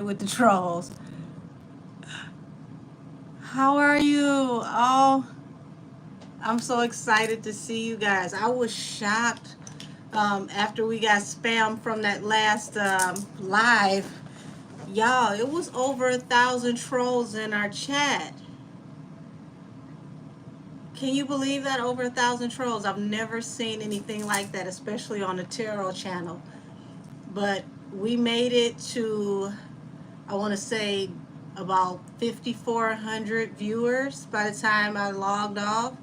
with the trolls. How are you? Oh, I'm so excited to see you guys. I was shocked after we got spam from that last live. Y'all, it was over 1,000 trolls in our chat. Can you believe that? Over 1,000 trolls. I've never seen anything like that, especially on the tarot channel. But we made it to, I want to say, about 5,400 viewers by the time I logged off.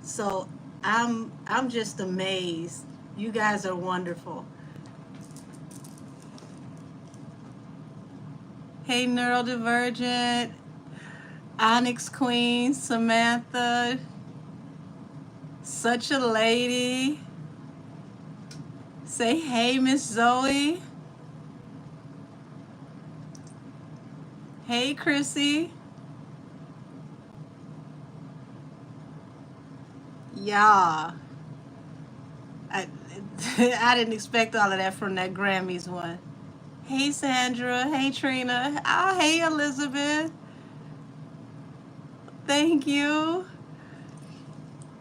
So I'm just amazed. You guys are wonderful. Hey, neurodivergent, Onyx Queen, Samantha, such a lady. Say hey, Miss Zoe. Hey, Chrissy. Yeah. I, I didn't expect all of that from that Grammys one. Hey, Sandra. Hey, Trina. Oh, hey, Elizabeth. Thank you.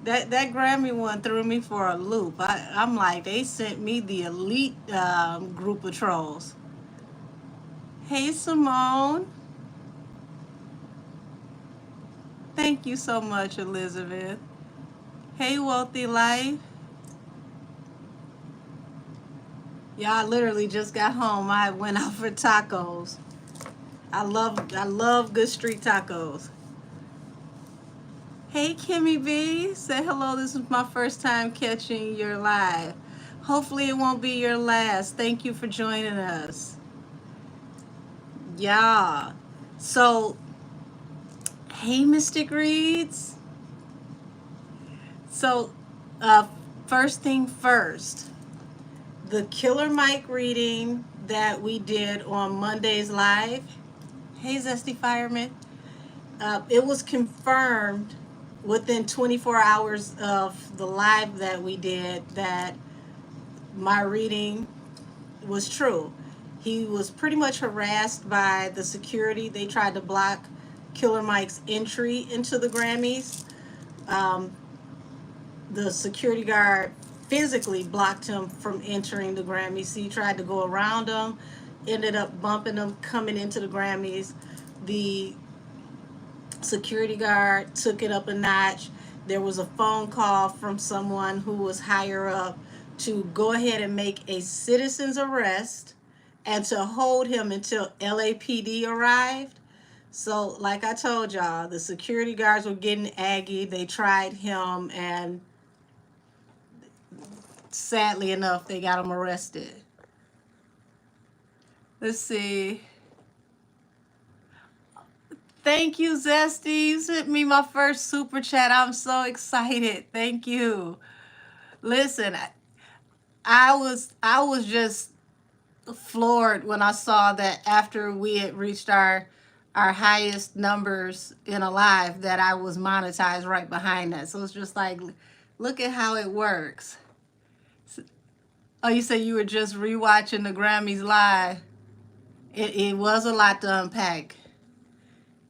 That Grammy one threw me for a loop. I'm like, they sent me the elite group of trolls. Hey, Simone. Thank you so much, Elizabeth. Hey, Wealthy Life. Yeah, I literally just got home. I went out for tacos. I love good street tacos. Hey, Kimmy B. Say hello. This is my first time catching your live. Hopefully, it won't be your last. Thank you for joining us. Yeah. So, hey, Mystic Reads. So, uh, first thing first, the Killer Mike reading that we did on Monday's live. Hey, Zesty Fireman. It was confirmed within 24 hours of the live that we did that my reading was true. He was pretty much harassed by the security. They tried to block Killer Mike's entry into the Grammys. Um, the security guard physically blocked him from entering the Grammys. He tried to go around him, ended up bumping him coming into the Grammys. The security guard took it up a notch. There was a phone call from someone who was higher up to go ahead and make a citizen's arrest and to hold him until LAPD arrived. So, like I told y'all, the security guards were getting aggy. They tried him, and sadly enough, they got him arrested. Let's see. Thank you, Zesty. You sent me my first super chat. I'm so excited. Thank you. Listen, I was just floored when I saw that after we had reached our highest numbers in a live that I was monetized right behind that. So it's just like, look at how it works. Oh, you say you were just rewatching the Grammys live. It was a lot to unpack.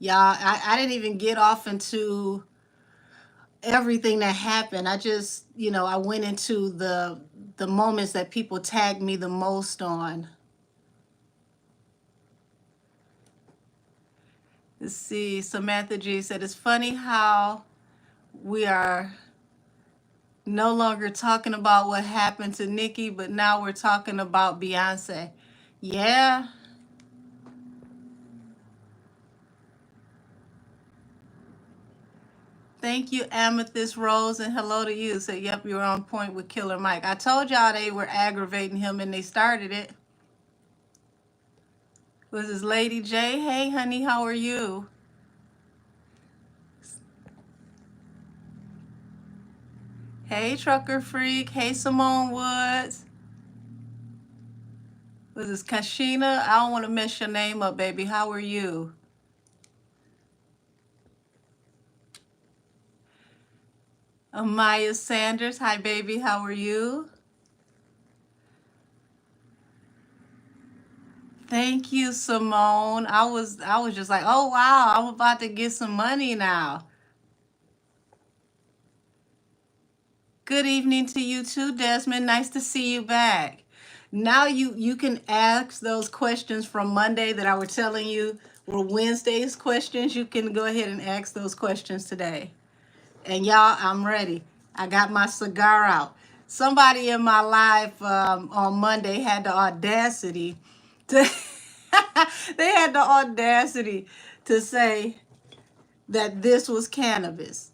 Y'all, I didn't even get off into everything that happened. I just, I went into the moments that people tagged me the most on. Let's see. Samantha G said, it's funny how we are no longer talking about what happened to Nikki, but now we're talking about Beyonce. Yeah. Thank you, Amethyst Rose, and hello to you. Say, yep, you're on point with Killer Mike. I told y'all they were aggravating him and they started it. This is Lady J. Hey, honey, how are you? Hey, Trucker Freak. Hey, Simone Woods. This is Kashina. I don't want to mess your name up, baby. How are you? Amaya Sanders. Hi, baby. How are you? Thank you, Simone. I was just like, oh wow, I'm about to get some money now. Good evening to you too, Desmond. Nice to see you back. Now you can ask those questions from Monday that I was telling you were Wednesday's questions. You can go ahead and ask those questions today. And y'all, I'm ready. I got my cigar out. Somebody in my life on Monday had the audacity to they had the audacity to say that this was cannabis.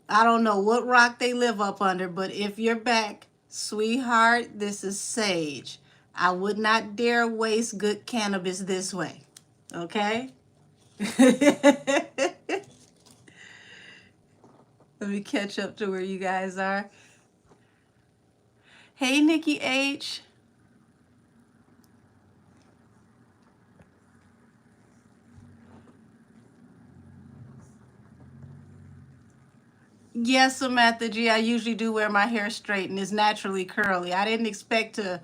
I don't know what rock they live up under, but if you're back, sweetheart, this is sage. I would not dare waste good cannabis this way. Okay? Let me catch up to where you guys are. Hey, Nikki H. Yes, Samantha G. I usually do wear my hair straight and it's naturally curly. I didn't expect to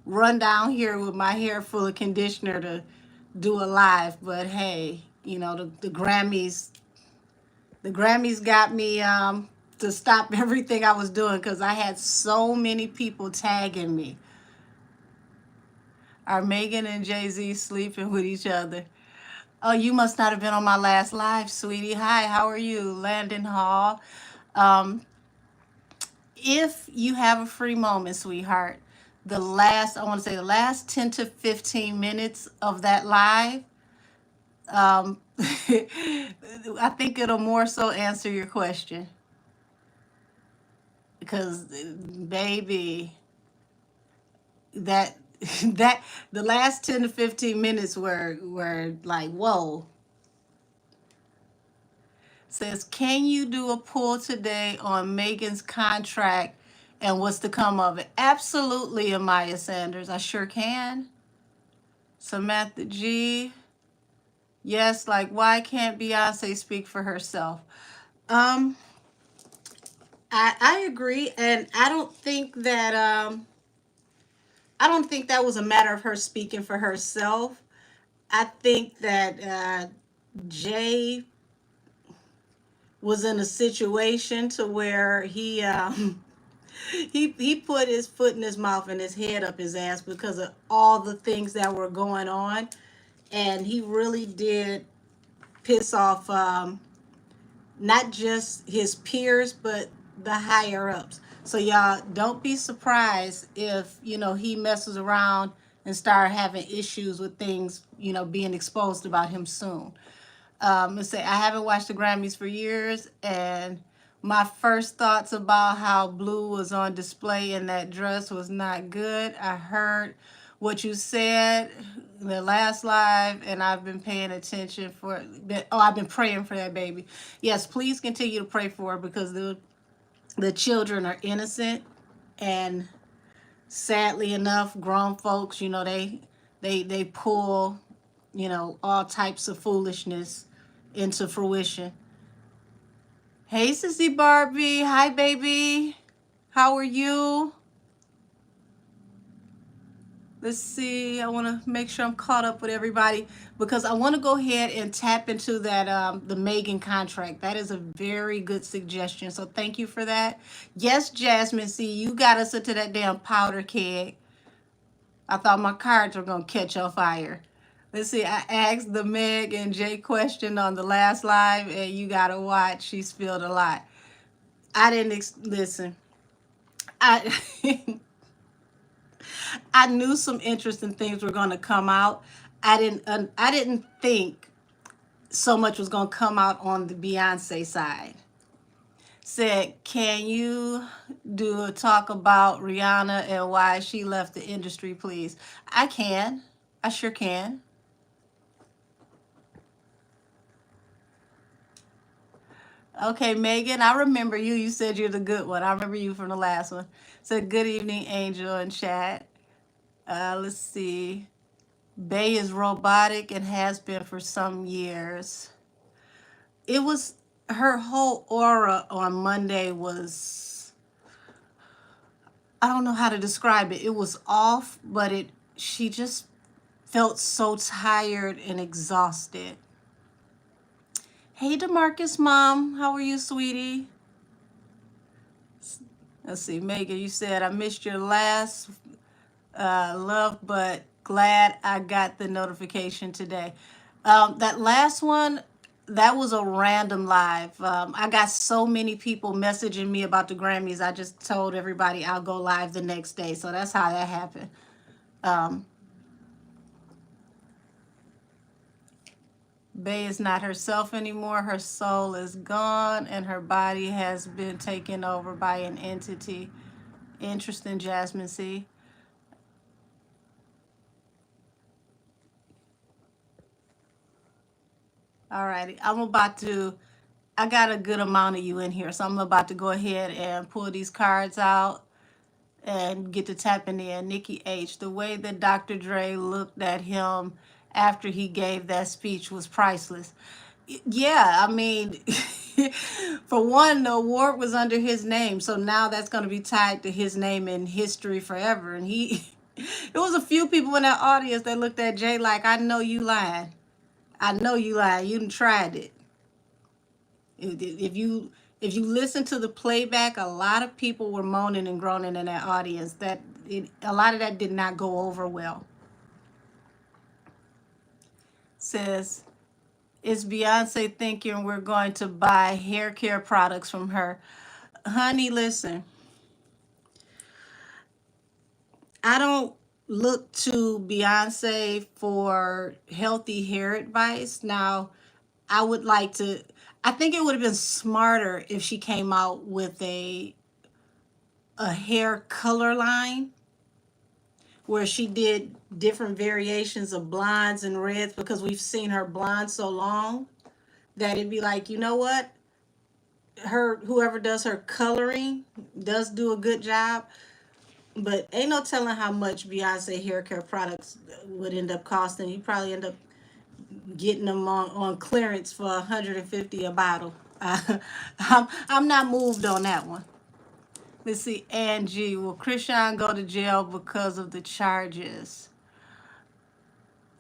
run down here with my hair full of conditioner to do a live, but hey, you know, the Grammys got me to stop everything I was doing because I had so many people tagging me. Are Megan and Jay-Z sleeping with each other? Oh, you must not have been on my last live, sweetie. Hi, how are you? Landon Hall. Um, if you have a free moment, sweetheart, I want to say the last 10 to 15 minutes of that live, I think it'll more so answer your question. Because, baby, that that the last 10 to 15 minutes were like, whoa. Says, can you do a pull today on Megan's contract and what's to come of it? Absolutely, Amaya Sanders. I sure can. Samantha G. Yes, like why can't Beyonce speak for herself? Um, I agree, and I don't think that was a matter of her speaking for herself. I think that Jay was in a situation to where he put his foot in his mouth and his head up his ass because of all the things that were going on, and he really did piss off not just his peers but the higher ups. So y'all don't be surprised if he messes around and start having issues with things being exposed about him soon. Let's say I haven't watched the Grammys for years, and my first thoughts about how Blue was on display in that dress was not good. I heard what you said in the last live, and I've been paying attention for. I've been praying for that baby. Yes, please continue to pray for her because the children are innocent, and sadly enough, grown folks, they pull all types of foolishness into fruition. Hey, Sissy Barbie. Hi, baby. How are you? Let's see. I want to make sure I'm caught up with everybody because I want to go ahead and tap into that the Megan contract. That is a very good suggestion. So thank you for that. Yes, Jasmine. See, you got us into that damn powder keg. I thought my cards were gonna catch on fire. Let's see. I asked the Meg and Jay question on the last live, and you gotta watch. She spilled a lot. I didn't listen. I I knew some interesting things were gonna come out. I didn't think so much was gonna come out on the Beyonce side. Said, can you do a talk about Rihanna and why she left the industry, please? I can. I sure can. Okay, Megan, I remember you. You said you're the good one. I remember you from the last one. Said, good evening, Angel and chat. Let's see. Bay is robotic and has been for some years. It was her whole aura on Monday was, I don't know how to describe it. It was off, but she just felt so tired and exhausted. Hey, DeMarcus, Mom. How are you, sweetie? Let's see, Megan, you said, I missed your last love, but glad I got the notification today. That last one, that was a random live. I got so many people messaging me about the Grammys. I just told everybody I'll go live the next day. So that's how that happened. Bay is not herself anymore. Her soul is gone and her body has been taken over by an entity. Interesting, Jasmine C. All righty. I got a good amount of you in here, so I'm about to go ahead and pull these cards out and get to tapping in. Nikki H. The way that Dr. Dre looked at him after he gave that speech was priceless. Yeah, I mean, for one, the award was under his name, so now that's going to be tied to his name in history forever. And it was a few people in that audience that looked at Jay like, I know you lying. I know you lying. You done tried it. If you listen to the playback, a lot of people were moaning and groaning in that audience. A lot of that did not go over well. Says, is Beyonce thinking we're going to buy hair care products from her? Honey, listen. I don't look to Beyonce for healthy hair advice. Now, I think it would have been smarter if she came out with a hair color line where she did different variations of blondes and reds, because we've seen her blonde so long that it'd be like, you know what? Whoever does her coloring does do a good job, but ain't no telling how much Beyonce hair care products would end up costing. You probably end up getting them on clearance for $150 a bottle. I'm not moved on that one. Let's see, Angie. Will Chrisean go to jail because of the charges?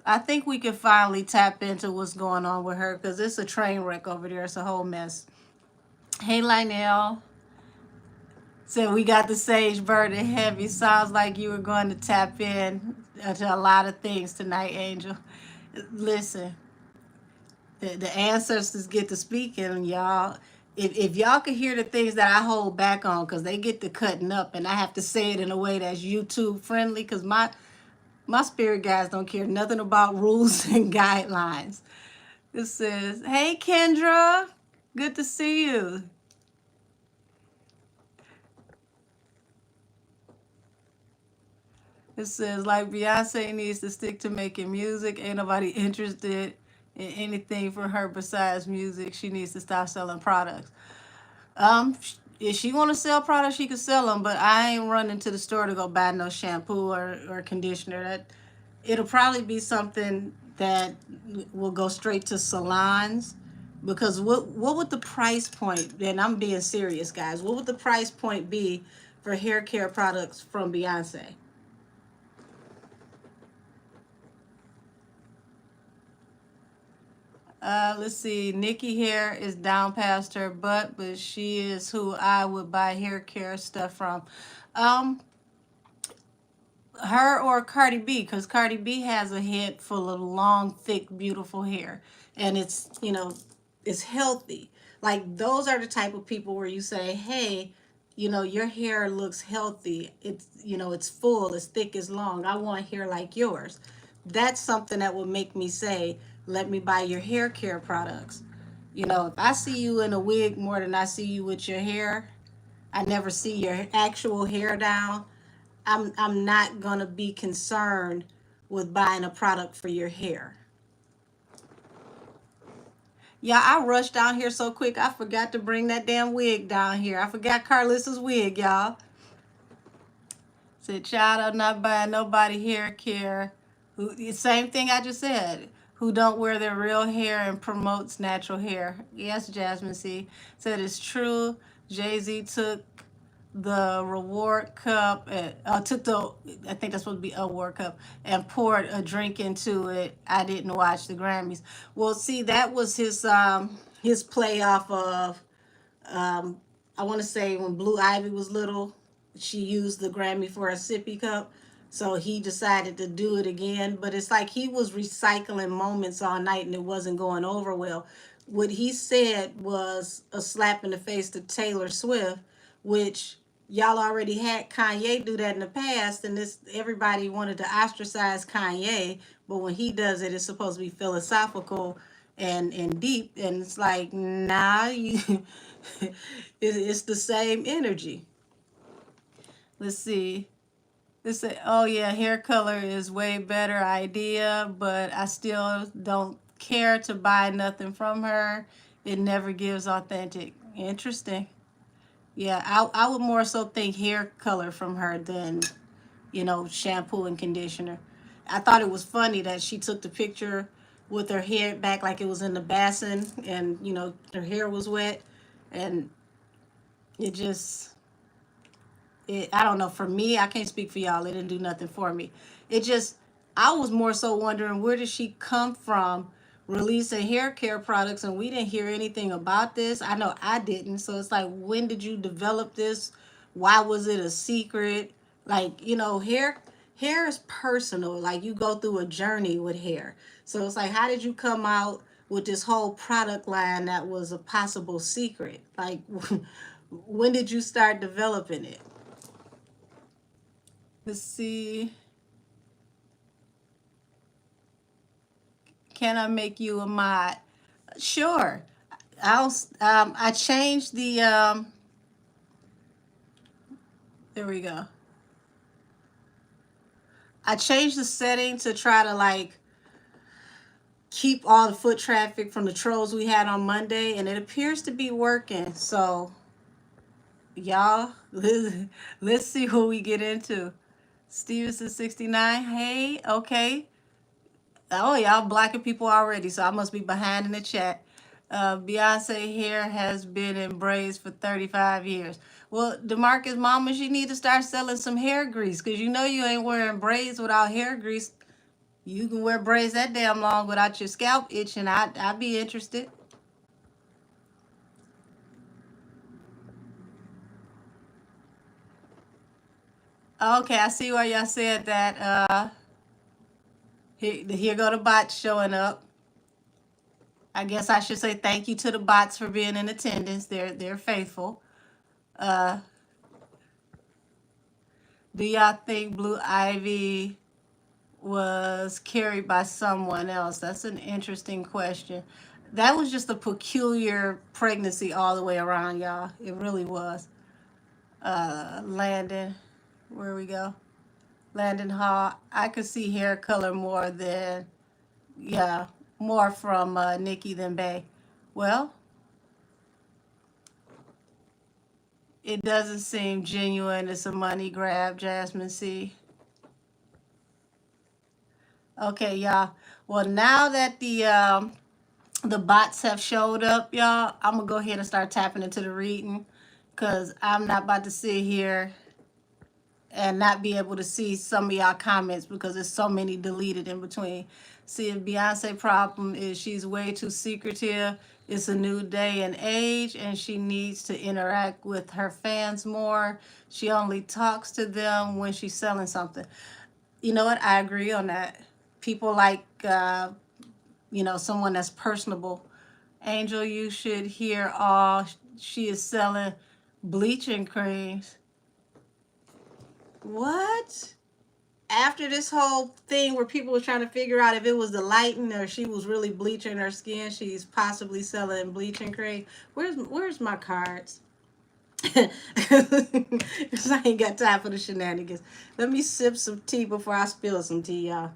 I think we can finally tap into what's going on with her, because it's a train wreck over there. It's a whole mess. Hey, Lionel. So we got the sage burden heavy. Sounds like you were going to tap in to a lot of things tonight, Angel. Listen, the ancestors get to speaking, y'all. If y'all could hear the things that I hold back on, because they get to cutting up, and I have to say it in a way that's YouTube friendly, because my spirit guides don't care nothing about rules and guidelines. It says, hey, Kendra, good to see you. It says, like, Beyonce needs to stick to making music. Ain't nobody interested in anything from her besides music. She needs to stop selling products. If she want to sell products, she can sell them, but I ain't running to the store to go buy no shampoo or conditioner. It'll probably be something that will go straight to salons, because what would the price point, and I'm being serious, guys, what would the price point be for hair care products from Beyonce? Let's see. Nikki hair is down past her butt, but she is who I would buy hair care stuff from. Her or Cardi B, because Cardi B has a head full of long, thick, beautiful hair, and it's healthy. Like, those are the type of people where you say, hey, your hair looks healthy. It's full, it's thick, it's long. I want hair like yours. That's something that would make me say, let me buy your hair care products. If I see you in a wig more than I see you with your hair, I never see your actual hair down, I'm not gonna be concerned with buying a product for your hair. Yeah, I rushed down here so quick, I forgot to bring that damn wig down here. I forgot Carlissa's wig, y'all. Said, child, I'm not buying nobody hair care. Same thing I just said. Who don't wear their real hair and promotes natural hair. Yes, Jasmine C. Said it's true. Jay-Z took the reward cup and took the, I think that's supposed to be a award cup, and poured a drink into it. I didn't watch the Grammys. Well, see, that was his play off of I want to say when Blue Ivy was little, she used the Grammy for a sippy cup. So he decided to do it again. But it's like he was recycling moments all night and it wasn't going over well. What he said was a slap in the face to Taylor Swift, which y'all already had Kanye do that in the past, and this everybody wanted to ostracize Kanye, but when he does it, it's supposed to be philosophical and deep, and it's like, nah, you it's the same energy. Let's see. Let's say, oh yeah, hair color is way better idea, but I still don't care to buy nothing from her. It never gives authentic. Interesting. Yeah, I would more so think hair color from her than, shampoo and conditioner. I thought it was funny that she took the picture with her hair back like it was in the basin and, her hair was wet. And it just, I don't know. For me, I can't speak for y'all. It didn't do nothing for me. It just, I was more so wondering where did she come from releasing hair care products and we didn't hear anything about this. I know I didn't. So it's like, when did you develop this? Why was it a secret? Like, hair is personal. Like, you go through a journey with hair. So it's like, how did you come out with this whole product line that was a possible secret? Like, when did you start developing it? Let's see. Can I make you a mod? Sure. I changed the there we go. I changed the setting to try to like keep all the foot traffic from the trolls we had on Monday, and it appears to be working. So y'all, let's see who we get into. Stevenson 69. Hey, okay. Oh, y'all blocking people already, so I must be behind in the chat. Beyonce hair has been in braids for 35 years. Well, DeMarcus mama, she need to start selling some hair grease, because you know you ain't wearing braids without hair grease. You can wear braids that damn long without your scalp itching. I'd be interested. Okay, I see why y'all said that. Here go the bots showing up. I guess I should say thank you to the bots for being in attendance. They're faithful. Uh, do y'all think Blue Ivy was carried by someone else? That's an interesting question. That was just a peculiar pregnancy all the way around, y'all. It really was. Landon, where we go? Landon Hall. I could see hair color more than, yeah, more from Nikki than Bay. Well, it doesn't seem genuine. It's a money grab, Jasmine C. Okay, y'all. Well, now that the bots have showed up, y'all, I'm gonna go ahead and start tapping into the reading, because I'm not about to sit here and not be able to see some of y'all comments because there's so many deleted in between. See, if Beyonce problem is she's way too secretive. It's a new day and age, and she needs to interact with her fans more. She only talks to them when she's selling something. You know what? I agree on that. People like, someone that's personable. Angel, you should hear all she is selling bleaching creams. What? After this whole thing where people were trying to figure out if it was the lighting or she was really bleaching her skin, she's possibly selling bleaching cream. Where's my cards? Because I ain't got time for the shenanigans. Let me sip some tea before I spill some tea, y'all.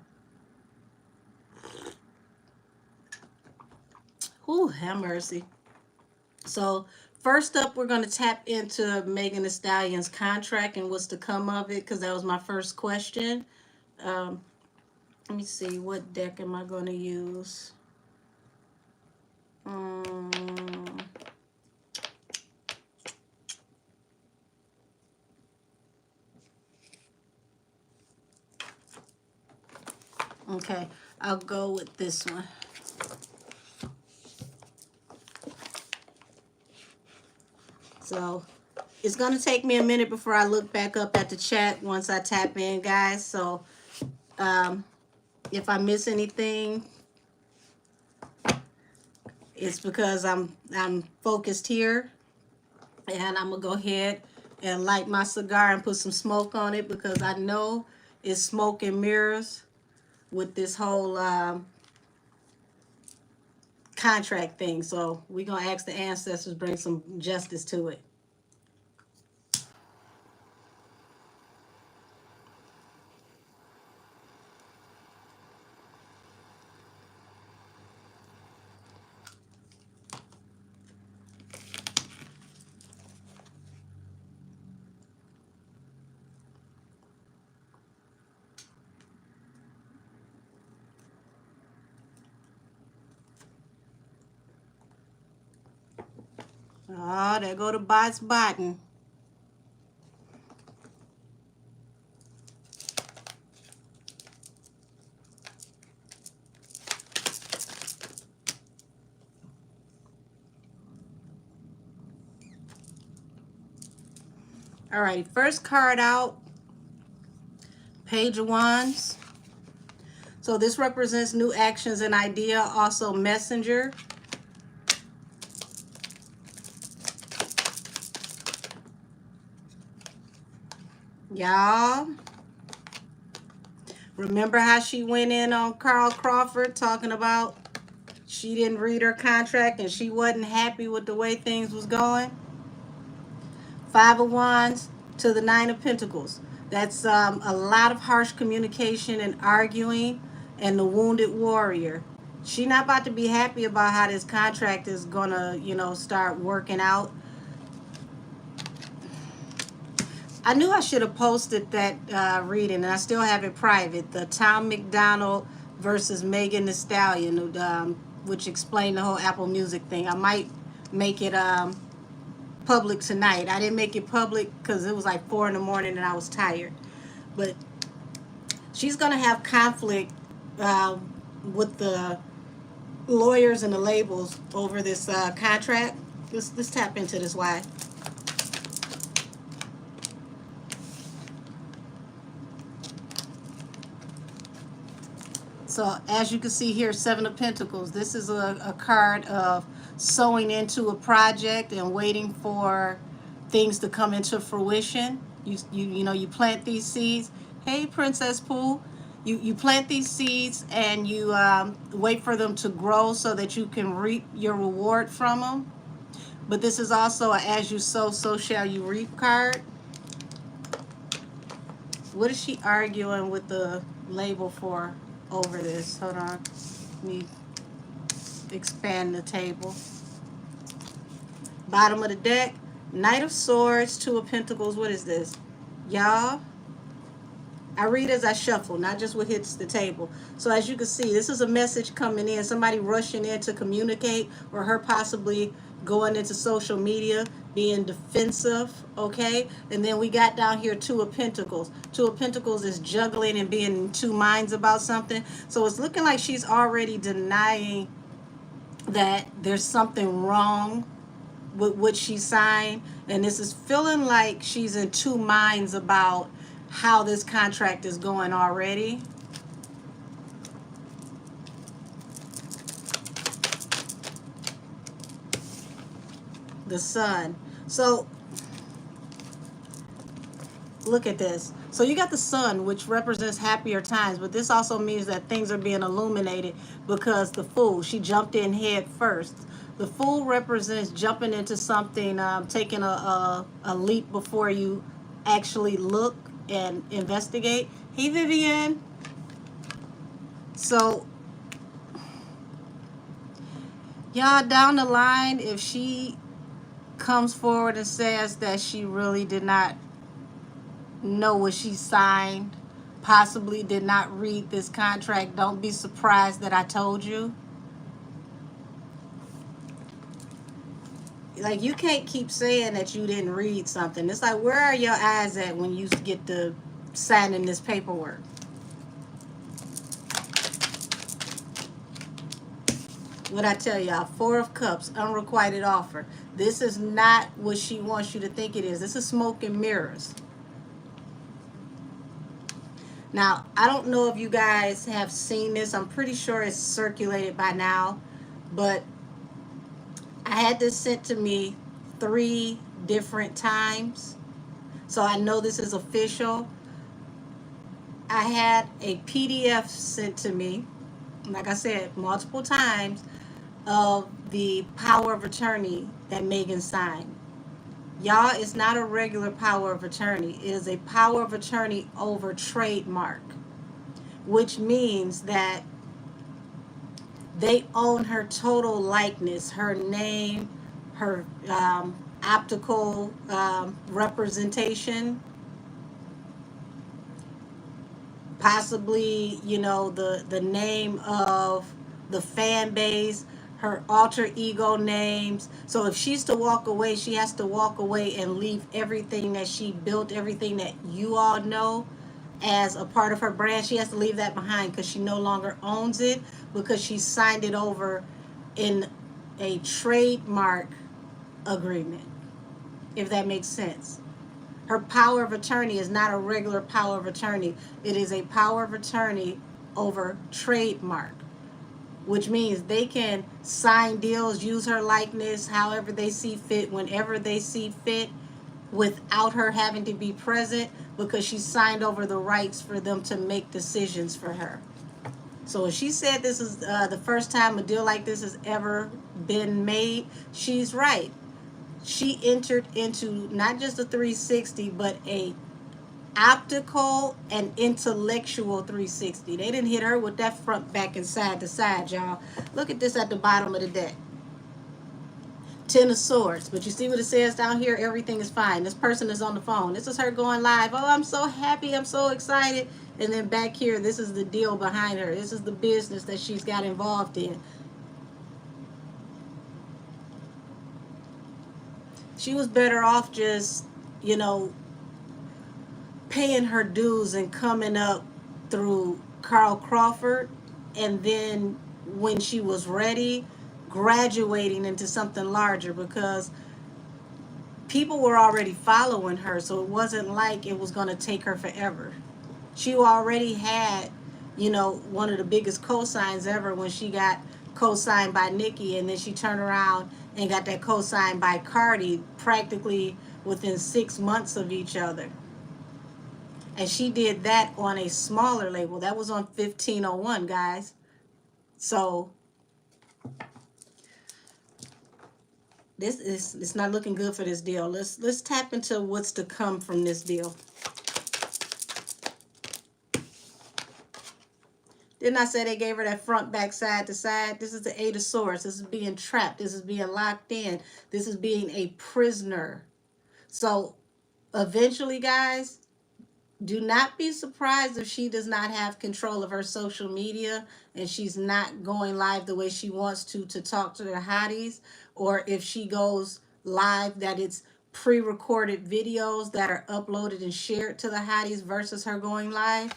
Ooh, have mercy. So first up, we're going to tap into Megan Thee Stallion's contract and what's to come of it, because that was my first question. Um, let me see, what deck am I going to use? Okay, I'll go with this one. So it's going to take me a minute before I look back up at the chat once I tap in, guys. So if I miss anything, it's because I'm focused here. And I'm going to go ahead and light my cigar and put some smoke on it, because I know it's smoke and mirrors with this whole contract thing. So we're going to ask the ancestors bring some justice to it. Oh, there go the bots botting. All right, first card out, Page of Wands. So this represents new actions and idea, also messenger. Y'all, remember how she went in on Carl Crawford talking about she didn't read her contract and she wasn't happy with the way things was going? Five of Wands to the Nine of Pentacles. That's a lot of harsh communication and arguing, and the wounded warrior. She not about to be happy about how this contract is gonna, start working out. I knew I should have posted that reading, and I still have it private. The Tom McDonald versus Megan Thee Stallion, which explained the whole Apple Music thing. I might make it public tonight. I didn't make it public because it was like 4 in the morning and I was tired. But she's going to have conflict with the lawyers and the labels over this contract. Let's tap into this. Why? So as you can see here, Seven of Pentacles. This is a card of sowing into a project and waiting for things to come into fruition. You plant these seeds. Hey, Princess Pooh. You plant these seeds and you wait for them to grow so that you can reap your reward from them. But this is also a as you sow, so shall you reap card. What is she arguing with the label for over this? Hold on. Let me expand the table. Bottom of the deck, Knight of Swords, Two of Pentacles. What is this? Y'all, I read as I shuffle, not just what hits the table. So as you can see, this is a message coming in. Somebody rushing in to communicate, or her possibly going into social media, being defensive, okay? And then we got down here Two of Pentacles. Two of Pentacles is juggling and being in two minds about something. So it's looking like she's already denying that there's something wrong with what she signed. And this is feeling like she's in two minds about how this contract is going already. The Sun. So look at this. So you got the Sun, which represents happier times, but this also means that things are being illuminated because the Fool, she jumped in head first. The Fool represents jumping into something, taking a leap before you actually look and investigate. Hey, Vivian. So y'all, down the line, if she comes forward and says that she really did not know what she signed, possibly did not read this contract, don't be surprised that I told you. Like, you can't keep saying that you didn't read something. It's like, where are your eyes at when you get to signing this paperwork? What I tell y'all, Four of Cups, unrequited offer. This is not what she wants you to think it is. This is smoke and mirrors. Now, I don't know if you guys have seen this. I'm pretty sure it's circulated by now, but I had this sent to me 3 different times. So I know this is official. I had a PDF sent to me, like I said, multiple times, of the power of attorney that Megan signed. Y'all, it's not a regular power of attorney. It is a power of attorney over trademark, which means that they own her total likeness, her name, her optical representation, possibly, you know, the name of the fan base, her alter ego names. So if she's to walk away, she has to walk away and leave everything that she built, everything that you all know as a part of her brand. She has to leave that behind because she no longer owns it, because she signed it over in a trademark agreement, if that makes sense. Her power of attorney is not a regular power of attorney. It is a power of attorney over trademark, which means they can sign deals, use her likeness however they see fit, whenever they see fit, without her having to be present, because she signed over the rights for them to make decisions for her. So if she said this is the first time a deal like this has ever been made, she's right. She entered into not just a 360, but a optical and intellectual 360. They didn't hit her with that front, back, and side to side, y'all. Look at this at the bottom of the deck. 10 of Swords. But you see what it says down here? Everything is fine. This person is on the phone. This is her going live. Oh, I'm so happy. I'm so excited. And then back here, this is the deal behind her. This is the business that she's got involved in. She was better off just, you know, paying her dues and coming up through Carl Crawford, and then when she was ready, graduating into something larger, because people were already following her, so it wasn't like it was going to take her forever. She already had, you know, one of the biggest cosigns ever when she got co-signed by Nikki, and then she turned around and got that co-signed by Cardi practically within 6 months of each other. And she did that on a smaller label. That was on 1501, guys. So this is, it's not looking good for this deal. Let's tap into what's to come from this deal. Didn't I say they gave her that front, back, side to side? This is the 8 of Swords. This is being trapped. This is being locked in. This is being a prisoner. So eventually, guys, do not be surprised if she does not have control of her social media and she's not going live the way she wants to talk to the hotties, or if she goes live that it's pre-recorded videos that are uploaded and shared to the hotties versus her going live.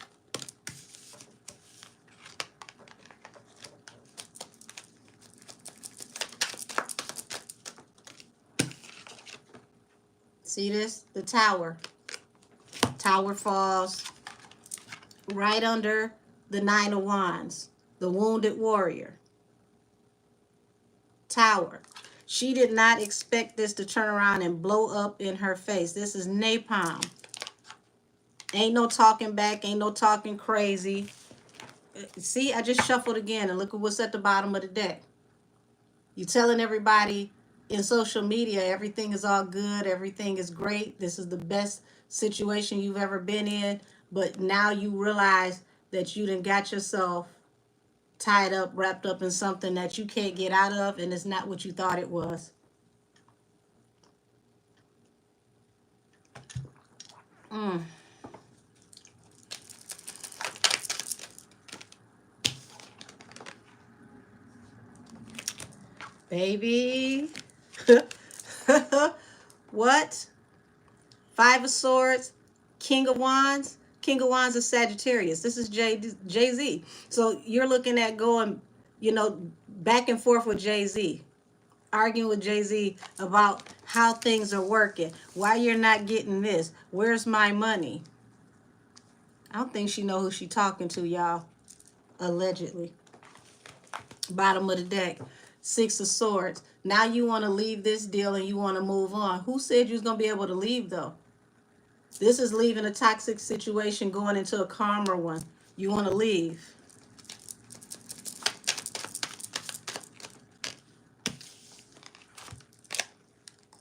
See this? The Tower. Tower falls right under the 9 of Wands, the Wounded Warrior. Tower. She did not expect this to turn around and blow up in her face. This is napalm. Ain't no talking back. Ain't no talking crazy. See, I just shuffled again, and look at what's at the bottom of the deck. You're telling everybody in social media everything is all good, everything is great, this is the best situation you've ever been in, but now you realize that you done got yourself tied up, wrapped up in something that you can't get out of, and it's not what you thought it was. Baby. What? 5 of Swords, King of Wands. King of Wands is Sagittarius. This is Jay-Z. So you're looking at going, you know, back and forth with Jay-Z, arguing with Jay-Z about how things are working, why you're not getting this, where's my money. I don't think she know who she talking to, y'all. Allegedly. Bottom of the deck. Six of Swords. Now you want to leave this deal and you want to move on. Who said you was going to be able to leave, though? This is leaving a toxic situation, going into a calmer one. You want to leave.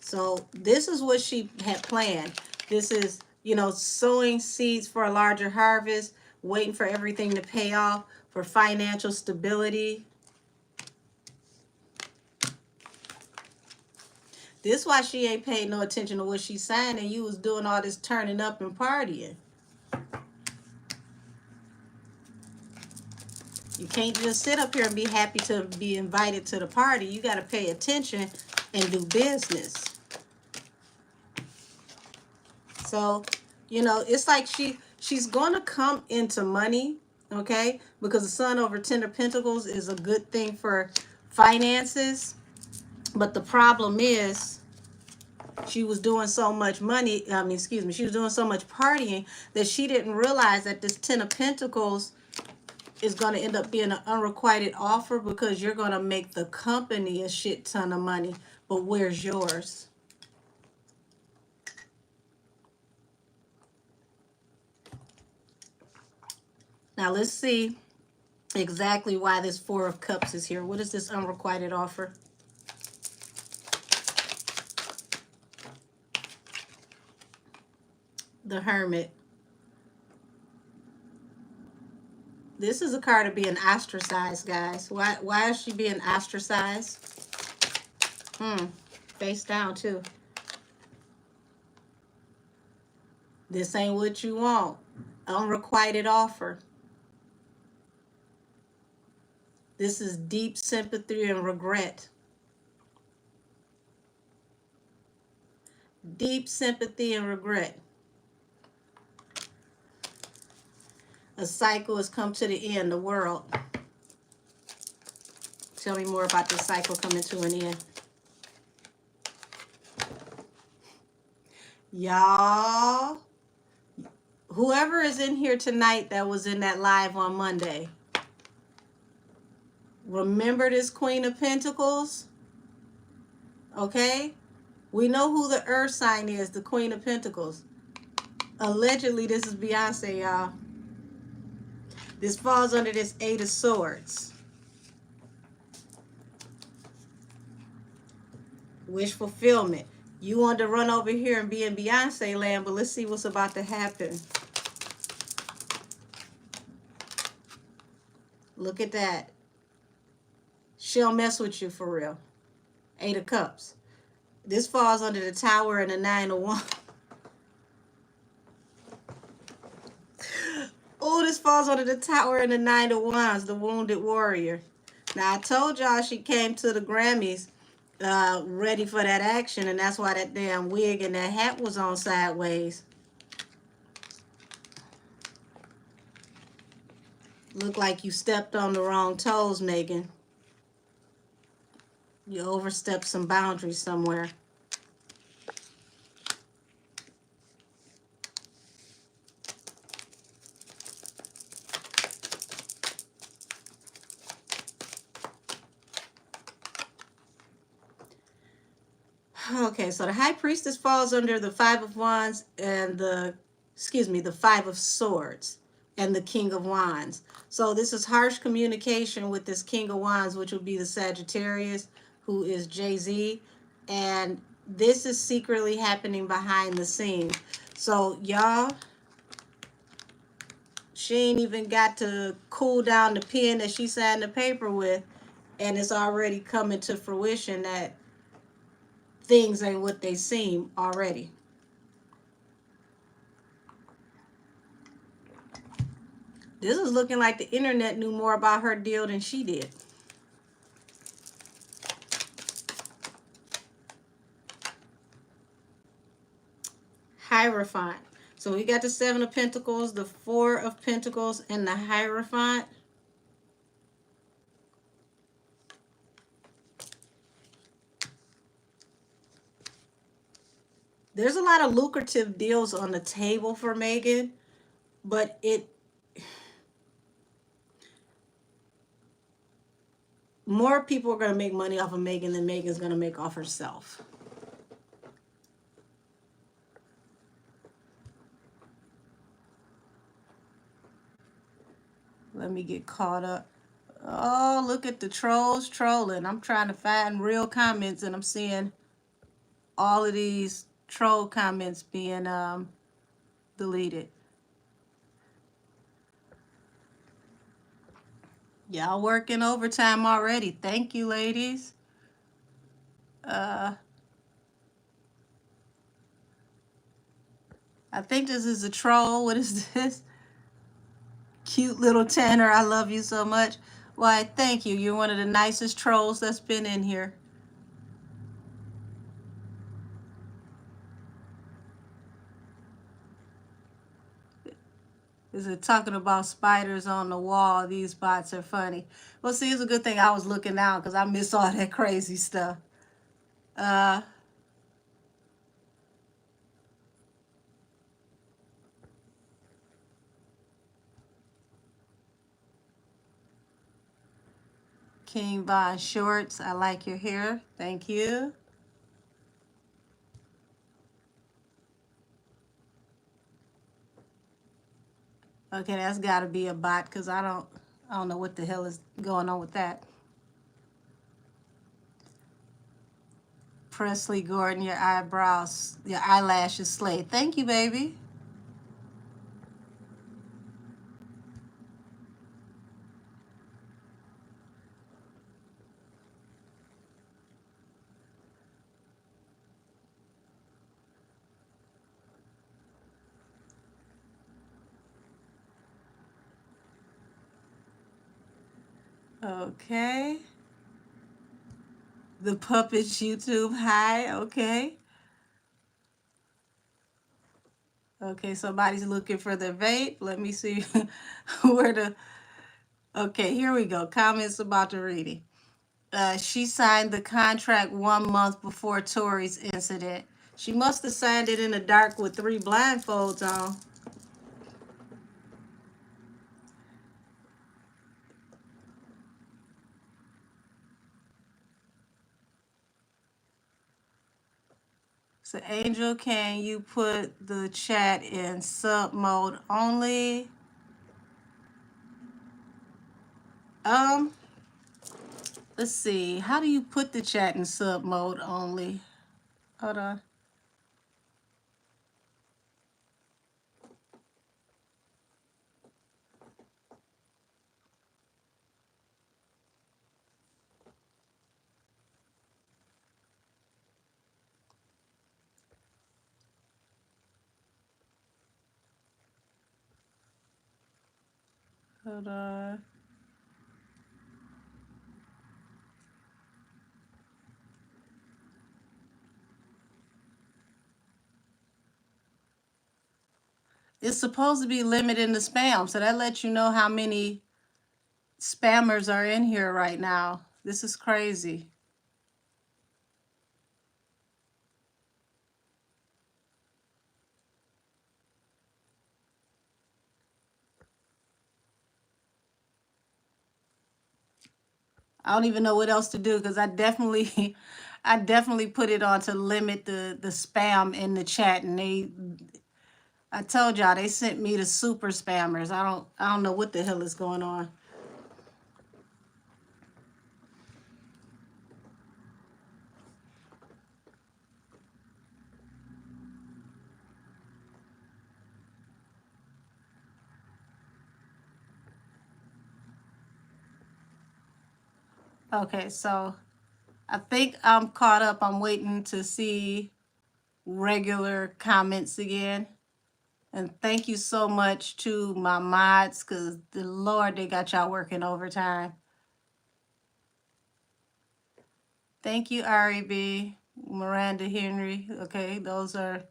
So this is what she had planned. This is, you know, sowing seeds for a larger harvest, waiting for everything to pay off, for financial stability. This why she ain't paid no attention to what she's saying, and you was doing all this turning up and partying. You can't just sit up here and be happy to be invited to the party. You got to pay attention and do business. So, you know, it's like she's going to come into money, okay? Because the Sun over Ten of Pentacles is a good thing for finances. But the problem is she was doing so much money, she was doing so much partying that she didn't realize that this Ten of Pentacles is going to end up being an unrequited offer, because you're going to make the company a shit ton of money. But where's yours? Now let's see exactly why this Four of Cups is here. What is this unrequited offer? The Hermit. This is a card of being ostracized, guys. Why is she being ostracized? Face down, too. This ain't what you want. Unrequited offer. This is deep sympathy and regret. Deep sympathy and regret. A cycle has come to the end, the world. Tell me more about this cycle coming to an end. Y'all, whoever is in here tonight that was in that live on Monday, remember this Queen of Pentacles? Okay? We know who the earth sign is, the Queen of Pentacles. Allegedly, this is Beyonce, y'all. This falls under this Eight of Swords. Wish fulfillment. You wanted to run over here and be in Beyonce land, but let's see what's about to happen. Look at that. She'll mess with you for real. Eight of Cups. This falls under the Tower and the Nine of Wands. Oh, this falls under the Tower and the Nine of Wands, the Wounded Warrior. Now, I told y'all she came to the Grammys ready for that action, and that's why that damn wig and that hat was on sideways. Look like you stepped on the wrong toes, Megan. You overstepped some boundaries somewhere. Okay, so the High Priestess falls under the Five of Wands and the Five of Swords and the King of Wands. So this is harsh communication with this King of Wands, which will be the Sagittarius, who is Jay-Z. And this is secretly happening behind the scenes. So y'all, she ain't even got to cool down the pen that she signed the paper with, and it's already coming to fruition that things ain't what they seem already. This is looking like the internet knew more about her deal than she did. Hierophant. So we got the Seven of Pentacles, the Four of Pentacles, and the Hierophant. There's a lot of lucrative deals on the table for Megan, but more people are going to make money off of Megan than Megan's going to make off herself. Let me get caught up. Oh, look at the trolls trolling. I'm trying to find real comments and I'm seeing all of these troll comments being deleted. Y'all working overtime already. Thank you, ladies. I think this is a troll. What is this? Cute little Tanner, I love you so much. Why, thank you. You're one of the nicest trolls that's been in here. Is it talking about spiders on the wall? These bots are funny. Well, see, it's a good thing I was looking out because I miss all that crazy stuff. King Von Shorts, I like your hair. Thank you. Okay, that's got to be a bot because I don't know what the hell is going on with that. Presley Gordon, your eyebrows, your eyelashes slay. Thank you, baby. Okay. The Puppets YouTube. Hi. Okay. Okay, somebody's looking for the vape. Let me see where the... Okay, here we go. Comments about the reading. She signed the contract 1 month before Tory's incident. She must have signed it in the dark with 3 blindfolds on. So, Angel, can you put the chat in sub mode only? Let's see. How do you put the chat in sub mode only? Hold on. Hold on. It's supposed to be limiting the spam, so that lets you know how many spammers are in here right now. This is crazy. I don't even know what else to do because I definitely I definitely put it on to limit the spam in the chat, and I told y'all they sent me the super spammers. I don't know what the hell is going on. Okay, so I think I'm caught up. I'm waiting to see regular comments again. And thank you so much to my mods, because the Lord, they got y'all working overtime. Thank you, Ari B, Miranda Henry. Okay, those are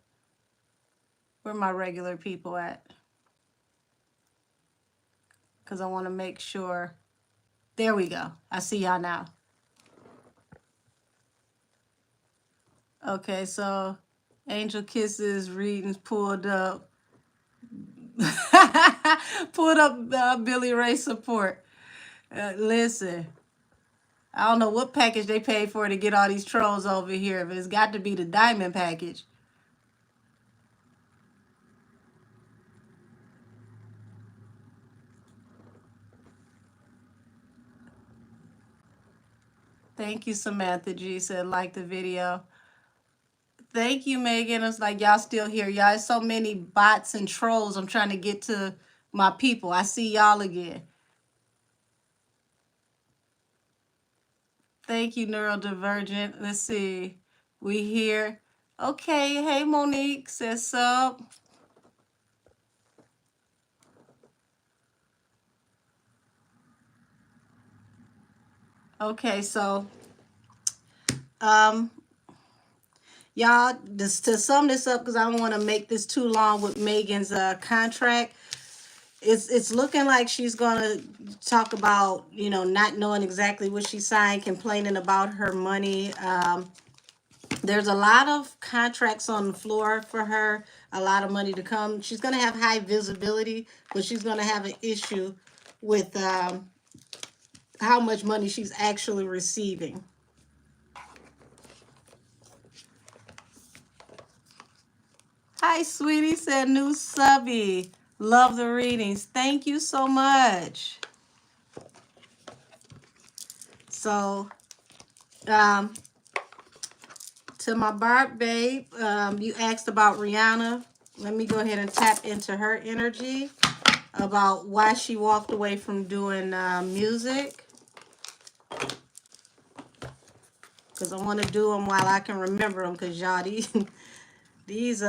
where my regular people at. Because I want to make sure. There we go. I see y'all now. Okay, so Angel Kisses readings pulled up. Pulled up Billy Ray support. Listen, I don't know what package they paid for to get all these trolls over here, but it's got to be the diamond package. Thank you, Samantha G said like the video. Thank you, Megan. It's like y'all still here. Y'all, it's so many bots and trolls. I'm trying to get to my people. I see y'all again. Thank you, Neurodivergent. Let's see. We here. Okay. Hey, Monique says sub. Okay, so y'all, just to sum this up, because I don't want to make this too long with Megan's contract. It's looking like she's gonna talk about, you know, not knowing exactly what she signed, complaining about her money. There's a lot of contracts on the floor for her, a lot of money to come. She's gonna have high visibility, but she's gonna have an issue with how much money she's actually receiving. Hi, sweetie, said new subby. Love the readings. Thank you so much. So, to my Barb babe, you asked about Rihanna. Let me go ahead and tap into her energy about why she walked away from doing music. Because I want to do them while I can remember them. Because y'all, these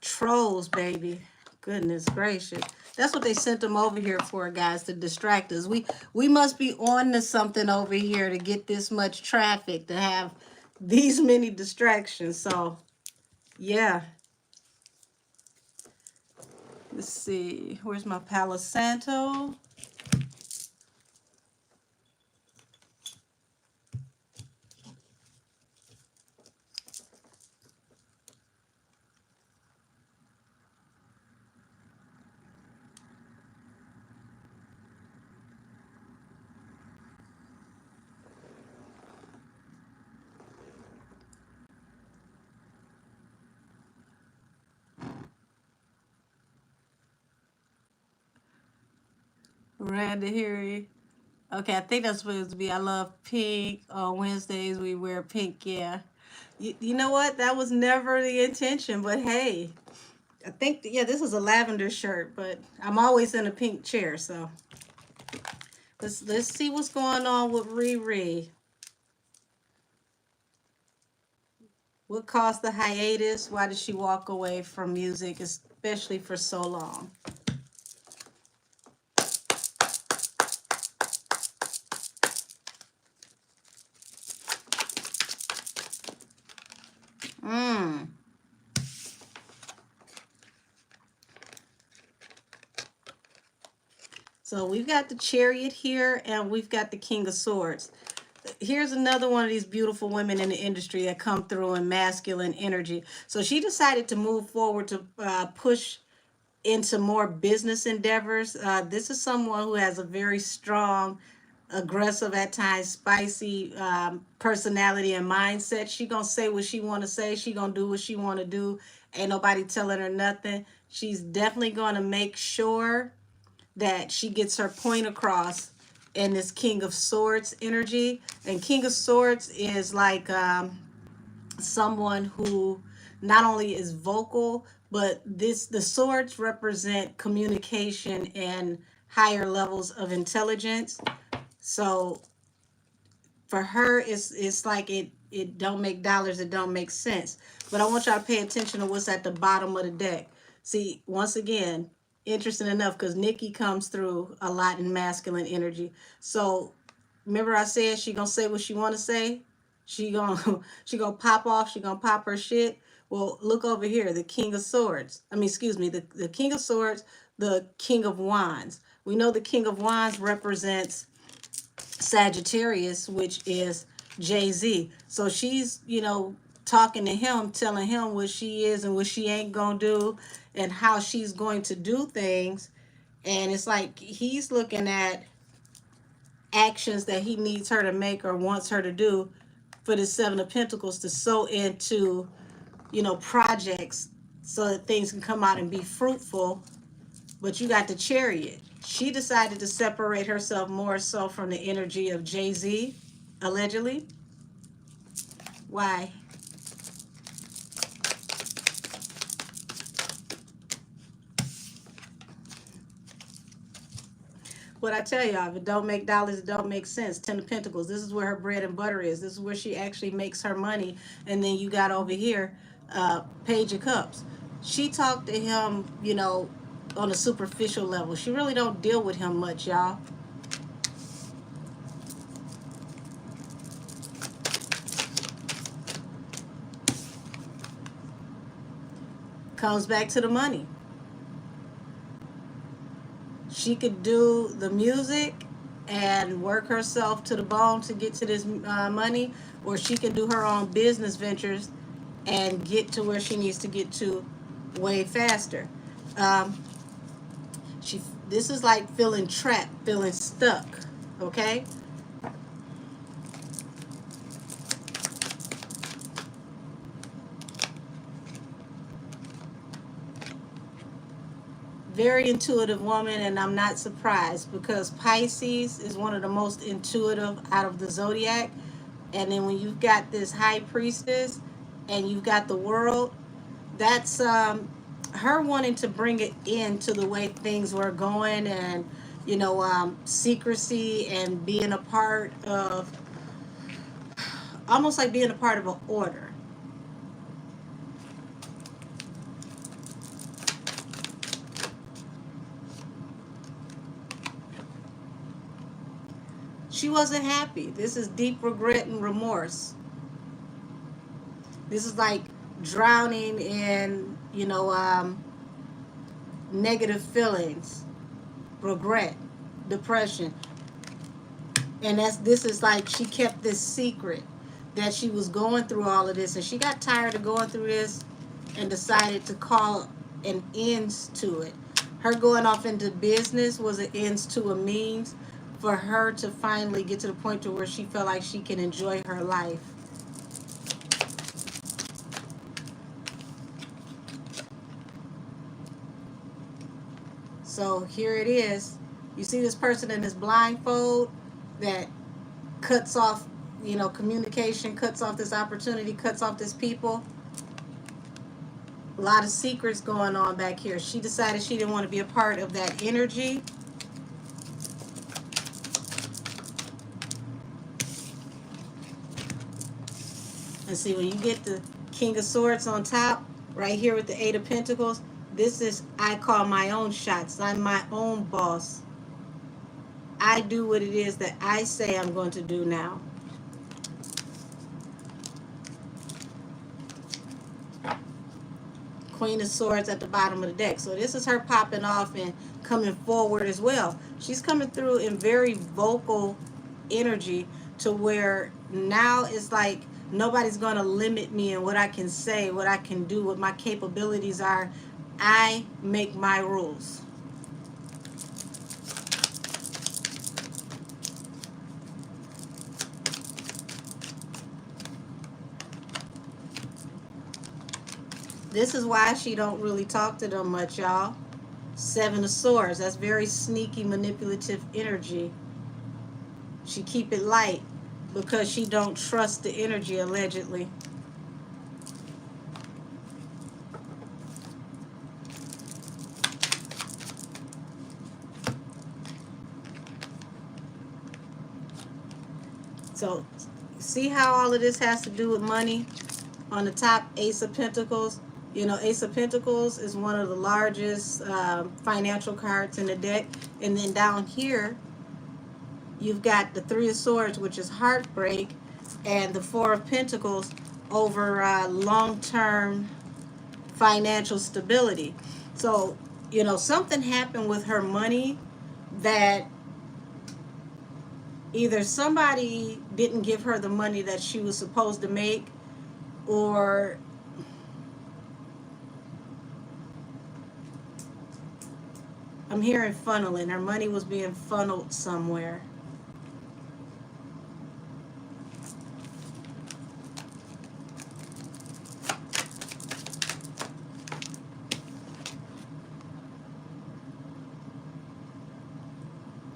trolls, baby. Goodness gracious. That's what they sent them over here for, guys, to distract us. We must be on to something over here to get this much traffic, to have these many distractions. So, yeah. Let's see. Where's my Palo Santo? Randy Harry. Okay, I think that's supposed to be I love pink. On Wednesdays we wear pink, yeah. You know what? That was never the intention, but hey. I think, yeah, this is a lavender shirt, but I'm always in a pink chair, so. Let's see what's going on with Riri. What caused the hiatus? Why did she walk away from music, especially for so long? So we've got the Chariot here, and we've got the King of Swords. Here's another one of these beautiful women in the industry that come through in masculine energy. So she decided to move forward to push into more business endeavors. This is someone who has a very strong, aggressive, at times spicy personality and mindset. She gonna say what she want to say. She gonna do what she want to do. Ain't nobody telling her nothing. She's definitely gonna make sure that she gets her point across in this King of Swords energy. And King of Swords is like someone who not only is vocal, but the swords represent communication and higher levels of intelligence. So for her, it's like it don't make dollars, it don't make sense. But I want y'all to pay attention to what's at the bottom of the deck. See, once again, interesting enough, because Nikki comes through a lot in masculine energy. So remember I said she gonna say what she want to say. She gonna she gonna pop off. She gonna pop her shit. Well, look over here, the King of Swords. I mean, excuse me, the King of Swords, the King of Wands. We know the King of Wands represents Sagittarius, which is Jay-Z. So she's, you know, talking to him, telling him what she is and what she ain't gonna do and how she's going to do things. And it's like he's looking at actions that he needs her to make or wants her to do for the Seven of Pentacles to sow into, projects so that things can come out and be fruitful. But you got the Chariot. She decided to separate herself more so from the energy of Jay-Z, allegedly. Why? What I tell y'all, if it don't make dollars, it don't make sense. Ten of Pentacles. This is where her bread and butter is. This is where she actually makes her money. And then you got over here, Page of Cups. She talked to him, on a superficial level. She really don't deal with him much, y'all. Comes back to the money. She could do the music and work herself to the bone to get to this money, or she can do her own business ventures and get to where she needs to get to way faster. This is like feeling trapped, feeling stuck, okay? Very intuitive woman, and I'm not surprised because Pisces is one of the most intuitive out of the zodiac. And then when you've got this High Priestess and you've got the World, that's her wanting to bring it into the way things were going, and secrecy and being a part of, almost like being a part of an order. She wasn't happy. This is deep regret and remorse. This is like drowning in, negative feelings, regret, depression. And this is like she kept this secret that she was going through all of this, and she got tired of going through this and decided to call an ends to it. Her going off into business was an ends to a means for her to finally get to the point to where she felt like she can enjoy her life. So here it is. You see this person in this blindfold that cuts off, communication, cuts off this opportunity, cuts off this people. A lot of secrets going on back here. She decided she didn't want to be a part of that energy. And see, when you get the King of Swords on top, right here with the Eight of Pentacles, this is, I call my own shots. I'm my own boss. I do what it is that I say I'm going to do now. Queen of Swords at the bottom of the deck. So this is her popping off and coming forward as well. She's coming through in very vocal energy to where now it's like, nobody's going to limit me in what I can say, what I can do, what my capabilities are. I make my rules. This is why she don't really talk to them much, y'all. Seven of Swords. That's very sneaky, manipulative energy. She keep it light because she don't trust the energy, allegedly. So see how all of this has to do with money? On the top, Ace of Pentacles. Ace of Pentacles is one of the largest financial cards in the deck. And then down here, you've got the Three of Swords, which is heartbreak, and the Four of Pentacles over long-term financial stability. So, something happened with her money that either somebody didn't give her the money that she was supposed to make, or I'm hearing funneling. Her money was being funneled somewhere.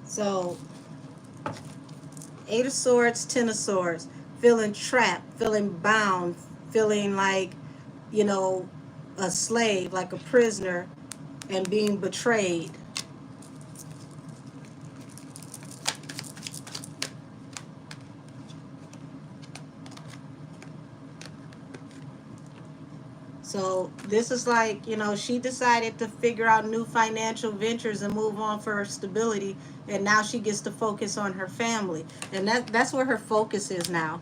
So, Eight of Swords, Ten of Swords. Feeling trapped, feeling bound, feeling like, you know, a slave, like a prisoner, and being betrayed. So this is like, you know, she decided to figure out new financial ventures and move on for her stability, and now she gets to focus on her family. And that's where her focus is now.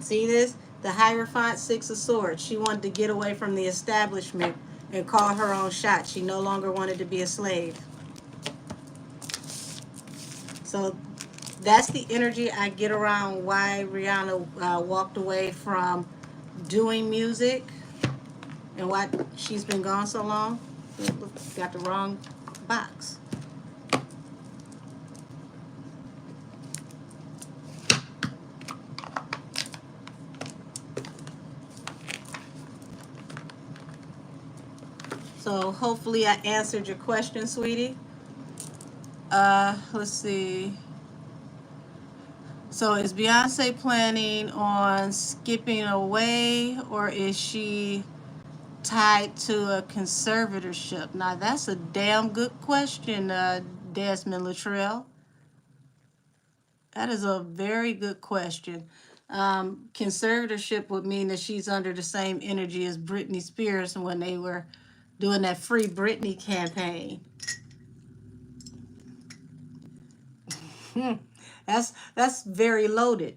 See this? The Hierophant, Six of Swords. She wanted to get away from the establishment and call her own shot. She no longer wanted to be a slave. So that's the energy I get around why Rihanna walked away from doing music and why she's been gone so long. Got the wrong box. So hopefully I answered your question, sweetie. Let's see. So is Beyonce planning on skipping away, or is she tied to a conservatorship? Now that's a damn good question, Desmond Luttrell. That is a very good question. Conservatorship would mean that she's under the same energy as Britney Spears when they were doing that Free Britney campaign. That's very loaded.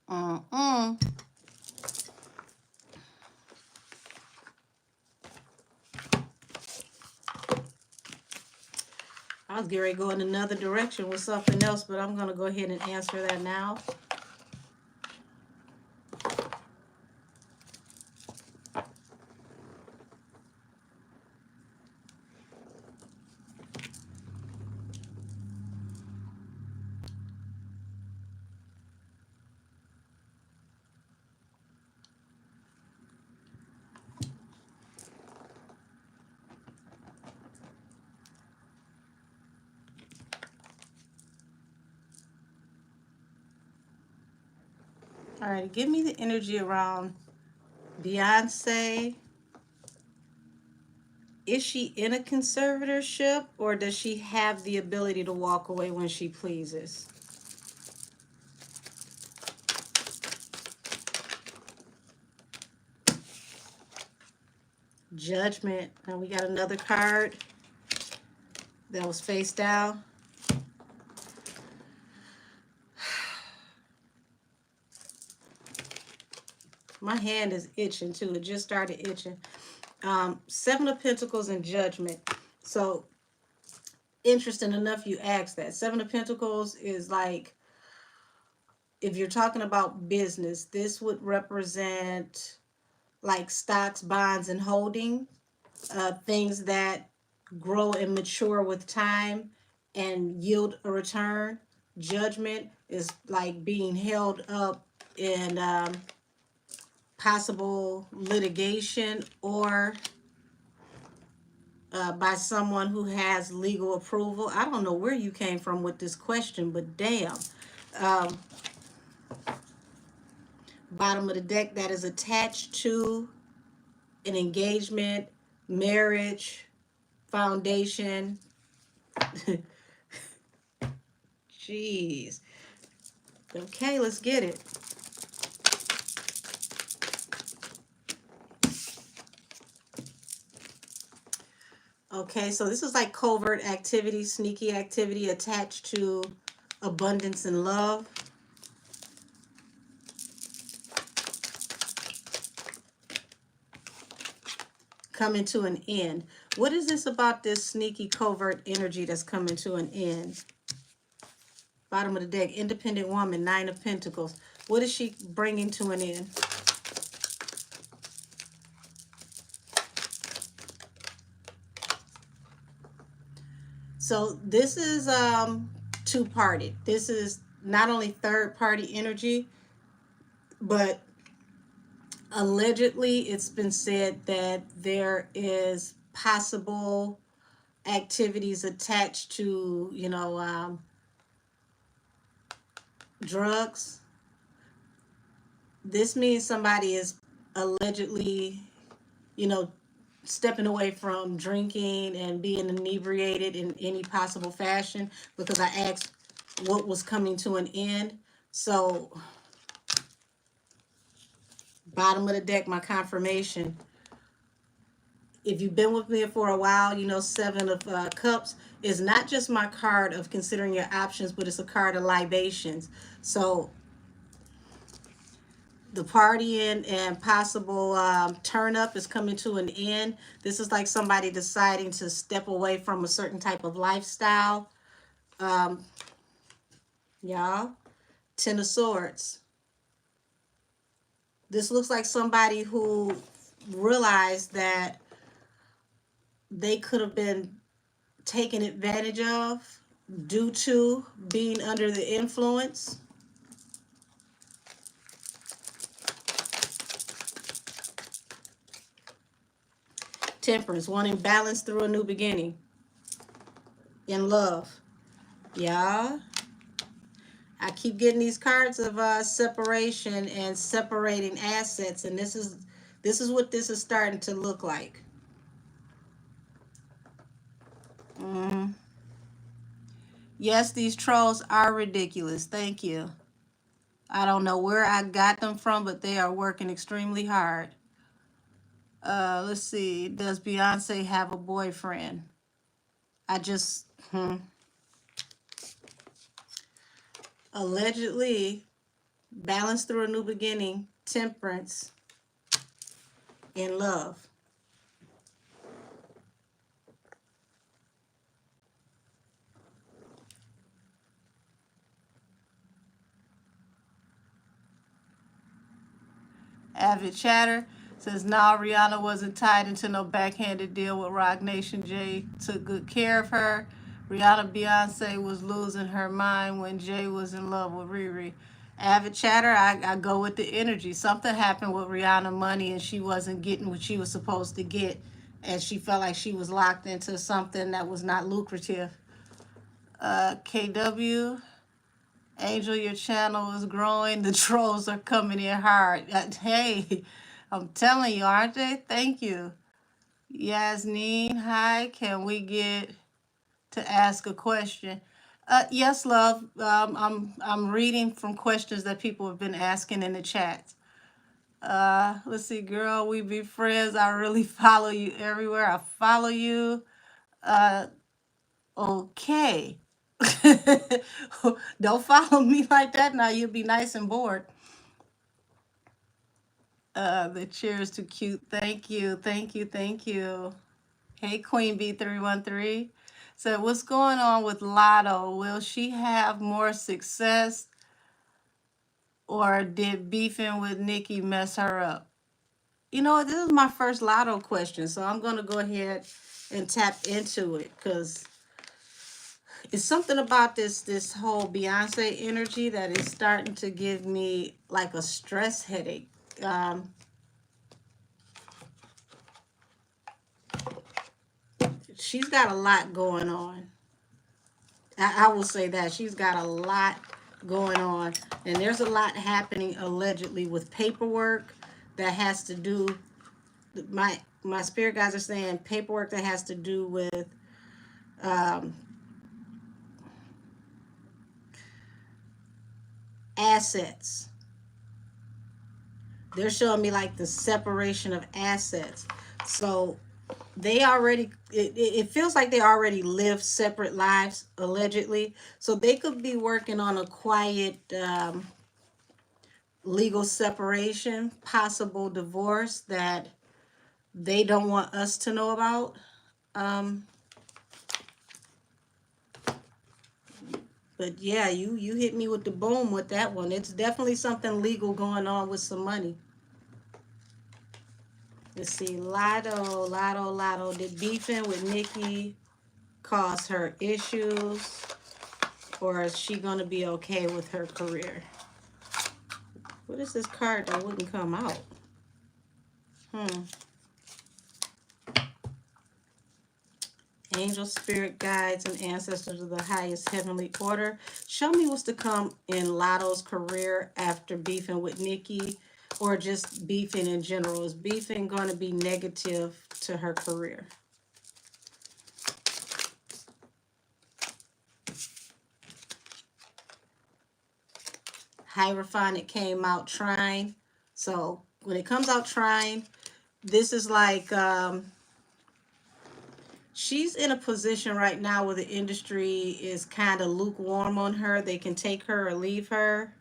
Mm-mm. I was getting ready to go in another direction with something else, but I'm going to go ahead and answer that now. All right, give me the energy around Beyonce. Is she in a conservatorship, or does she have the ability to walk away when she pleases? Judgment. And we got another card that was face down. My hand is itching too. It just started itching. Seven of Pentacles and Judgment. So interesting enough you asked that. Seven of Pentacles is like, if you're talking about business, this would represent like stocks, bonds, and holding, things that grow and mature with time and yield a return. Judgment is like being held up in possible litigation, or by someone who has legal approval. I don't know where you came from with this question, but damn. Um, Bottom of the deck, that is attached to an engagement, marriage, foundation. Jeez. Okay, let's get it. Okay, so this is like covert activity, sneaky activity attached to abundance and love. Coming to an end. What is this about this sneaky covert energy that's coming to an end? Bottom of the deck, independent woman, 9 of Pentacles. What is she bringing to an end? So this is two-party. This is not only third-party energy, but allegedly it's been said that there is possible activities attached to, you know, drugs. This means somebody is allegedly, you know, stepping away from drinking and being inebriated in any possible fashion, because I asked what was coming to an end. So bottom of the deck, my confirmation. If you've been with me for a while, you know 7 of Cups is not just my card of considering your options, but it's a card of libations. So the partying and possible turn up is coming to an end. This is like somebody deciding to step away from a certain type of lifestyle. Y'all, 10 of Swords. This looks like somebody who realized that they could have been taken advantage of due to being under the influence. Temperance, wanting balance through a new beginning. In love. Yeah. I keep getting these cards of separation and separating assets, and this is what this is starting to look like. Yes, these trolls are ridiculous. Thank you. I don't know where I got them from, but they are working extremely hard. Let's see. Does Beyonce have a boyfriend? I just, allegedly, balance through a new beginning, temperance, in love. Avid Chatter says, nah, Rihanna wasn't tied into no backhanded deal with Rock Nation. Jay took good care of her. Rihanna Beyonce was losing her mind when Jay was in love with Riri. Avid Chatter, I go with the energy. Something happened with Rihanna money and she wasn't getting what she was supposed to get. And she felt like she was locked into something that was not lucrative. KW, Angel, your channel is growing. The trolls are coming in hard. Hey, I'm telling you, aren't they? Thank you. Yasneen, hi. Can we get to ask a question? Yes, love. I'm reading from questions that people have been asking in the chat. Let's see, girl. We be friends. I really follow you everywhere. I follow you. Okay. Don't follow me like that now. You'll be nice and bored. The chair is too cute. Thank you. Thank you. Thank you. Hey, Queen B313. So what's going on with Latto? Will she have more success, or did beefing with Nikki mess her up? You know, this is my first Latto question, so I'm going to go ahead and tap into it, because it's something about this whole Beyonce energy that is starting to give me like a stress headache. She's got a lot going on. I will say that she's got a lot going on, and there's a lot happening allegedly with paperwork that has to do. My spirit guides are saying paperwork that has to do with assets. They're showing me like the separation of assets. So they already, it feels like they already live separate lives, allegedly. So they could be working on a quiet legal separation, possible divorce that they don't want us to know about. But yeah, you hit me with the boom with that one. It's definitely something legal going on with some money. Let's see, Latto. Did beefing with Nikki cause her issues, or is she gonna be okay with her career? What is this card that wouldn't come out? Angel, spirit guides, and ancestors of the highest heavenly order. Show me what's to come in Latto's career after beefing with Nikki, or just beefing in general. Is beefing going to be negative to her career? Hierophant came out trying. So when it comes out trying, this is like she's in a position right now where the industry is kind of lukewarm on her. They can take her or leave her.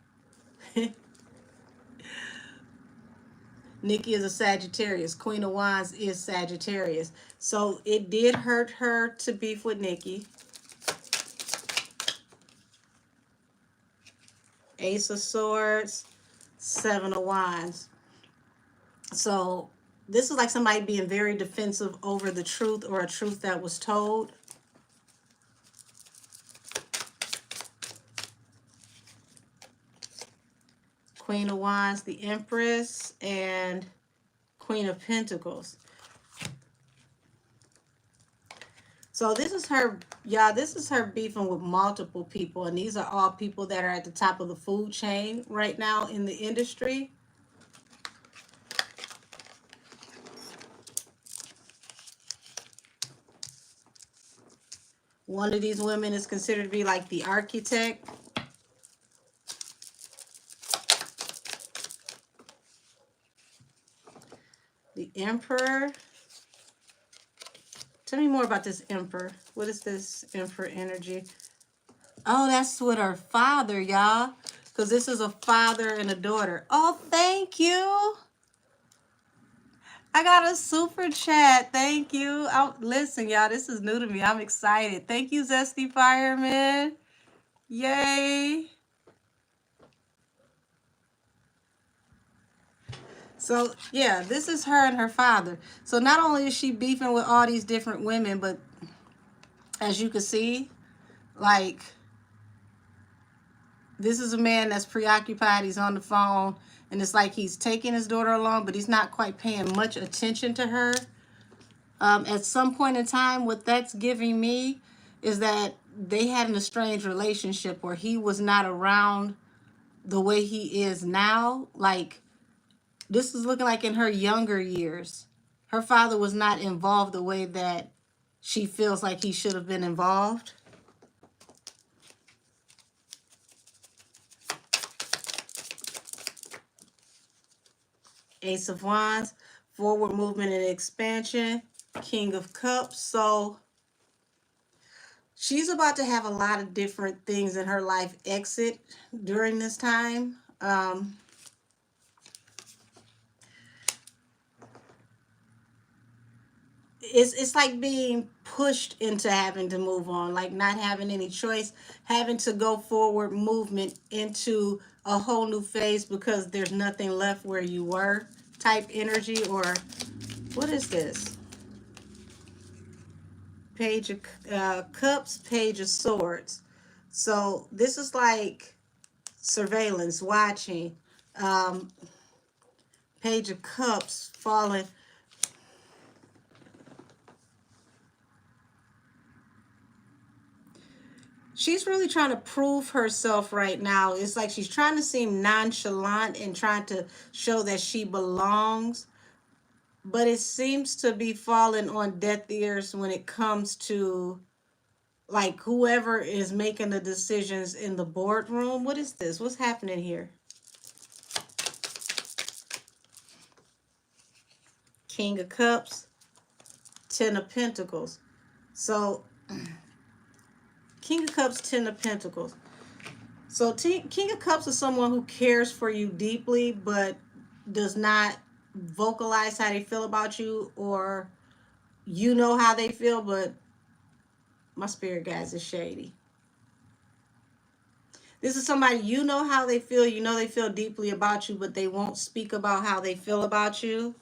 Nikki is a Sagittarius. Queen of Wands is Sagittarius. So it did hurt her to beef with Nikki. Ace of Swords, Seven of Wands. So this is like somebody being very defensive over the truth or a truth that was told. Queen of Wands, the Empress, and Queen of Pentacles. So this is her, y'all, this is her beefing with multiple people. And these are all people that are at the top of the food chain right now in the industry. One of these women is considered to be like the architect. The Emperor. Tell me more about this Emperor. What is this Emperor energy? Oh, that's with her father, y'all. Because this is a father and a daughter. Oh, thank you. I got a super chat. Thank you. Listen, y'all, this is new to me. I'm excited. Thank you, Zesty Fireman. Yay. So, yeah, this is her and her father. So not only is she beefing with all these different women, but as you can see, like, this is a man that's preoccupied. He's on the phone. And it's like he's taking his daughter along, but he's not quite paying much attention to her. At some point in time, what that's giving me is that they had an estranged relationship where he was not around the way he is now. Like, this is looking like in her younger years. Her father was not involved the way that she feels like he should have been involved. Ace of Wands, forward movement and expansion. King of Cups. So she's about to have a lot of different things in her life exit during this time. It's like being pushed into having to move on, like not having any choice, having to go forward movement into a whole new phase because there's nothing left where you were type energy. Or what is this? Page of Cups, Page of Swords. So this is like surveillance, watching. Page of Cups falling. She's really trying to prove herself right now. It's like she's trying to seem nonchalant and trying to show that she belongs. But it seems to be falling on deaf ears when it comes to like whoever is making the decisions in the boardroom. What is this? What's happening here? King of Cups, Ten of Pentacles. So King of Cups, Ten of Pentacles. So King of Cups is someone who cares for you deeply, but does not vocalize how they feel about you, or you know how they feel, but my spirit guides is shady. This is somebody, you know how they feel. You know they feel deeply about you, but they won't speak about how they feel about you.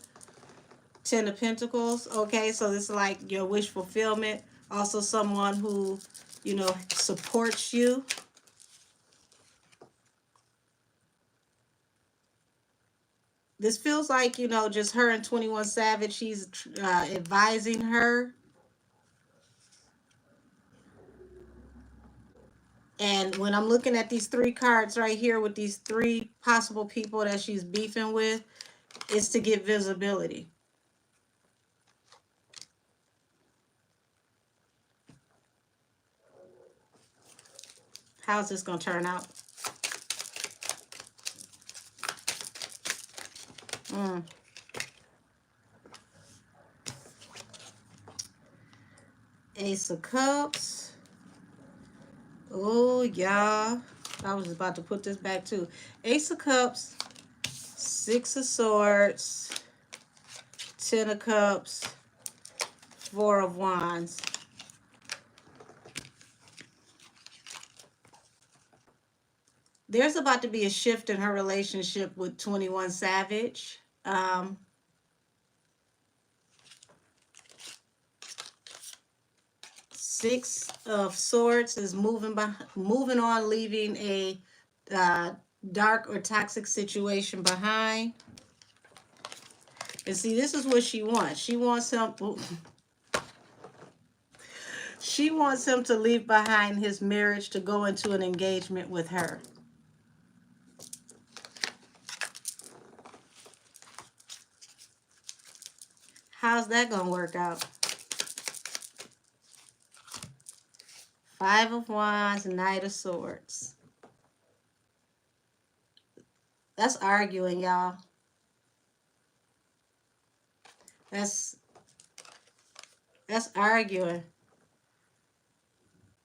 Ten of Pentacles. Okay, so this is like your wish fulfillment. Also someone who, you know, supports you. This feels like, you know, just her and 21 Savage. He's advising her. And when I'm looking at these three cards right here with these three possible people that she's beefing with, it's to get visibility. How's this going to turn out? Ace of Cups. Oh, y'all. I was about to put this back too. Ace of Cups. Six of Swords. Ten of Cups. Four of Wands. There's about to be a shift in her relationship with 21 Savage. Six of Swords is moving on, leaving a dark or toxic situation behind. And see, this is what she wants. She wants him. She wants him to leave behind his marriage to go into an engagement with her. How's that gonna work out? Five of Wands, Knight of Swords. That's arguing, y'all. That's arguing.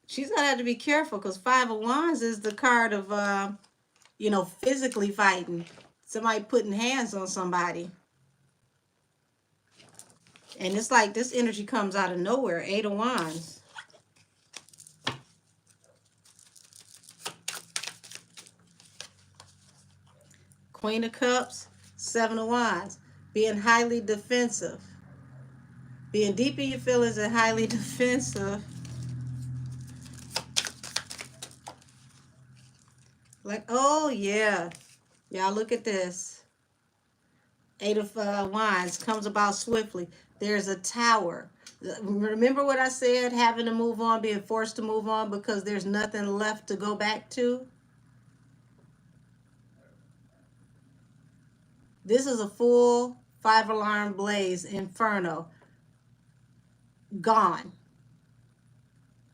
She's gonna have to be careful because Five of Wands is the card of, you know, physically fighting. Somebody putting hands on somebody. And it's like this energy comes out of nowhere. Eight of Wands. Queen of Cups. Seven of Wands. Being highly defensive. Being deep in your feelings and highly defensive. Like, oh yeah. Y'all look at this. Eight of Wands comes about swiftly. There's a tower. Remember what I said? Having to move on, being forced to move on because there's nothing left to go back to. This is a full 5-alarm blaze inferno. Gone.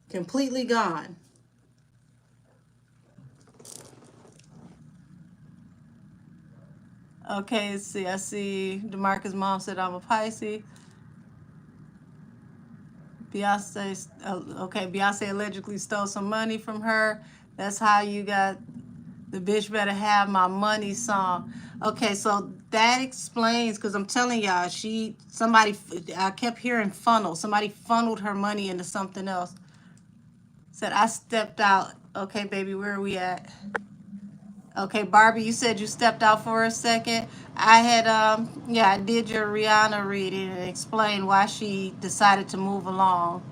Completely gone. Okay, let's see. I see DeMarcus' mom said I'm a Pisces. Beyonce, okay, Beyonce allegedly stole some money from her. That's how you got the bitch better have my money song. Okay, so that explains, because I'm telling y'all, I kept hearing funnel. Somebody funneled her money into something else. Said, I stepped out. Okay, baby, where are we at? Okay, Barbie, you said you stepped out for a second. I had, yeah, I did your Rihanna reading and explained why she decided to move along.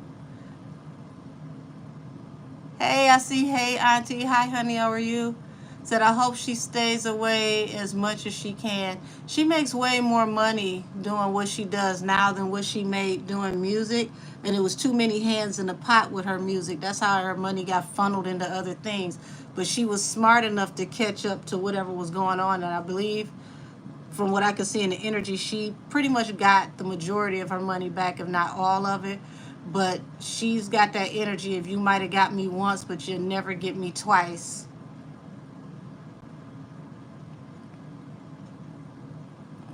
Hey, I see. Hey, Auntie. Hi, honey. How are you? Said, I hope she stays away as much as she can. She makes way more money doing what she does now than what she made doing music. And it was too many hands in the pot with her music. That's how her money got funneled into other things. But she was smart enough to catch up to whatever was going on. And I believe, from what I could see in the energy, she pretty much got the majority of her money back, if not all of it. But she's got that energy of, you might have got me once, but you'll never get me twice.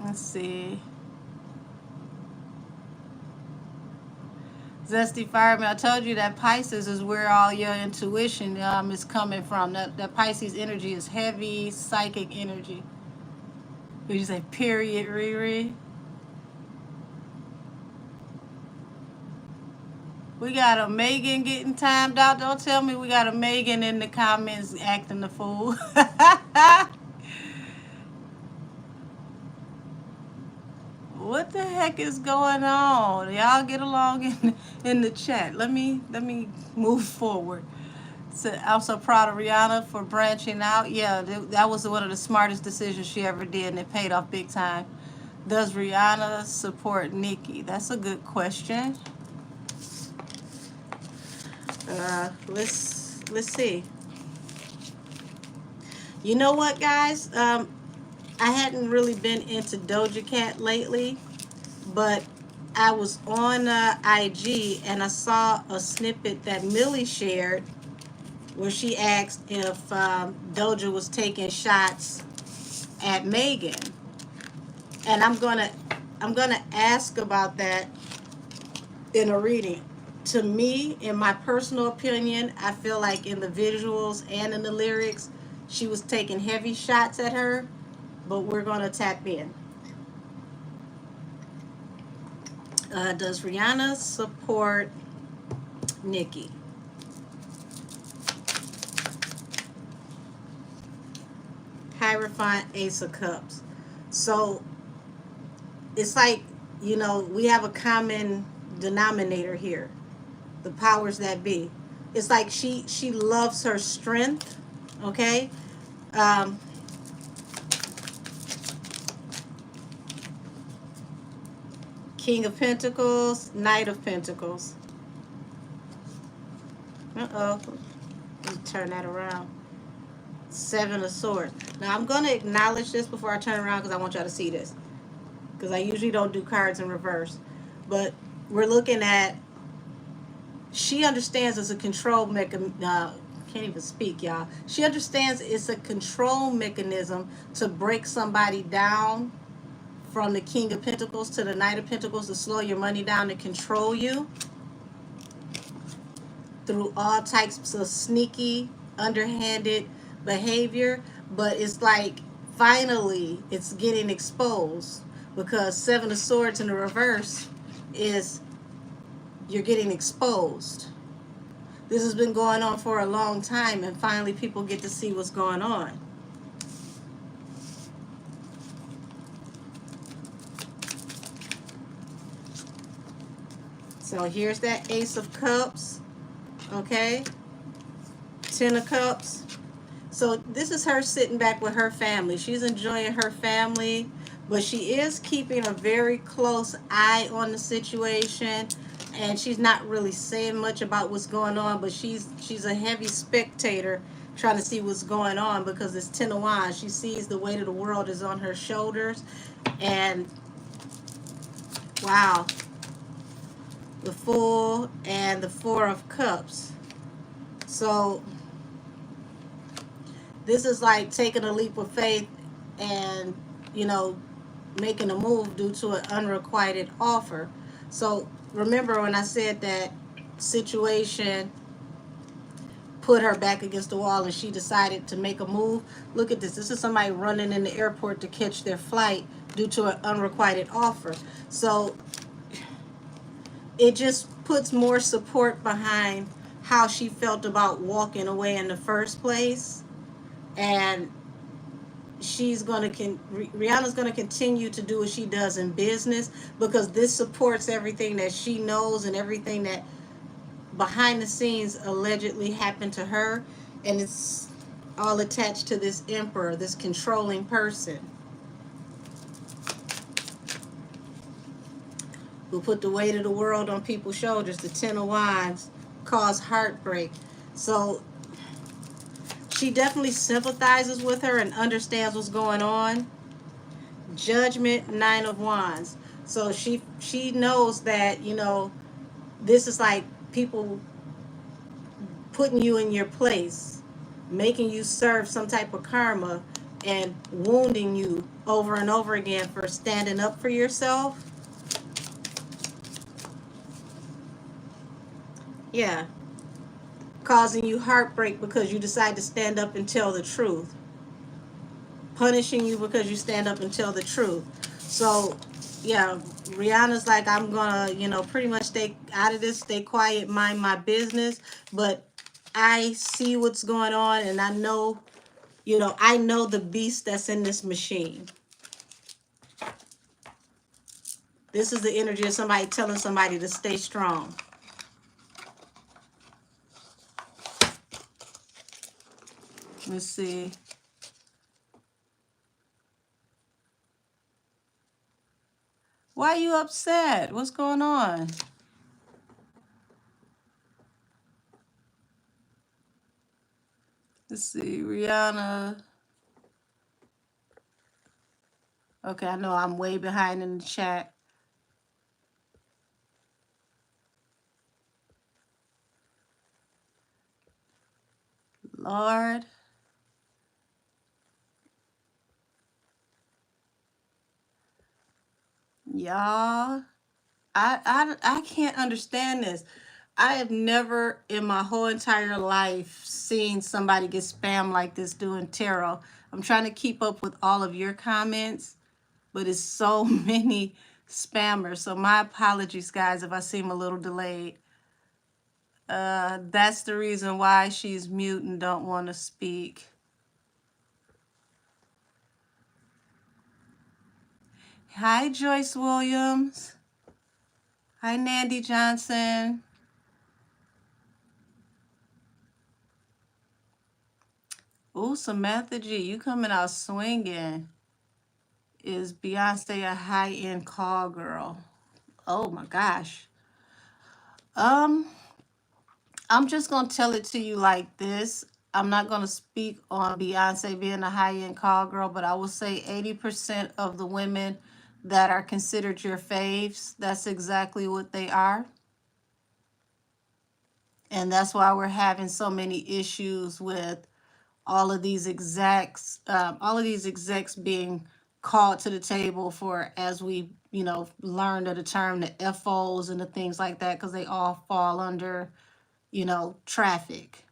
Let's see. Zesty Fireman, I told you that Pisces is where all your intuition is coming from. That Pisces energy is heavy psychic energy. Would you say period, Riri? We got a Megan getting timed out. Don't tell me we got a Megan in the comments acting the fool. What the heck is going on? Y'all get along in the chat. Let me move forward. So I'm so proud of Rihanna for branching out. Yeah, that was one of the smartest decisions she ever did, and it paid off big time. Does Rihanna support Nikki? That's a good question. Let's see. You know what, guys? I hadn't really been into Doja Cat lately, but I was on IG and I saw a snippet that Millie shared where she asked if Doja was taking shots at Megan, and I'm gonna ask about that in a reading. To me, in my personal opinion, I feel like in the visuals and in the lyrics, she was taking heavy shots at her, but we're gonna tap in. Does Rihanna support Nikki? Hierophant, Ace of Cups. So it's like, you know, we have a common denominator here. The powers that be. It's like she loves her strength. Okay. King of Pentacles, Knight of Pentacles. Uh-oh. Let me turn that around. Seven of Swords. Now, I'm going to acknowledge this before I turn around because I want y'all to see this. Because I usually don't do cards in reverse. But we're looking at, she understands it's a control mechanism. Can't even speak, y'all. She understands it's a control mechanism to break somebody down, from the King of Pentacles to the Knight of Pentacles, to slow your money down, to control you through all types of sneaky, underhanded behavior. But it's like finally it's getting exposed, because Seven of Swords in the reverse is you're getting exposed. This has been going on for a long time, and finally people get to see what's going on. So here's that Ace of Cups, okay? Ten of Cups. So this is her sitting back with her family. She's enjoying her family, but she is keeping a very close eye on the situation, and she's not really saying much about what's going on, but she's a heavy spectator trying to see what's going on, because it's Ten of Wands. She sees the weight of the world is on her shoulders, and wow. The Fool and the Four of Cups. So this is like taking a leap of faith and, you know, making a move due to an unrequited offer. So remember when I said that situation put her back against the wall and she decided to make a move? Look at this. This is somebody running in the airport to catch their flight due to an unrequited offer. So it just puts more support behind how she felt about walking away in the first place. And she's going to, Rihanna's going to continue to do what she does in business, because this supports everything that she knows and everything that behind the scenes allegedly happened to her. And it's all attached to this emperor, this controlling person, who put the weight of the world on people's shoulders. The Ten of Wands caused heartbreak. So she definitely sympathizes with her and understands what's going on. Judgment, Nine of Wands. So she knows that, you know, this is like people putting you in your place, making you serve some type of karma, and wounding you over and over again for standing up for yourself. Yeah. Causing you heartbreak because you decide to stand up and tell the truth. Punishing you because you stand up and tell the truth. So, yeah, Rihanna's like, I'm gonna, pretty much stay out of this, stay quiet, mind my business. But I see what's going on, and I know the beast that's in this machine. This is the energy of somebody telling somebody to stay strong. Let's see. Why are you upset? What's going on? Let's see. Rihanna. Okay, I know I'm way behind in the chat. Lord. Y'all. I can't understand this. I have never in my whole entire life seen somebody get spammed like this doing tarot. I'm trying to keep up with all of your comments, but it's so many spammers. So my apologies, guys, if I seem a little delayed. That's the reason why she's mute and don't want to speak. Hi, Joyce Williams. Hi, Nandy Johnson. Ooh, Samantha G, you coming out swinging. Is Beyonce a high-end call girl? Oh my gosh. Um, I'm just gonna tell it to you like this. I'm not gonna speak on Beyonce being a high-end call girl, but I will say 80% of the women that are considered your faves, that's exactly what they are. And that's why we're having so many issues with all of these execs being called to the table for, as we, learned of the term, the FOs and the things like that, because they all fall under, traffic,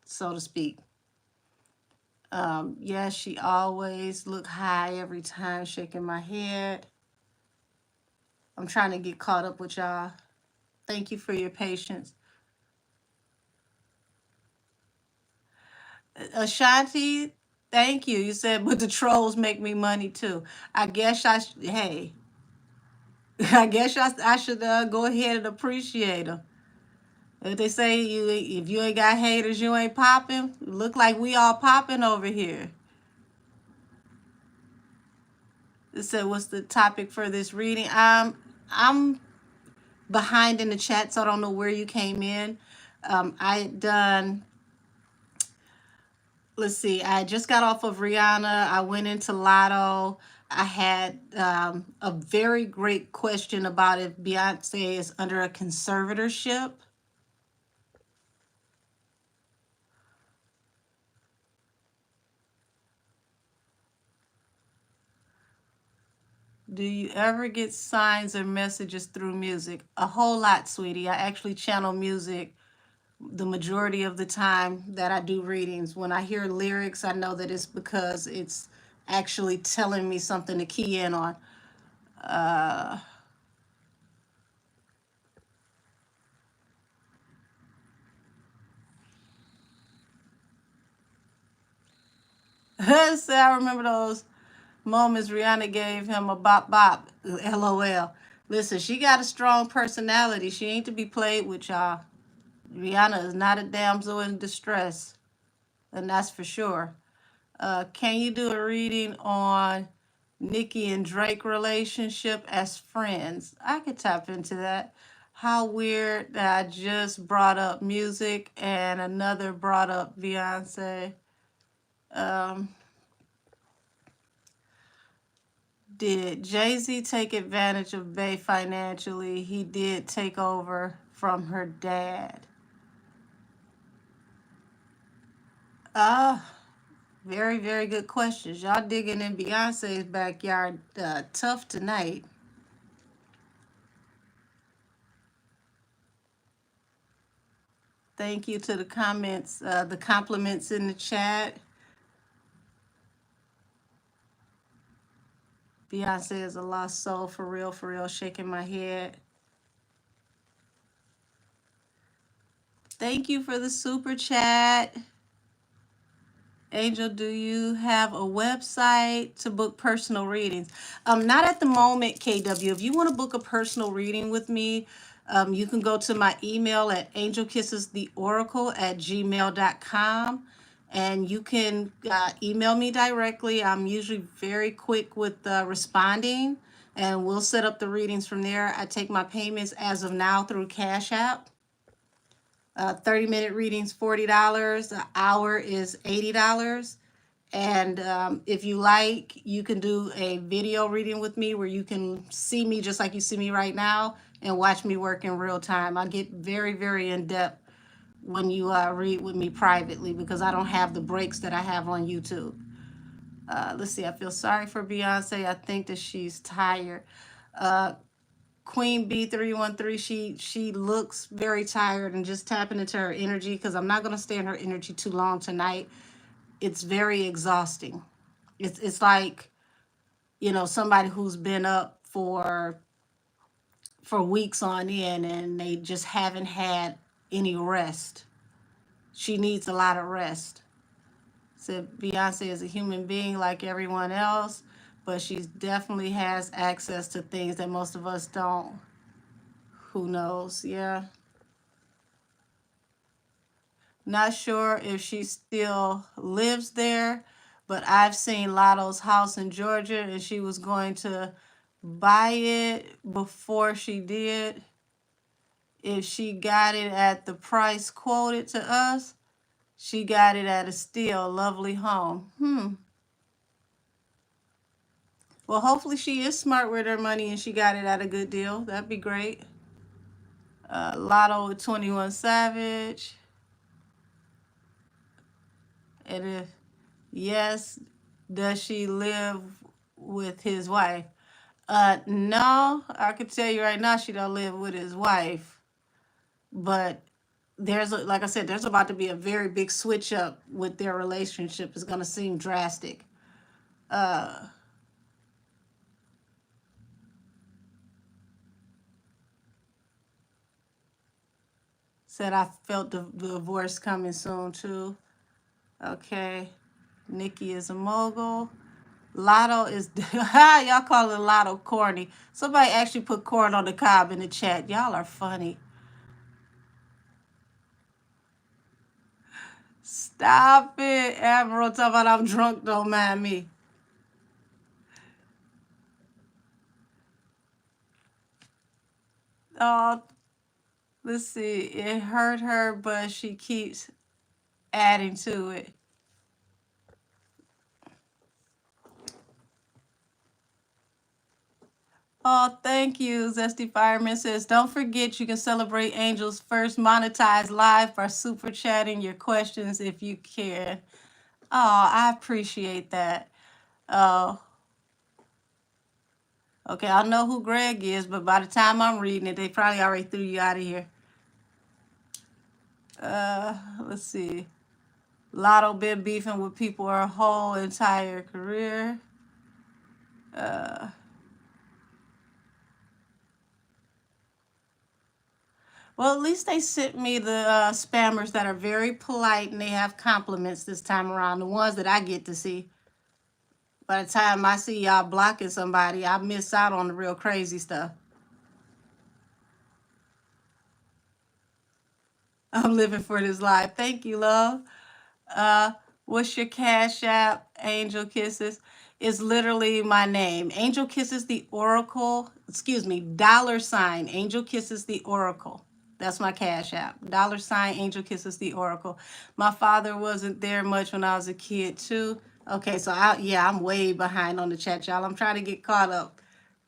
so to speak. Yeah, she always look high every time, shaking my head. I'm trying to get caught up with y'all. Thank you for your patience. Ashanti, thank you. You said, but the trolls make me money too. I guess hey, I guess I should go ahead and appreciate them. If they say if you ain't got haters, you ain't popping. Look like we all popping over here. It said, what's the topic for this reading? I'm behind in the chat, so I don't know where you came in. I done. Let's see. I just got off of Rihanna. I went into Latto. I had a very great question about if Beyonce is under a conservatorship. Do you ever get signs or messages through music? A whole lot, sweetie. I actually channel music the majority of the time that I do readings. When I hear lyrics, I know that it's because it's actually telling me something to key in on. So I remember those moments Rihanna gave him a bop bop. LOL. Listen, she got a strong personality. She ain't to be played with, y'all. Rihanna is not a damsel in distress, and that's for sure. Can you do a reading on Nikki and Drake relationship as friends? I could tap into that. How weird that I just brought up music and another brought up Beyonce. Um, did Jay-Z take advantage of Bey financially? He did take over from her dad. Very, very good questions. Y'all digging in Beyonce's backyard tough tonight. Thank you to the comments, the compliments in the chat. Beyonce is a lost soul, for real, shaking my head. Thank you for the super chat. Angel, do you have a website to book personal readings? Not at the moment, KW. If you want to book a personal reading with me, you can go to my email at angelkissestheoracle@gmail.com, and you can email me directly. I'm usually very quick with responding, and we'll set up the readings from there. I take my payments as of now through Cash App. 30-minute readings, $40. An hour is $80. And if you like, you can do a video reading with me where you can see me just like you see me right now and watch me work in real time. I get very in depth when you read with me privately because I don't have the breaks that I have on YouTube. Let's see, I feel sorry for Beyonce. I think that she's tired. Queen B313, she looks very tired, and just tapping into her energy because I'm not going to stay in her energy too long tonight. It's very exhausting. It's like, you know, somebody who's been up for weeks on end and they just haven't had any rest. She needs a lot of rest. So Beyonce is a human being like everyone else, but she definitely has access to things that most of us don't. Who knows? Yeah. Not sure if she still lives there, but I've seen Latto's house in Georgia, and she was going to buy it before she did. If she got it at the price quoted to us, she got it at a steal. Lovely home. Well, hopefully she is smart with her money and she got it at a good deal. That'd be great. Latto with 21 Savage. And if yes, does she live with his wife? No, I can tell you right now she don't live with his wife. But like I said, there's about to be a very big switch up with their relationship. It's gonna seem drastic. Said I felt the divorce coming soon too. Okay. Nikki is a mogul. Latto is y'all call it Latto corny. Somebody actually put corn on the cob in the chat. Y'all are funny. Stop it, Admiral. Talking about I'm drunk, don't mind me. Oh, let's see. It hurt her, but she keeps adding to it. Oh, thank you. Zesty Fireman says, don't forget you can celebrate Angel's first monetized live by super chatting your questions if you can. Oh, I appreciate that. Oh, okay. I know who Greg is, but by the time I'm reading it, they probably already threw you out of here. Let's see. Latto been beefing with people her whole entire career. Well, at least they sent me the spammers that are very polite and they have compliments this time around. The ones that I get to see. By the time I see y'all blocking somebody, I miss out on the real crazy stuff. I'm living for this life. Thank you, love. What's your Cash App? Angel Kisses. Is literally my name. Angel Kisses the Oracle. Excuse me, $ Angel Kisses the Oracle. That's my Cash App. $ Angel Kisses the Oracle. My father wasn't there much when I was a kid too. Okay, so I'm way behind on the chat, y'all. I'm trying to get caught up.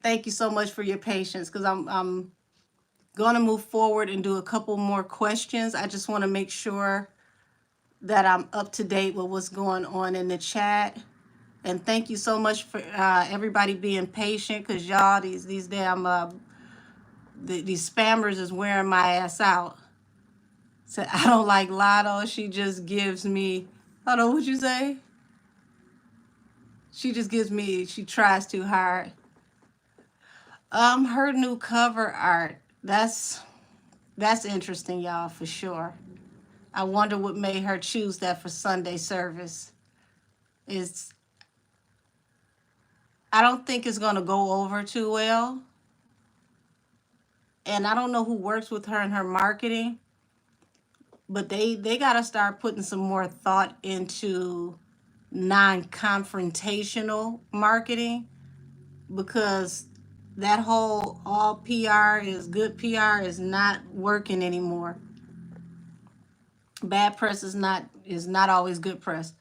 Thank you so much for your patience because I'm going to move forward and do a couple more questions. I just want to make sure that I'm up to date with what's going on in the chat. And thank you so much for everybody being patient because y'all, these damn these spammers is wearing my ass out. So I don't like Latto. She just gives me. Hold on, what'd you say? She just gives me, she tries too hard. Her new cover art. That's interesting, y'all, for sure. I wonder what made her choose that for Sunday service. Is I don't think it's gonna go over too well. And I don't know who works with her in her marketing, but they gotta start putting some more thought into non-confrontational marketing, because that whole all PR is good PR is not working anymore. Bad press is not always good press.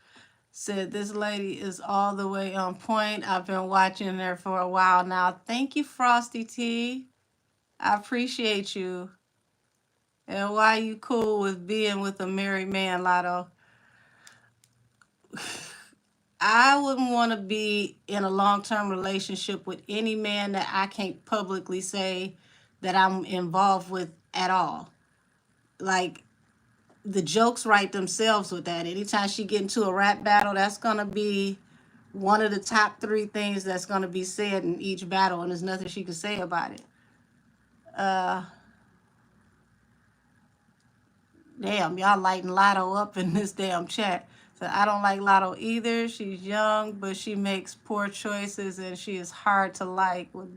Said this lady is all the way on point. I've been watching her for a while now. Thank you, Frosty T. I appreciate you. And why you cool with being with a married man, Latto? I wouldn't want to be in a long-term relationship with any man that I can't publicly say that I'm involved with at all. Like, the jokes write themselves with that. Anytime she get into a rap battle, that's gonna be one of the top three things that's gonna be said in each battle, and there's nothing she can say about it. Uh, Damn, y'all lighting Latto up in this damn chat. So I don't like Latto either. She's young, but she makes poor choices and she is hard to like. Well,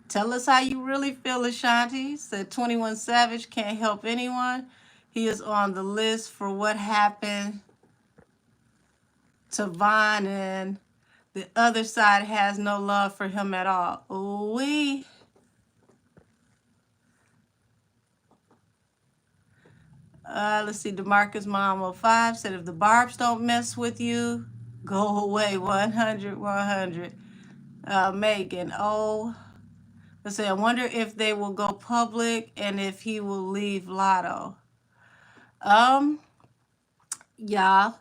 tell us how you really feel, Ashanti. Said 21 Savage can't help anyone. He is on the list for what happened to Vaughn, and the other side has no love for him at all. Ooh-wee. Let's see. DeMarcus Mom 05 said, if the barbs don't mess with you, go away. 100, 100. Megan, let's say, I wonder if they will go public and if he will leave Latto. Um, yeah,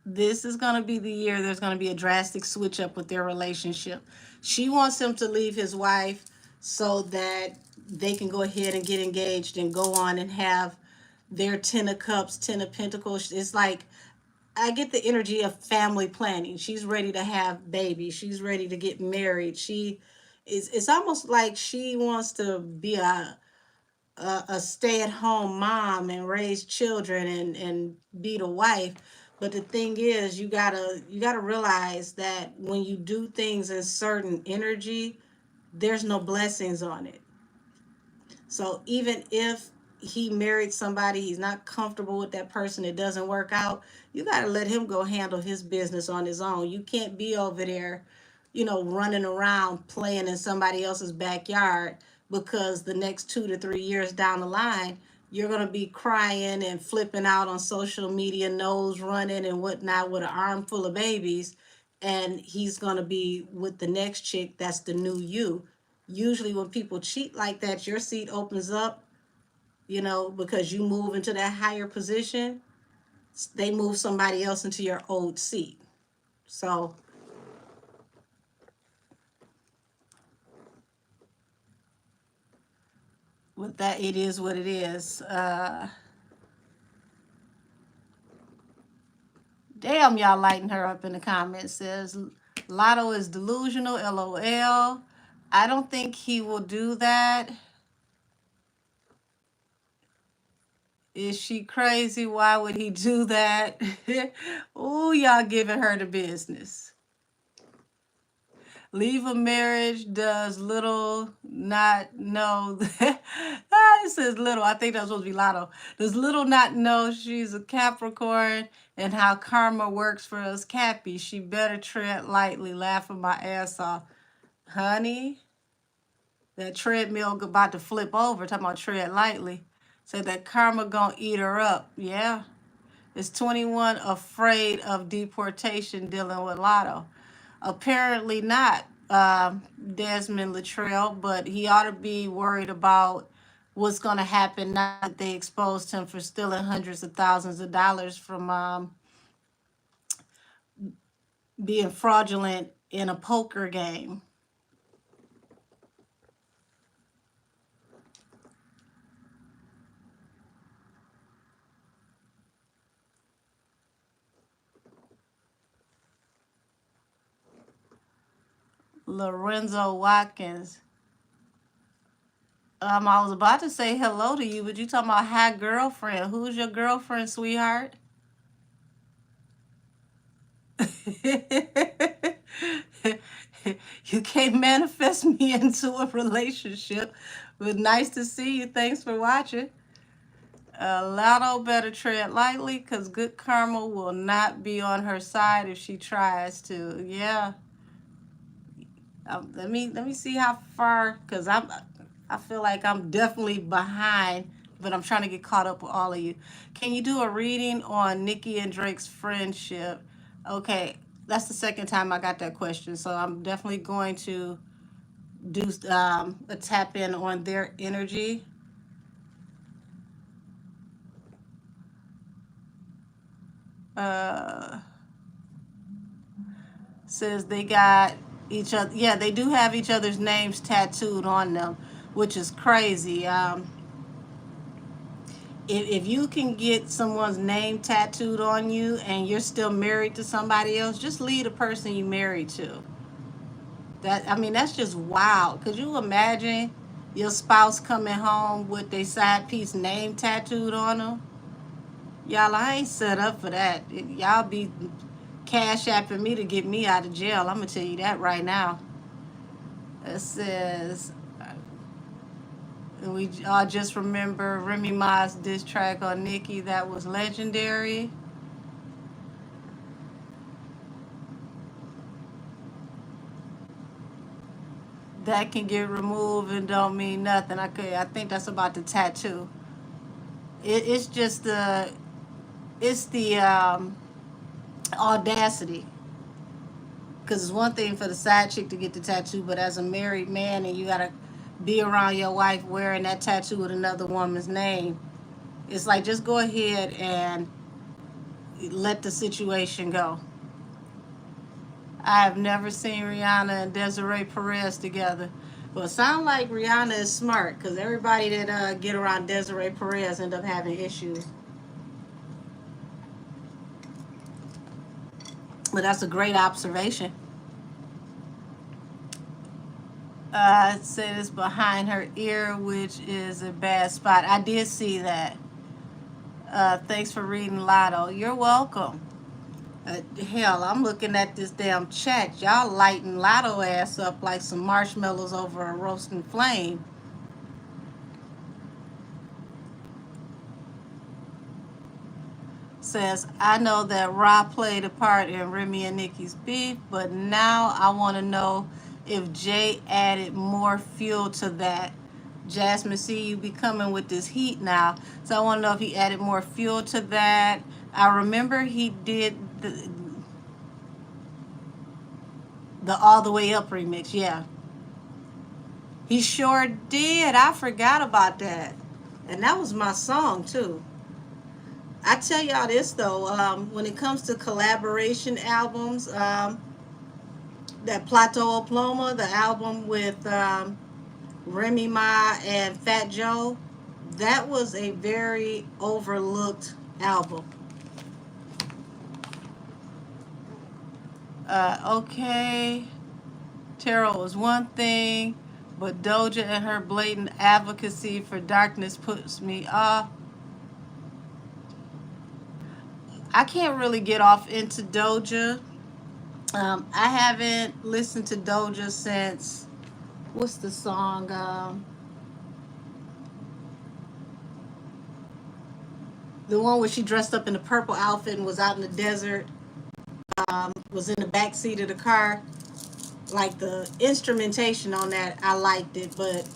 this is going to be the year there's going to be a drastic switch up with their relationship. She wants him to leave his wife so that they can go ahead and get engaged and go on and have their 10 of cups, 10 of pentacles. It's like, I get the energy of family planning. She's ready to have babies. She's ready to get married. It's almost like she wants to be a stay-at-home mom and raise children and be the wife. But the thing is, you gotta realize that when you do things in certain energy, there's no blessings on it. So even if he married somebody, he's not comfortable with that person, it doesn't work out, you got to let him go handle his business on his own. You can't be over there, running around playing in somebody else's backyard, because the next 2 to 3 years down the line, you're going to be crying and flipping out on social media, nose running and whatnot with an armful of babies. And he's going to be with the next chick that's the new you. Usually when people cheat like that, your seat opens up, because you move into that higher position, they move somebody else into your old seat. So with that, it is what it is. Damn, y'all lighting her up in the comments. Says Latto is delusional, LOL. I don't think he will do that. Is she crazy? Why would he do that? Ooh, y'all giving her the business. Leave a marriage does little not know. It says little. I think that's supposed to be Latto. Does little not know she's a Capricorn and how karma works for us Cappies. She better tread lightly, laughing my ass off. Honey, that treadmill about to flip over. Talking about tread lightly. Said that karma gonna eat her up. Yeah. Is 21 afraid of deportation dealing with Latto? Apparently not, Desmond Luttrell, but he ought to be worried about what's going to happen now that they exposed him for stealing hundreds of thousands of dollars from being fraudulent in a poker game. Lorenzo Watkins. I was about to say hello to you, but you talking about hi girlfriend. Who's your girlfriend, sweetheart? You can't manifest me into a relationship. But nice to see you. Thanks for watching. Latto better tread lightly because good karma will not be on her side if she tries to. Yeah. Let me see how far, because I feel like I'm definitely behind, but I'm trying to get caught up with all of you. Can you do a reading on Nikki and Drake's friendship? Okay, that's the second time I got that question, so I'm definitely going to do a tap in on their energy. Uh, says they got each other. Yeah, they do have each other's names tattooed on them, which is crazy. If you can get someone's name tattooed on you and you're still married to somebody else, just leave the person you married to. That's just wild. Could you imagine your spouse coming home with their side piece name tattooed on them? Y'all, I ain't set up for that. Y'all be cash apping me to get me out of jail. I'm gonna tell you that right now. It says, and we all just remember Remy Ma's diss track on Nicki. That was legendary. That can get removed and don't mean nothing. I think that's about the tattoo. It's just the audacity. Because it's one thing for the side chick to get the tattoo, but as a married man and you gotta be around your wife wearing that tattoo with another woman's name, it's like just go ahead and let the situation go. I have never seen Rihanna and Desiree Perez together. Well, it sounds like Rihanna is smart because everybody that get around Desiree Perez end up having issues. But that's a great observation. It said it's behind her ear, which is a bad spot. I did see that. Thanks for reading, Latto. You're welcome. Hell, I'm looking at this damn chat. Y'all lighting Latto ass up like some marshmallows over a roasting flame. Says, I know that Rob played a part in Remy and Nicki's beef, but now I want to know if Jay added more fuel to that. Jasmine, see you be coming with this heat now. So I want to know if he added more fuel to that. I remember he did the All the Way Up remix. Yeah. He sure did. I forgot about that. And that was my song, too. I tell y'all this, though. When it comes to collaboration albums, that Plateau Oklahoma, the album with Remy Ma and Fat Joe, that was a very overlooked album. Okay, tarot is one thing, but Doja and her blatant advocacy for darkness puts me off. I can't really get off into Doja. I haven't listened to Doja since, what's the song? The one where she dressed up in a purple outfit and was out in the desert, was in the back seat of the car. Like the instrumentation on that, I liked it, but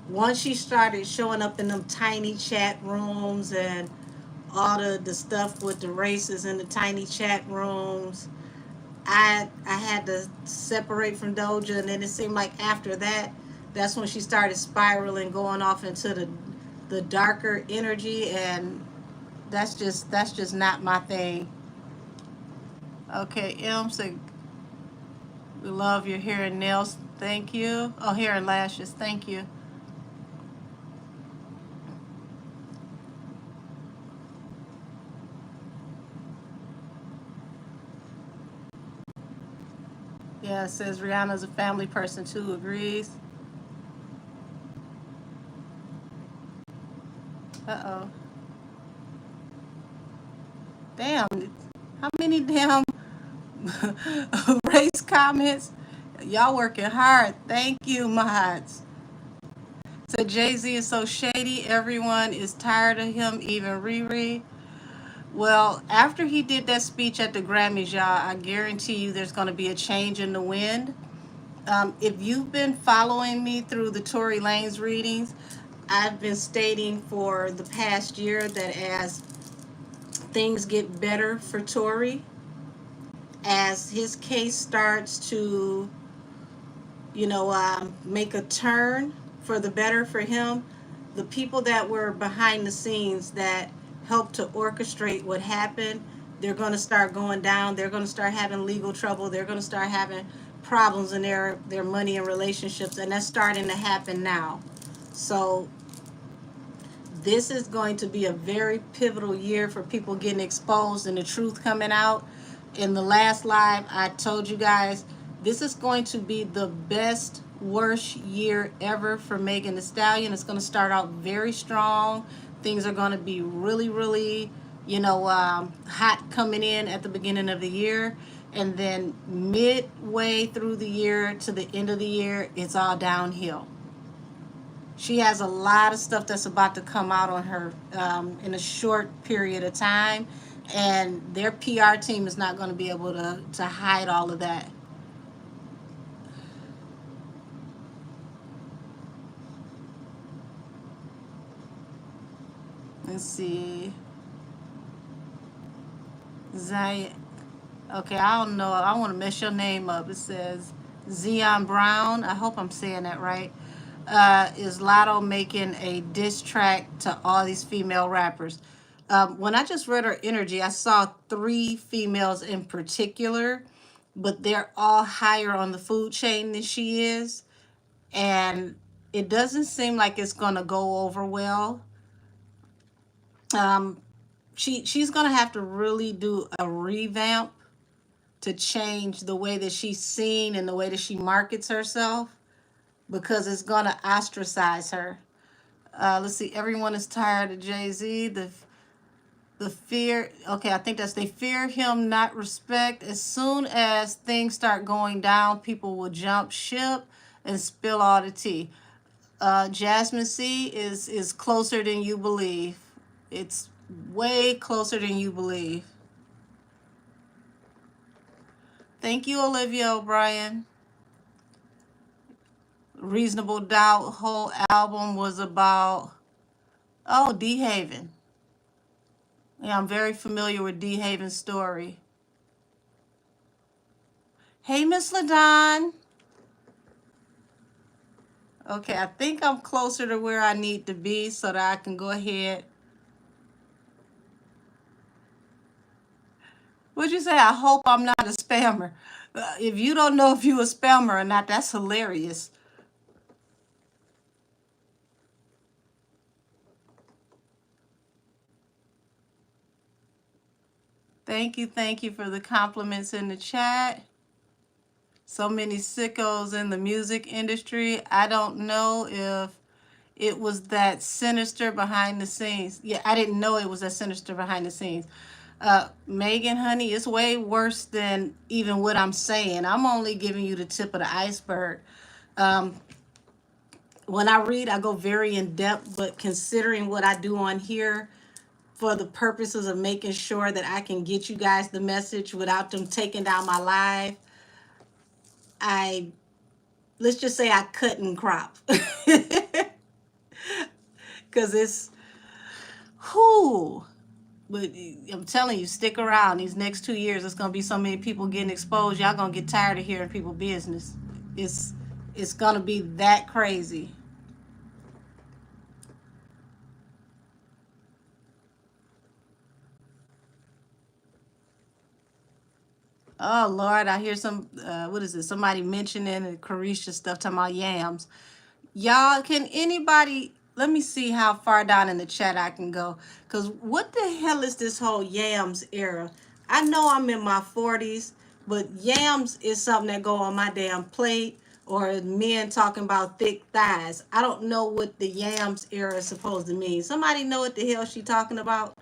once she started showing up in them tiny chat rooms and all the stuff with the races in the tiny chat rooms, I had to separate from Doja, and then it seemed like after that, that's when she started spiraling, going off into the darker energy, and that's just not my thing. Okay, M said, we love your hair and nails. Thank you. Oh, hair and lashes. Thank you. Yeah, it says Rihanna's a family person too. Agrees. Uh-oh. Damn. How many damn race comments? Y'all working hard. Thank you, mods. So Jay-Z is so shady. Everyone is tired of him, even Riri. Well, after he did that speech at the Grammys, y'all, I guarantee you there's going to be a change in the wind. If you've been following me through the Tory Lanez readings, I've been stating for the past year that as things get better for Tory, as his case starts to, make a turn for the better for him, the people that were behind the scenes that helped to orchestrate what happened, they're going to start going down. They're going to start having legal trouble. They're going to start having problems in their money and relationships, and that's starting to happen now. So this is going to be a very pivotal year for people getting exposed and the truth coming out. In the last live, I told you guys this is going to be the best, worst year ever for Megan Thee Stallion. It's going to start out very strong. Things are going to be really, really, hot coming in at the beginning of the year. And then midway through the year to the end of the year, it's all downhill. She has a lot of stuff that's about to come out on her in a short period of time, and their PR team is not going to be able to hide all of that. Let's see. Zion. Okay, I don't know. I want to mess your name up. It says Zion Brown. I hope I'm saying that right. Is Latto making a diss track to all these female rappers? When I just read her energy, I saw three females in particular, but they're all higher on the food chain than she is. And it doesn't seem like it's going to go over well. Um, she's going to have to really do a revamp to change the way that she's seen and the way that she markets herself, because it's going to ostracize her. Let's see. Everyone is tired of Jay-Z. The fear. Okay, I think that's they fear him, not respect. As soon as things start going down, people will jump ship and spill all the tea. Jasmine C is closer than you believe. It's way closer than you believe. Thank you, Olivia O'Brien. Reasonable Doubt whole album was about D Haven. Yeah, I'm very familiar with D Haven's story. Hey, Miss LaDon. Okay, I think I'm closer to where I need to be so that I can go ahead. What'd you say? I hope I'm not a spammer. If you don't know if you a spammer or not, that's hilarious. Thank you for the compliments in the chat. So many sickos in the music industry. I don't know if it was that sinister behind the scenes. Yeah, I didn't know it was that sinister behind the scenes. Megan, honey, it's way worse than even what I'm saying. I'm only giving you the tip of the iceberg. Um, when I read, I go very in depth, but considering what I do on here for the purposes of making sure that I can get you guys the message without them taking down my live, I let's just say I cut and crop. Because it's whoo. But I'm telling you, stick around. These next 2 years, it's gonna be so many people getting exposed. Y'all gonna get tired of hearing people business. It's it's gonna be that crazy. Oh Lord, I hear some what is it? Somebody mentioning the Carisha stuff talking about yams. Y'all, can anybody let me see how far down in the chat I can go? Cause what the hell is this whole yams era? I know I'm in my 40s, But yams is something that go on my damn plate, or men talking about thick thighs. I don't know what the yams era is supposed to mean. Somebody know what the hell she talking about?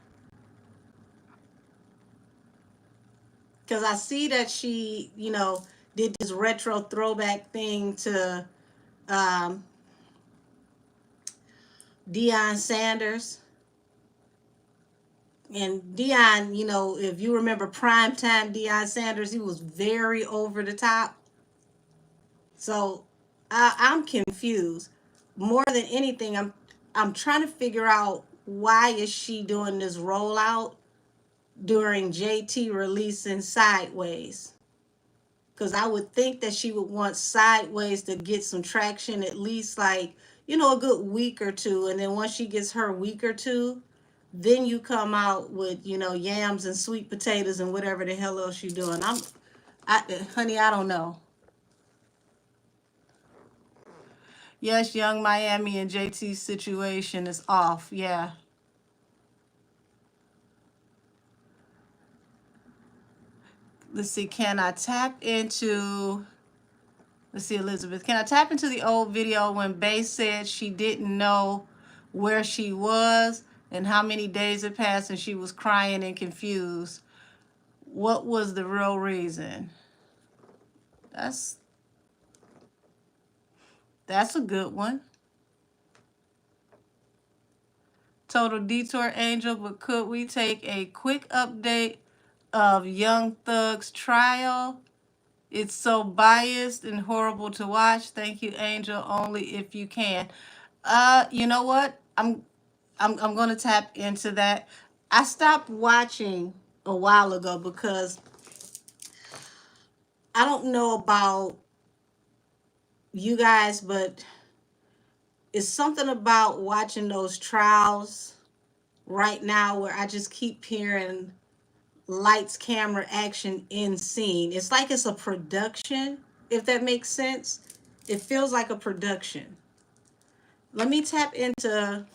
Because I see that she, did this retro throwback thing to um, Deion Sanders. And Deion, if you remember primetime Deion Sanders, he was very over the top. So I'm confused. More than anything, I'm trying to figure out why is she doing this rollout during JT releasing Sideways. Because I would think that she would want Sideways to get some traction, at least like, a good week or two. And then once she gets her week or two, then you come out with, yams and sweet potatoes and whatever the hell else you're doing. Honey, I don't know. Yes, Young Miami and JT's situation is off. Yeah. Let's see. Let's see, Elizabeth. Can I tap into the old video when Bae said she didn't know where she was and how many days had passed and she was crying and confused? What was the real reason? That's a good one. Total detour, Angel, but could we take a quick update of Young Thug's trial? It's so biased and horrible to watch. Thank you, Angel. Only if you can. You know what? I'm gonna tap into that. I stopped watching a while ago because I don't know about you guys, but it's something about watching those trials right now where I just keep hearing lights, camera, action, in scene. It's like it's a production, if that makes sense. It feels like a production. Let me tap into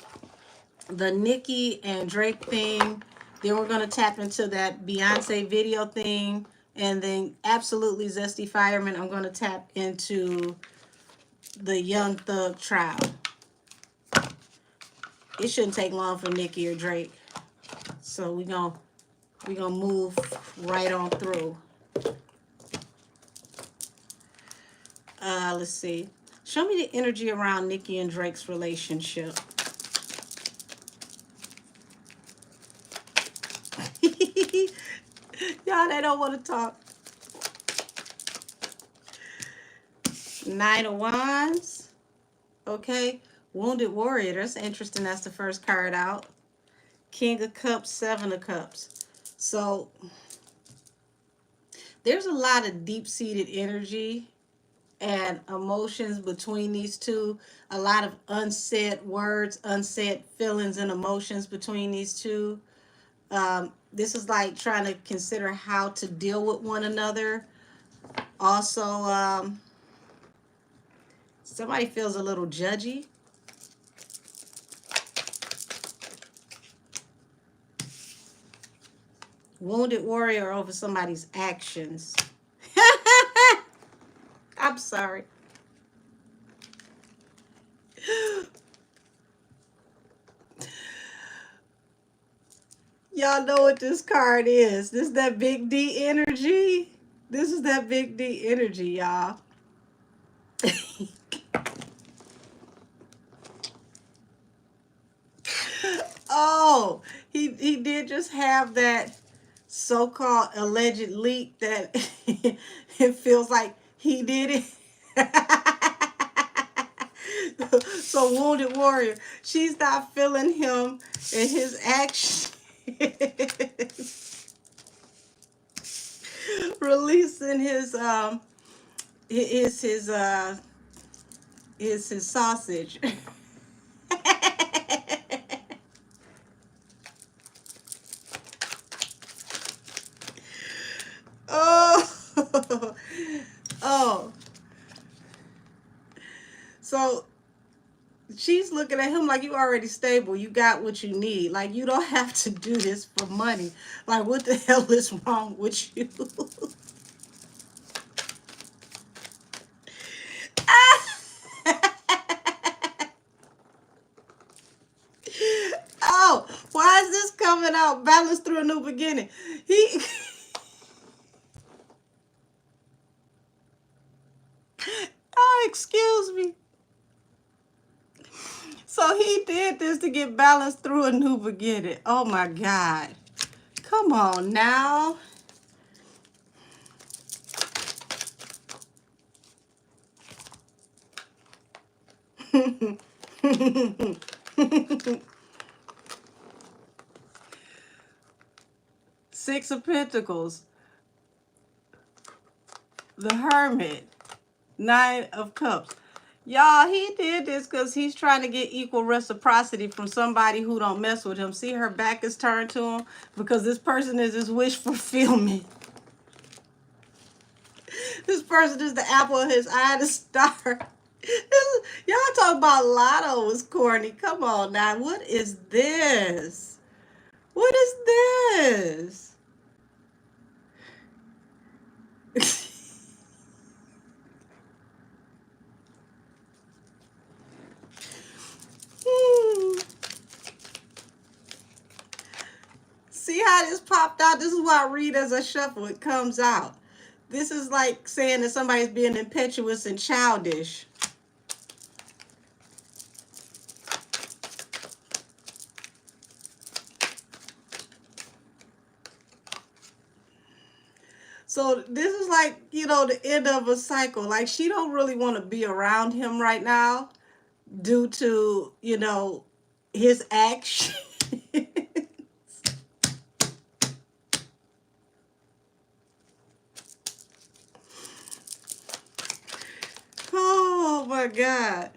the Nikki and Drake thing. Then we're going to tap into that Beyonce video thing. And then absolutely Zesty Fireman, I'm going to tap into the Young Thug trial. It shouldn't take long for Nikki or Drake. So we're gonna move right on through. Let's see. Show me the energy around Nikki and Drake's relationship. Y'all, they don't want to talk. Nine of Wands. Okay. Wounded Warrior. That's interesting. That's the first card out. King of Cups, Seven of Cups. So there's a lot of deep-seated energy and emotions between these two. A lot of unsaid words, unsaid feelings and emotions between these two. This is like trying to consider how to deal with one another. Also, somebody feels a little judgy. Wounded Warrior over somebody's actions. I'm sorry. Y'all know what this card is. This is that big D energy. This is that big D energy, y'all. Oh, he did just have that so-called alleged leak that it feels like he did it. So Wounded Warrior, she's not feeling him and his actions. Releasing his sausage. Oh, oh. So she's looking at him like, you already stable. You got what you need. Like, you don't have to do this for money. Like, what the hell is wrong with you? coming out, balance through a new beginning. He oh, excuse me. So he did this to get balanced through a new beginning. Oh my God. Come on now. Six of Pentacles. The Hermit. Nine of Cups. Y'all, he did this because he's trying to get equal reciprocity from somebody who don't mess with him. See, her back is turned to him because this person is his wish fulfillment. This person is the apple of his eye, the star. Y'all talk about Latto was corny. Come on now. What is this? What is this? See how this popped out? This is why I read as I shuffle. It comes out. This is like saying that somebody's being impetuous and childish. So this is like, you know, the end of a cycle. Like, she don't really want to be around him right now due to, you know, his action. Oh my God.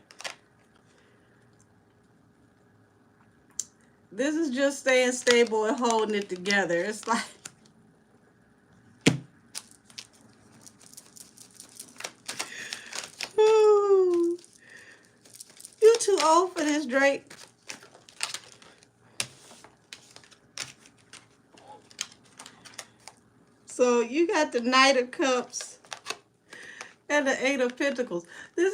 This is just staying stable and holding it together. It's like, ooh, you too old for this, Drake. So you got the Knight of Cups and the Eight of Pentacles. This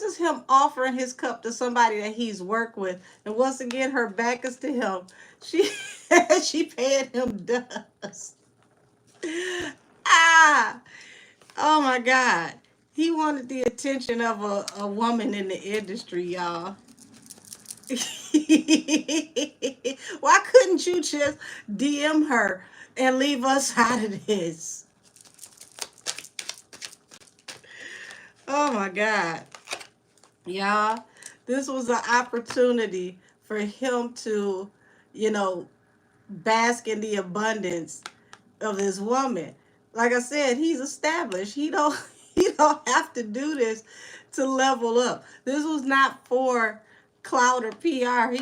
is him offering his cup to somebody that he's worked with, and once again, her back is to him. She paying him dust. Ah, oh my God, he wanted the attention of a woman in the industry, y'all. Why couldn't you just DM her and leave us out of this? Oh my God. Y'all, this was an opportunity for him to, you know, bask in the abundance of this woman. Like I said, he's established. He don't have to do this to level up. This was not for clout or PR.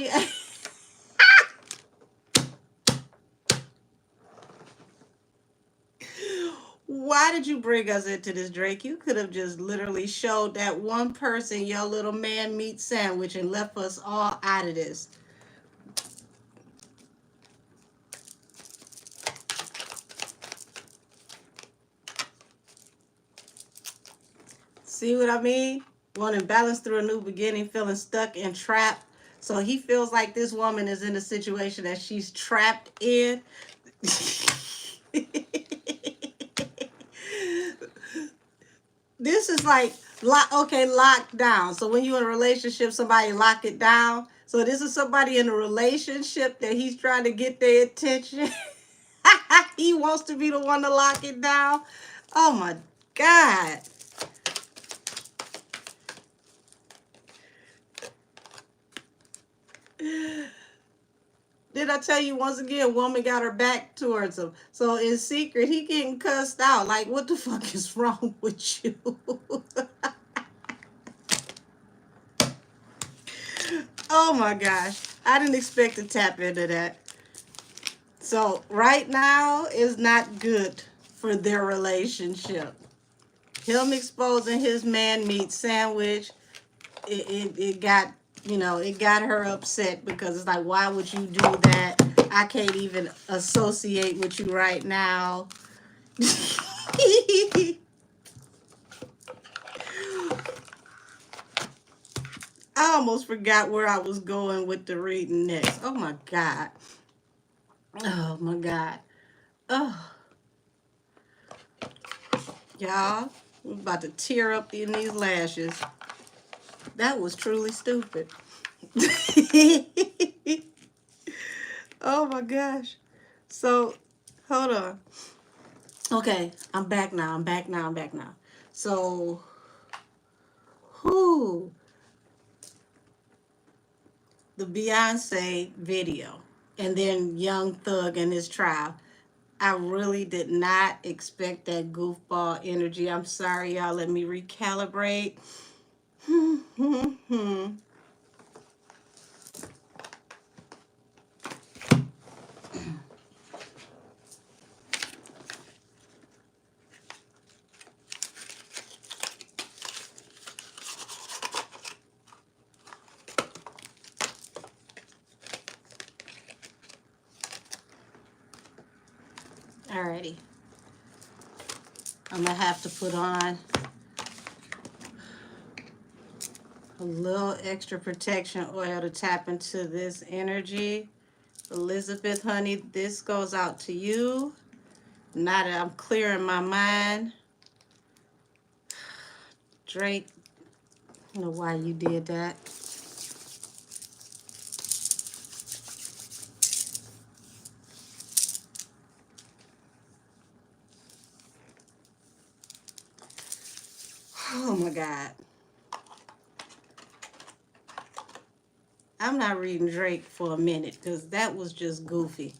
Why did you bring us into this, Drake? You could have just literally showed that one person your little man meat sandwich and left us all out of this. See what I mean? Wanting balance through a new beginning, feeling stuck and trapped. So he feels like this woman is in a situation that she's trapped in. This is like, locked down. So when you're in a relationship, somebody lock it down. So this is somebody in a relationship that he's trying to get their attention. He wants to be the one to lock it down. Oh my God. Did I tell you once again, woman got her back towards him. So in secret, he getting cussed out. Like, what the fuck is wrong with you? Oh my gosh. I didn't expect to tap into that. So right now is not good for their relationship. Him exposing his man meat sandwich, it got, you know, it got her upset because it's like, why would you do that? I can't even associate with you right now. I almost forgot where I was going with the reading next. Oh my God. Oh my God. Oh, y'all, I'm about to tear up in these lashes. That was truly stupid. Oh my gosh. So, hold on. Okay, I'm back now. I'm back now. I'm back now. So, who? The Beyonce video, and then Young Thug and his trial. I really did not expect that goofball energy. I'm sorry, y'all. Let me recalibrate. Alrighty. I'm going to have to put on a little extra protection oil to tap into this energy. Elizabeth, honey, this goes out to you. Now that I'm clearing my mind. Drake, I don't know why you did that. Oh my God. I'm not reading Drake for a minute because that was just goofy.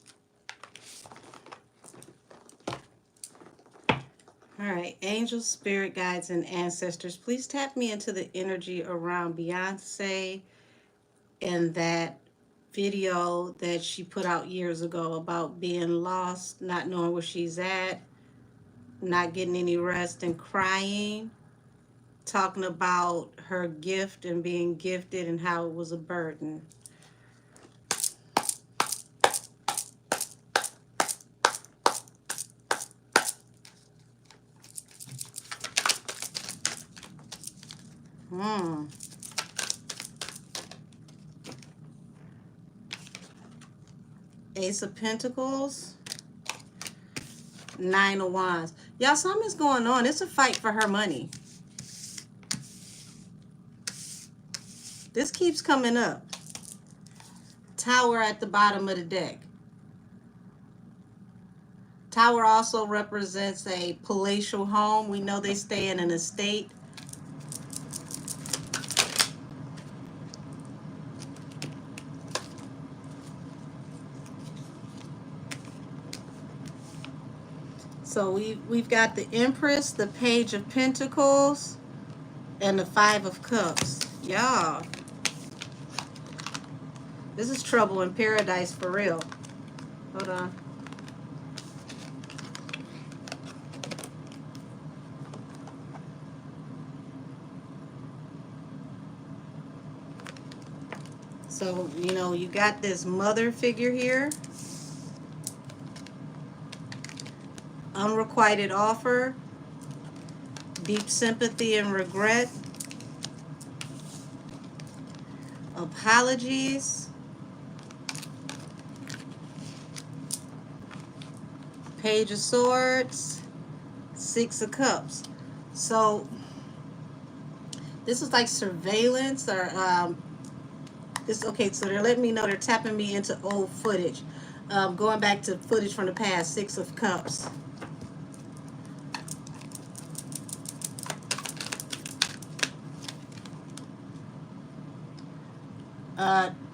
All right, angels, spirit guides, and ancestors, please tap me into the energy around Beyonce and that video that she put out years ago about being lost, not knowing where she's at, not getting any rest, and crying, talking about her gift and being gifted and how it was a burden. Ace of Pentacles, Nine of Wands. Y'all, something's going on. It's a fight for her money. This keeps coming up. Tower at the bottom of the deck. Tower also represents a palatial home. We know they stay in an estate. So we've got the Empress, the Page of Pentacles, and the Five of Cups. Y'all, this is trouble in paradise for real. Hold on. So, you know, you got this mother figure here. Unrequited offer. Deep sympathy and regret. Apologies. Page of Swords. Six of Cups. So, this is like surveillance or this. Okay, so they're letting me know they're tapping me into old footage, going back to footage from the past. Six of Cups.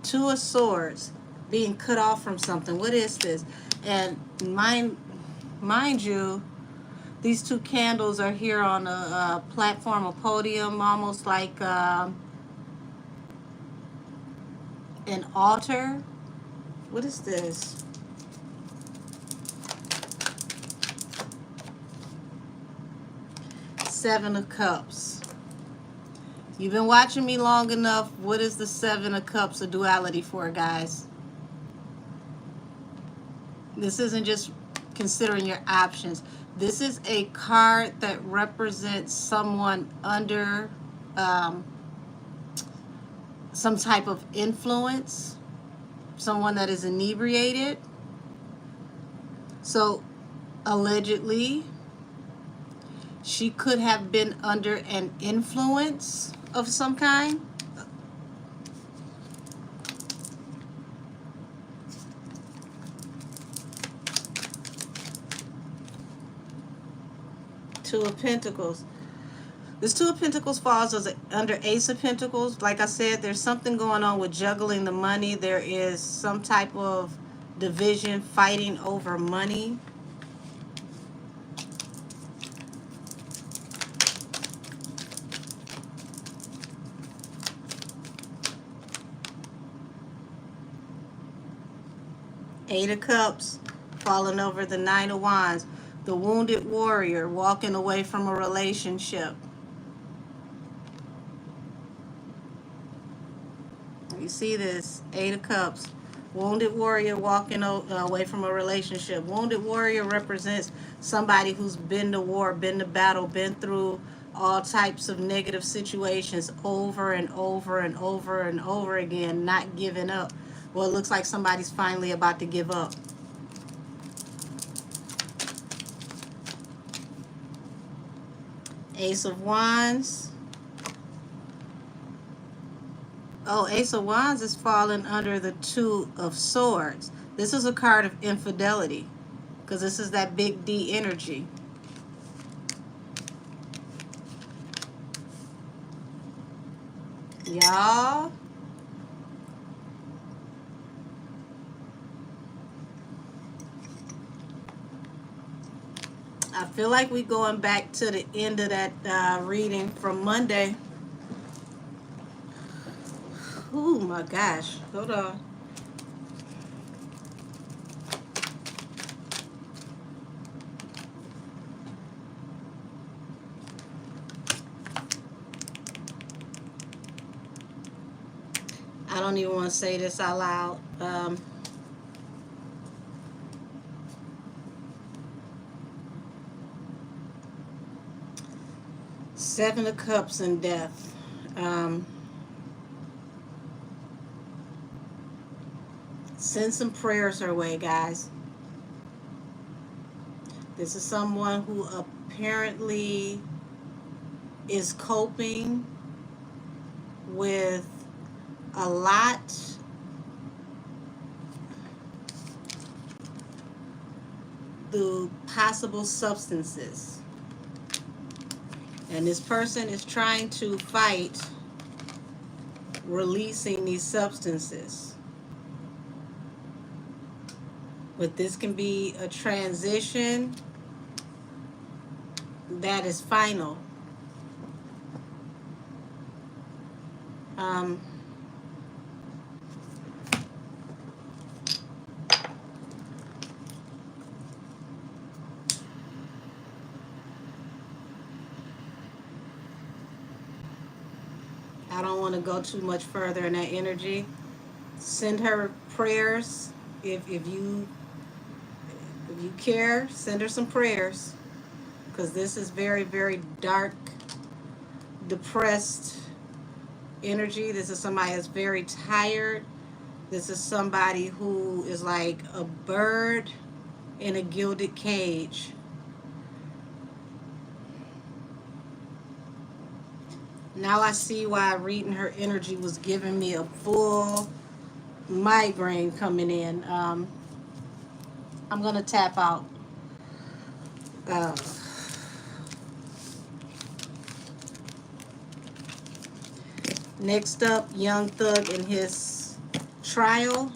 Two of Swords, being cut off from something. What is this? And mind you, these two candles are here on a platform, a podium, almost like an altar. What is this? Seven of Cups. You've been watching me long enough. What is the Seven of Cups a duality for, guys? This isn't just considering your options. This is a card that represents someone under some type of influence, someone that is inebriated. So, allegedly, she could have been under an influence of some kind. Two of Pentacles. This Two of Pentacles falls under Ace of Pentacles. Like I said, there's something going on with juggling the money. There is some type of division, fighting over money. Eight of Cups falling over the Nine of Wands. The wounded warrior walking away from a relationship. You see this, Eight of Cups. Wounded warrior walking away from a relationship. Wounded warrior represents somebody who's been to war, been to battle, been through all types of negative situations over and over and over and over again, not giving up. Well, it looks like somebody's finally about to give up. Ace of Wands. Oh, Ace of Wands is falling under the Two of Swords. This is a card of infidelity because this is that big D energy. Y'all, I feel like we're going back to the end of that reading from Monday. Oh my gosh, hold on. I don't even want to say this out loud. Seven of Cups and Death. Send some prayers her way, guys. This is someone who apparently is coping with a lot through possible substances. And this person is trying to fight releasing these substances. But this can be a transition that is final. I don't want to go too much further in that energy. Send her prayers. If you care, send her some prayers. Because this is very, very dark, depressed energy. This is somebody that's very tired. This is somebody who is like a bird in a gilded cage. Now I see why reading her energy was giving me a full migraine coming in. I'm going to tap out. Next up, Young Thug and his trial.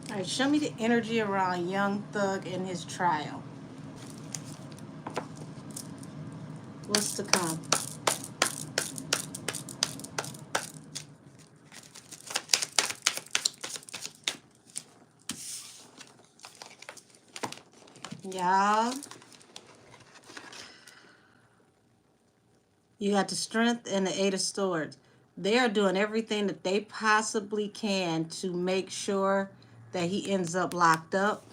All right, show me the energy around Young Thug and his trial. What's to come? Y'all, you got the Strength and the Eight of Swords. They are doing everything that they possibly can to make sure that he ends up locked up.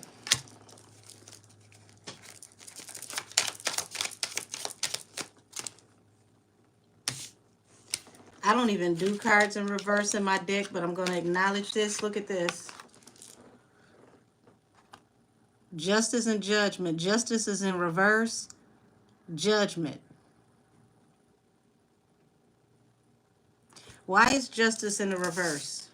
I don't even do cards in reverse in my deck, but I'm going to acknowledge this. Look at this. Justice and Judgment. Justice is in reverse. Judgment. Why is Justice in the reverse?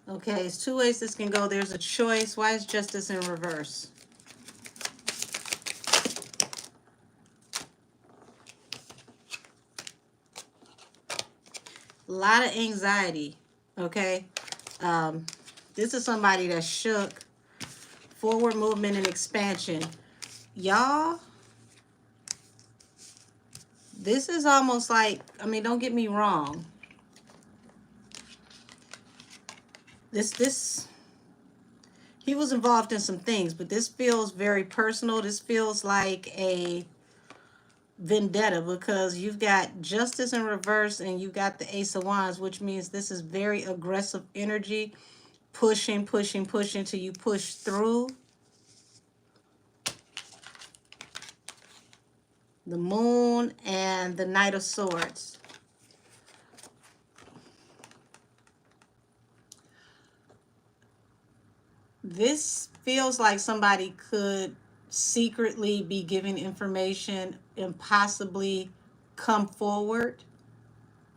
Okay, it's two ways this can go. There's a choice. Why is Justice in reverse? A lot of anxiety, okay? This is somebody that's shook. Forward movement and expansion. Y'all, this is almost like, I mean, don't get me wrong. He was involved in some things, but this feels very personal. This feels like a vendetta because you've got Justice in reverse and you've got the Ace of Wands, which means this is very aggressive energy, pushing till you push through. The Moon and the Knight of Swords. This feels like somebody could secretly be giving information and possibly come forward.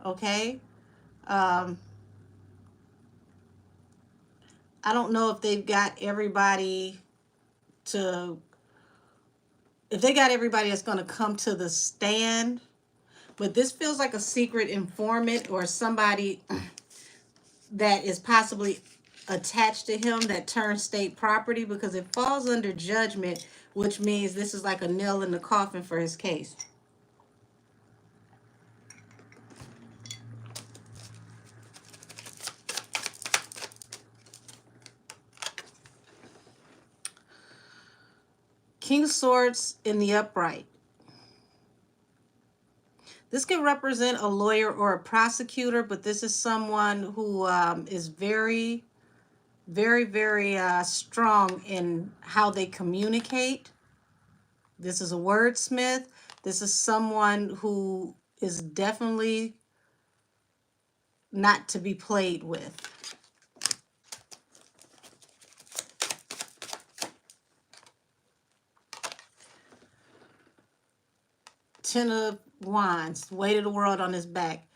Okay? I don't know if they've got everybody that's going to come to the stand, but this feels like a secret informant or somebody that is possibly attached to him that turns state property, because it falls under Judgment, which means this is like a nail in the coffin for his case. King of Swords in the upright. This can represent a lawyer or a prosecutor, but this is someone who is very, very strong in how they communicate. This is a wordsmith. This is someone who is definitely not to be played with. Ten of Wands, weight of the world on his back.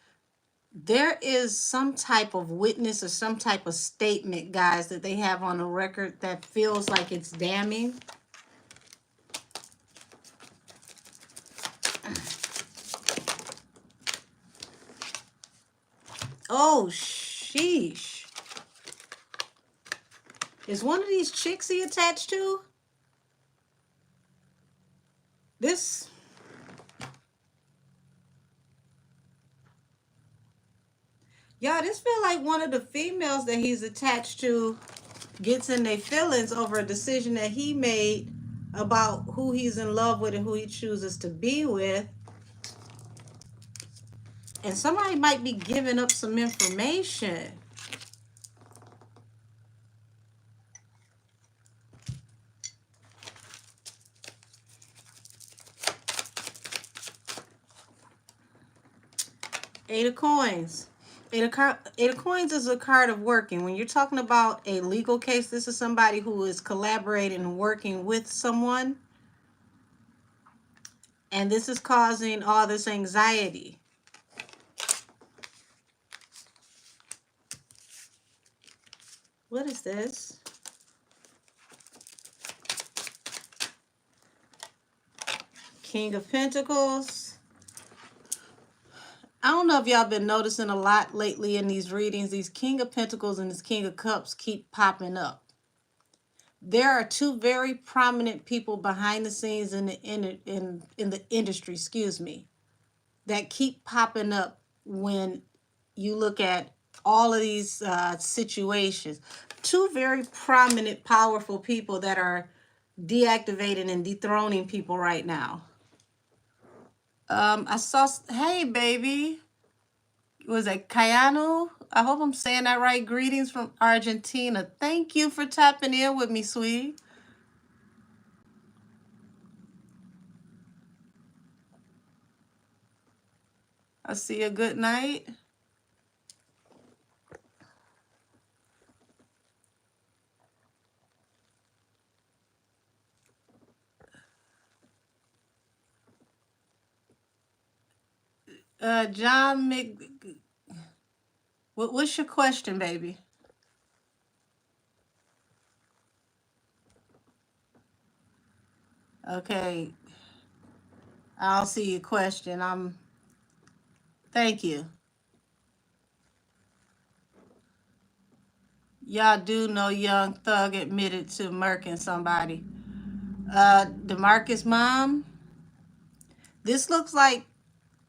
There is some type of witness or some type of statement, guys, that they have on the record that feels like it's damning. Oh, sheesh. Is one of these chicks he attached to? This... Y'all, this feel like one of the females that he's attached to gets in their feelings over a decision that he made about who he's in love with and who he chooses to be with. And somebody might be giving up some information. Eight of Coins. Eight of Coins is a card of working. When you're talking about a legal case, this is somebody who is collaborating and working with someone. And this is causing all this anxiety. What is this? King of Pentacles. I don't know if y'all been noticing a lot lately in these readings. These King of Pentacles and this King of Cups keep popping up. there are two very prominent people behind the scenes in the industry, excuse me, that keep popping up when you look at all of these situations. Two very prominent, powerful people that are deactivating and dethroning people right now. I saw, hey baby, was it Cayano? I hope I'm saying that right. Greetings from Argentina. Thank you for tapping in with me, sweetie. I see a good night. John Mc, what's your question, baby? Okay, I'll see your question. Thank you. Y'all do know Young Thug admitted to murking somebody. DeMarcus' mom, this looks like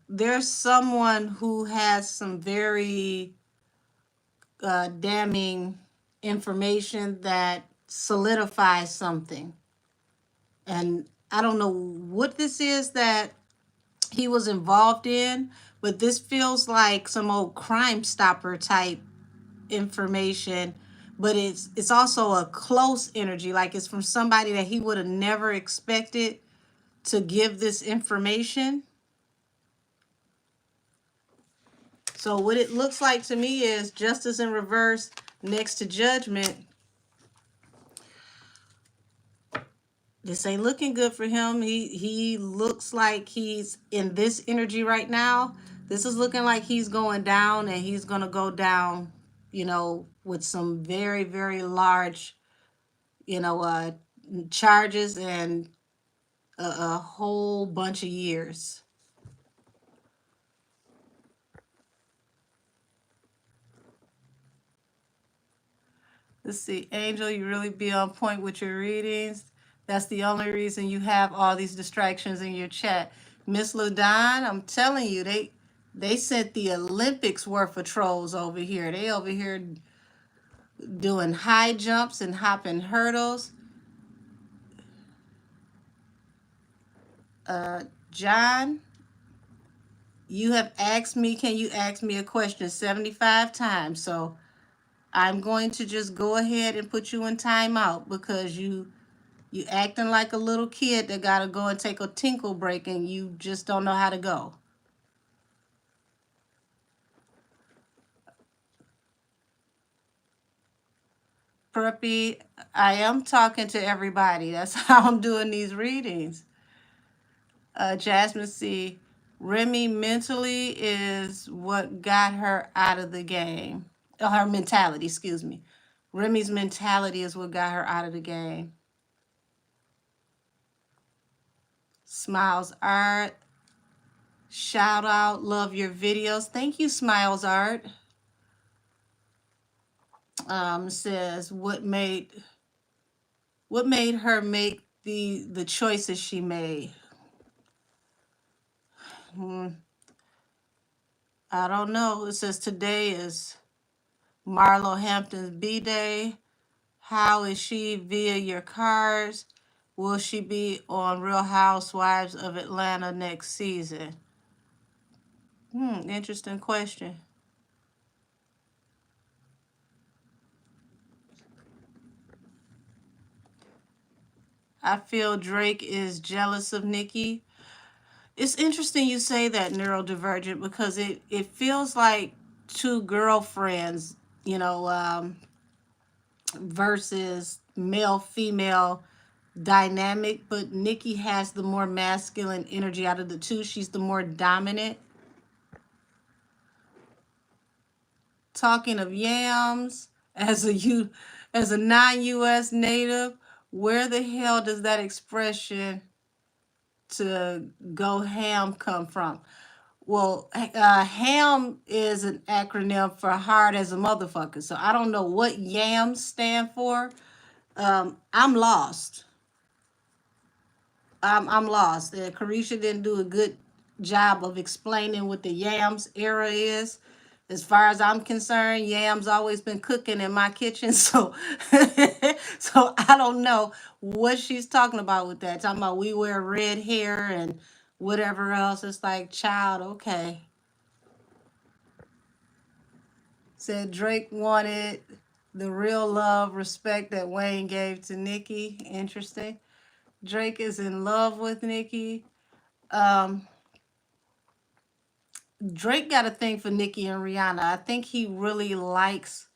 there's someone who has some very damning information that solidifies something. And I don't know what this is that he was involved in, but this feels like some old Crime Stopper type information. But it's also a close energy, like it's from somebody that he would have never expected to give this information. So what it looks like to me is justice in reverse next to judgment. This ain't looking good for him. He looks like he's in this energy right now. This is looking like he's going down, and he's gonna go down, with some very, very large, charges and a whole bunch of years. Let's see, Angel, you really be on point with your readings. That's the only reason you have all these distractions in your chat. Miss Ludon, I'm telling you, they sent the Olympics worth of trolls over here. They over here doing high jumps and hopping hurdles. John, you have asked me, can you ask me a question 75 times? So I'm going to just go ahead and put you in timeout because you acting like a little kid that gotta go and take a tinkle break and you just don't know how to go. Preppy, I am talking to everybody. That's how I'm doing these readings. Jasmine C. Remy mentally is what got her out of the game. Oh, her mentality, excuse me. Remy's mentality is what got her out of the game. Smiles Art. Shout out, love your videos. Thank you, Smiles Art. Says what made her make the choices she made. I don't know. It says today is Marlo Hampton's B-Day. How is she via your cards? Will she be on Real Housewives of Atlanta next season? Interesting question. I feel Drake is jealous of Nikki. It's interesting you say that, neurodivergent, because it feels like two girlfriends, versus male female dynamic, but Nikki has the more masculine energy out of the two. She's the more dominant. Talking of yams, as a non-US native, where the hell does that expression to go ham come from? Well, ham is an acronym for hard as a motherfucker. So I don't know what yams stand for. I'm lost. I'm lost. Carisha didn't do a good job of explaining what the yams era is. As far as I'm concerned, yams always been cooking in my kitchen, so so I don't know what she's talking about with that. Talking about we wear red hair and whatever else. It's like, child, okay. Said Drake wanted the real love, respect that Wayne gave to Nicki. Interesting. Drake is in love with Nicki. Um, Drake got a thing for Nicki and Rihanna. I think he really likes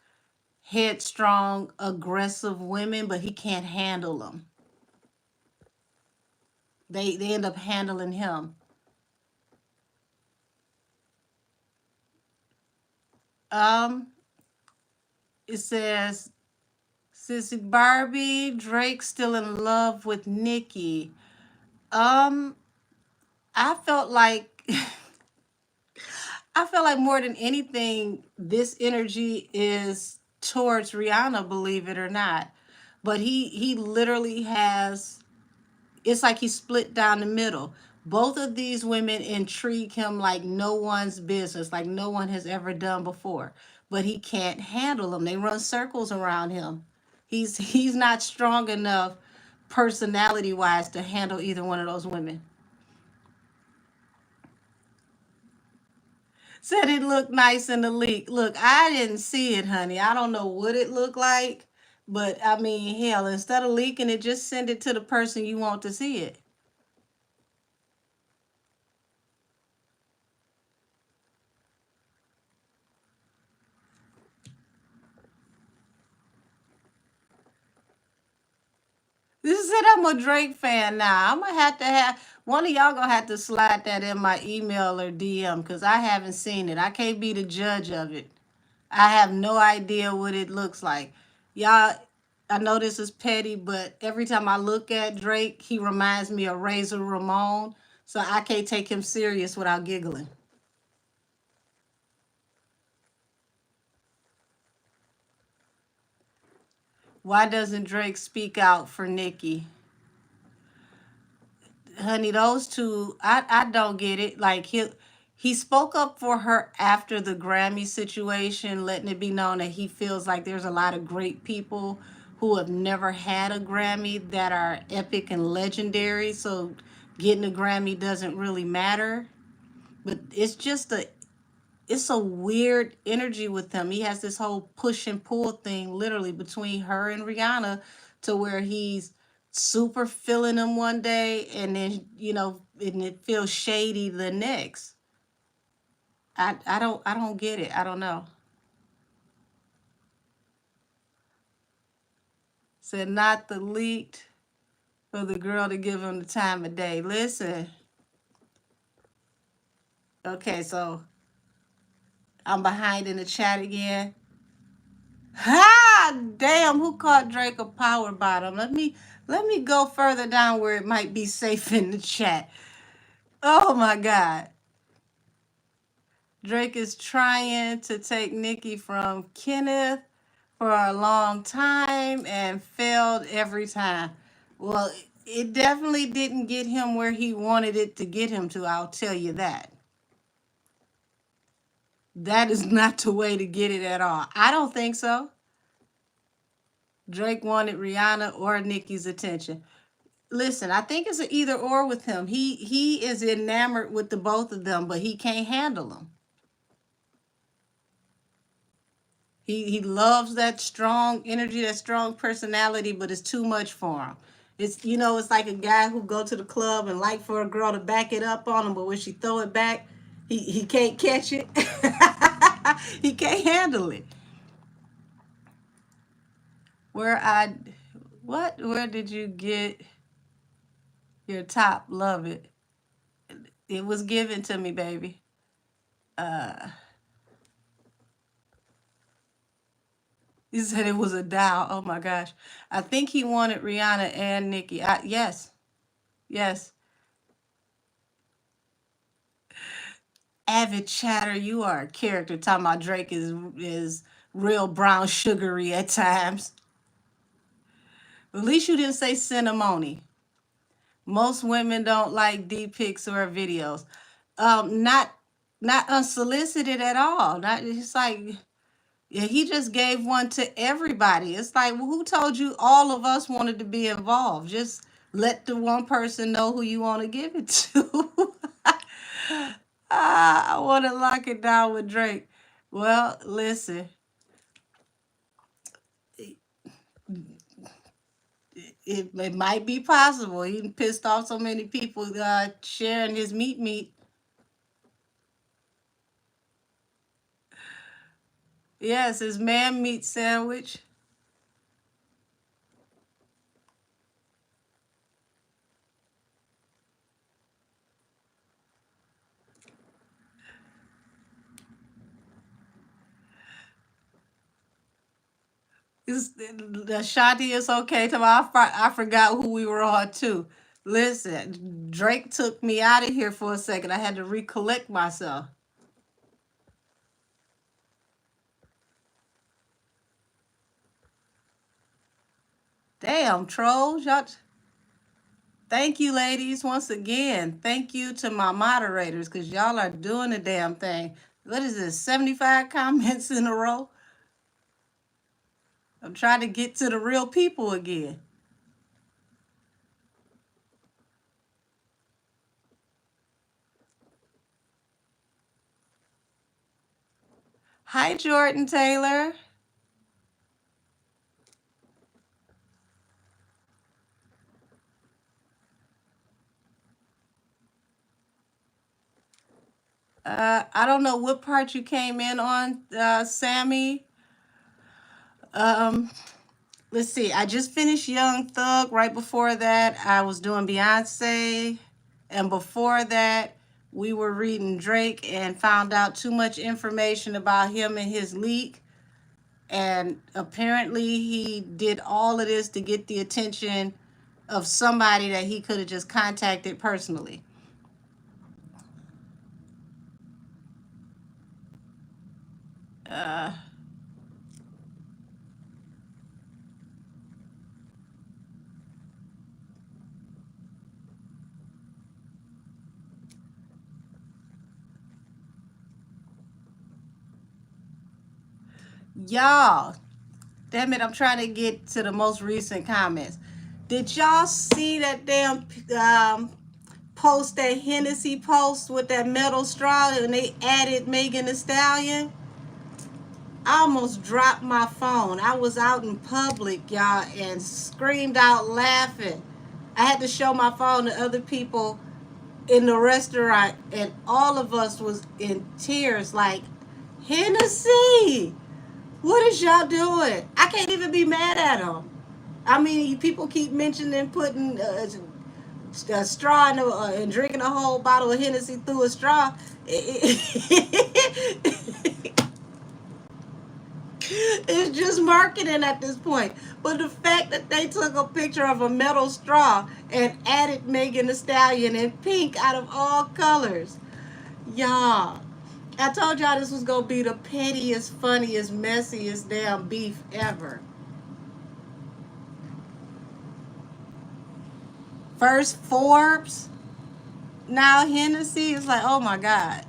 headstrong, aggressive women, but he can't handle them. They end up handling him. Um, it says, Sissy Barbie, Drake still in love with Nicki. Um, I felt like I feel like more than anything, this energy is towards Rihanna, believe it or not. But he literally has, it's like he's split down the middle. Both of these women intrigue him like no one's business, like no one has ever done before. But he can't handle them. They run circles around him. He's not strong enough personality wise to handle either one of those women. Said it looked nice in the leak. Look, I didn't see it, honey. I don't know what it looked like, but I mean, hell, instead of leaking it, just send it to the person you want to see it. This said I'm a Drake fan now. I'm gonna have one of y'all gonna have to slide that in my email or DM because I haven't seen it. I can't be the judge of it. I have no idea what it looks like. Y'all, I know this is petty, but every time I look at Drake, he reminds me of Razor Ramon. So I can't take him serious without giggling. Why doesn't Drake speak out for Nicki? Honey, those two, I don't get it. Like he spoke up for her after the Grammy situation, letting it be known that he feels like there's a lot of great people who have never had a Grammy that are epic and legendary. So getting a Grammy doesn't really matter. But it's a weird energy with him. He has this whole push and pull thing literally between her and Rihanna to where he's super feeling them one day and then, and it feels shady the next. I don't get it. I don't know. Said not the leaked for the girl to give him the time of day. Listen, okay, so I'm behind in the chat again. Ha! Damn, who caught Drake a power bottom? Let me go further down where it might be safe in the chat. Oh my God. Drake is trying to take Nicki from Kenneth for a long time and failed every time. Well, it definitely didn't get him where he wanted it to get him to, I'll tell you that. That is not the way to get it at all. I don't think so. Drake wanted Rihanna or Nicki's attention. Listen, I think it's an either or with him. He is enamored with the both of them, but he can't handle them. He loves that strong energy, that strong personality, but it's too much for him. It's like a guy who go to the club and like for a girl to back it up on him, but when she throw it back, he can't catch it. He can't handle it. Where I what? Where did you get your top? Love it. It was given to me, baby. Uh He said it was a Dow. Oh my gosh. I think he wanted Rihanna and Nicki. Yes. Yes. Avid chatter, you are a character. Talking about Drake is real brown sugary at times. At least you didn't say cinnamony. Most women don't like deep pics or videos. Not unsolicited at all. Not it's like yeah, he just gave one to everybody. It's like, well, who told you all of us wanted to be involved? Just let the one person know who you want to give it to. I want to lock it down with Drake. Well, listen, it might be possible. He pissed off so many people sharing his meat. Yes, his man meat sandwich. The Shanti is okay. I forgot who we were on too. Listen, Drake took me out of here for a second. I had to recollect myself. Damn, trolls. Y'all, thank you, ladies, once again. Thank you to my moderators because y'all are doing the damn thing. What is this, 75 comments in a row? I'm trying to get to the real people again. Hi, Jordan Taylor. I don't know what part you came in on, Sammy. Um, let's see. I just finished Young Thug. Right before that, I was doing Beyonce, and before that, we were reading Drake and found out too much information about him and his leak. And apparently, he did all of this to get the attention of somebody that he could have just contacted personally. Uh, y'all, damn it, I'm trying to get to the most recent comments. Did y'all see that damn post, that Hennessy post with that metal straw, and they added Megan Thee Stallion? I almost dropped my phone. I was out in public, y'all, and screamed out laughing. I had to show my phone to other people in the restaurant, and all of us was in tears like, Hennessy, what is y'all doing? I can't even be mad at them. I mean, people keep mentioning putting a straw in and drinking a whole bottle of Hennessy through a straw. It's just marketing at this point. But the fact that they took a picture of a metal straw and added Megan Thee Stallion in pink out of all colors, y'all. I told y'all this was gonna be the pettiest, funniest, messiest damn beef ever. First Forbes, now Hennessy. It's like, oh my God.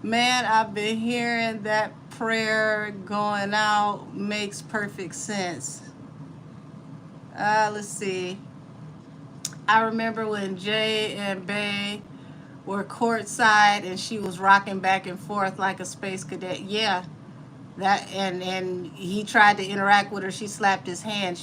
Man, I've been hearing that prayer going out makes perfect sense. Let's see. I remember when Jay and Bay were courtside and she was rocking back and forth like a space cadet. Yeah, that and he tried to interact with her. She slapped his hand.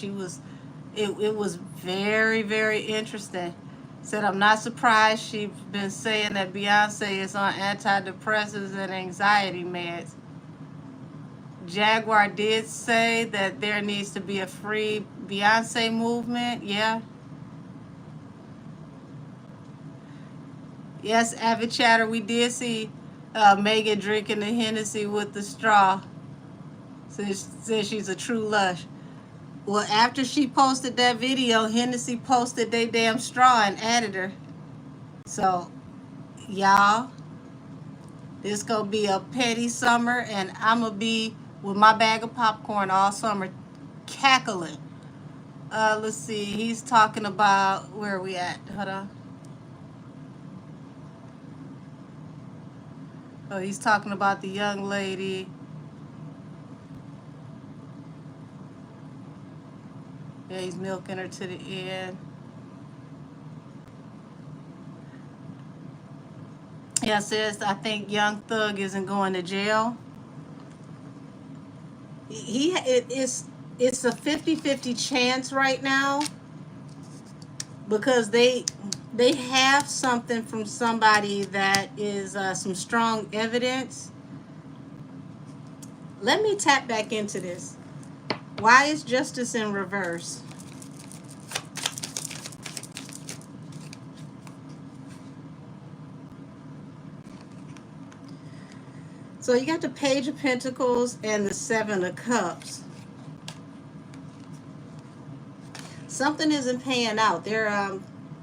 It was very, very interesting. Said, I'm not surprised she's been saying that Beyonce is on antidepressants and anxiety meds. Jaguar did say that there needs to be a free Beyonce movement. Yeah. Yes, Avid Chatter, we did see Megan drinking the Hennessy with the straw. Says she's a true lush. Well, after she posted that video, Hennessy posted they damn straw and added her. So, y'all, this gonna be a petty summer, and I'm gonna be with my bag of popcorn all summer, cackling. Let's see. He's talking about, where are we at? Hold on. Oh, he's talking about the young lady. Yeah, he's milking her to the end. Yeah, it says, I think Young Thug isn't going to jail. It's a 50-50 chance right now, because they have something from somebody that is some strong evidence. Let me tap back into this. Why is justice in reverse? So you got the Page of Pentacles and the Seven of Cups. Something isn't paying out.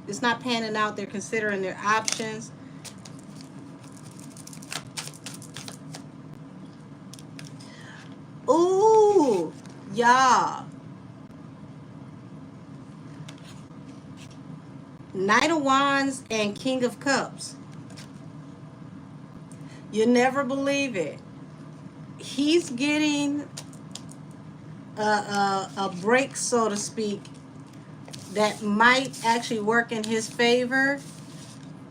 It's not panning out. They're considering their options. Ooh, y'all. Knight of Wands and King of Cups. You never believe it. He's getting a break, so to speak, that might actually work in his favor,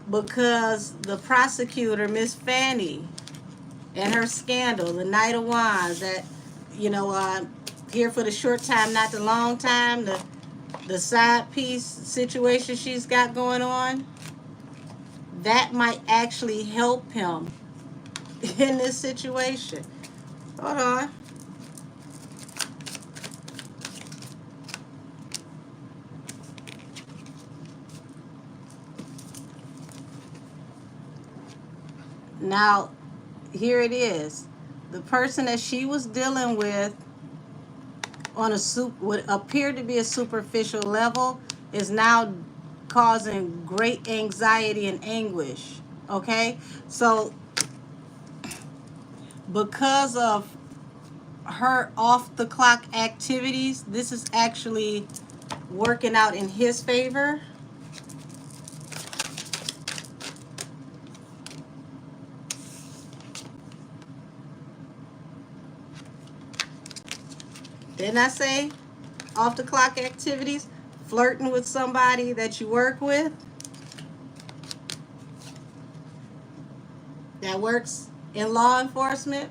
because the prosecutor, Miss Fanny, and her scandal, the Knight of Wands, that, here for the short time, not the long time, the side piece situation she's got going on, that might actually help him in this situation. Hold on. Now, here it is. The person that she was dealing with on what appeared to be a superficial level is now causing great anxiety and anguish. Okay? So, because of her off the clock activities, this is actually working out in his favor. Didn't I say off the clock activities? Flirting with somebody that you work with that works in law enforcement.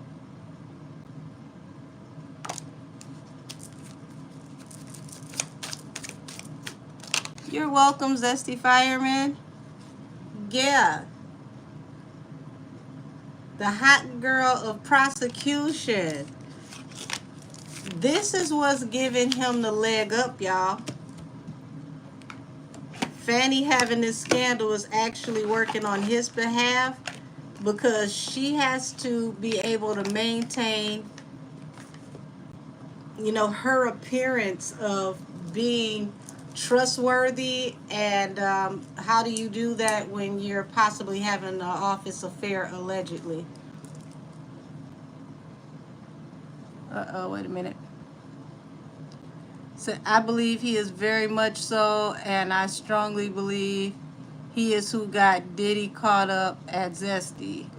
You're welcome, Zesty Fireman. Yeah. The hot girl of prosecution. This is what's giving him the leg up, y'all. Fanny having this scandal is actually working on his behalf, because she has to be able to maintain, her appearance of being trustworthy. And how do you do that when you're possibly having an office affair, allegedly? Wait a minute. So I believe he is very much so, and I strongly believe he is who got Diddy caught up at Zesty.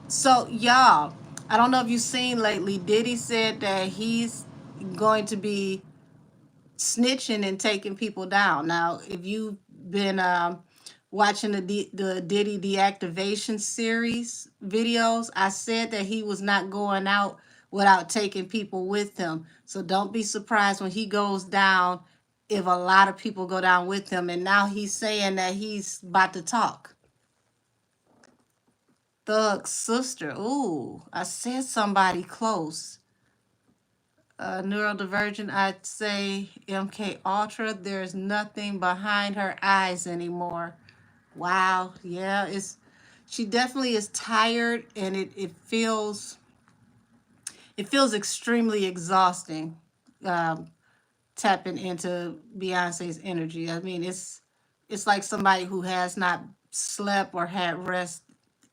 So, y'all, I don't know if you've seen lately, Diddy said that he's going to be snitching and taking people down. Now, if you've been watching the Diddy deactivation series videos, I said that he was not going out without taking people with him. So don't be surprised when he goes down, if a lot of people go down with him. And now he's saying that he's about to talk. Thug's sister. Ooh, I said somebody close. Neurodivergent, I'd say MK Ultra. There's nothing behind her eyes anymore. Wow. Yeah, she definitely is tired, and it feels extremely exhausting, tapping into Beyonce's energy. I mean, it's like somebody who has not slept or had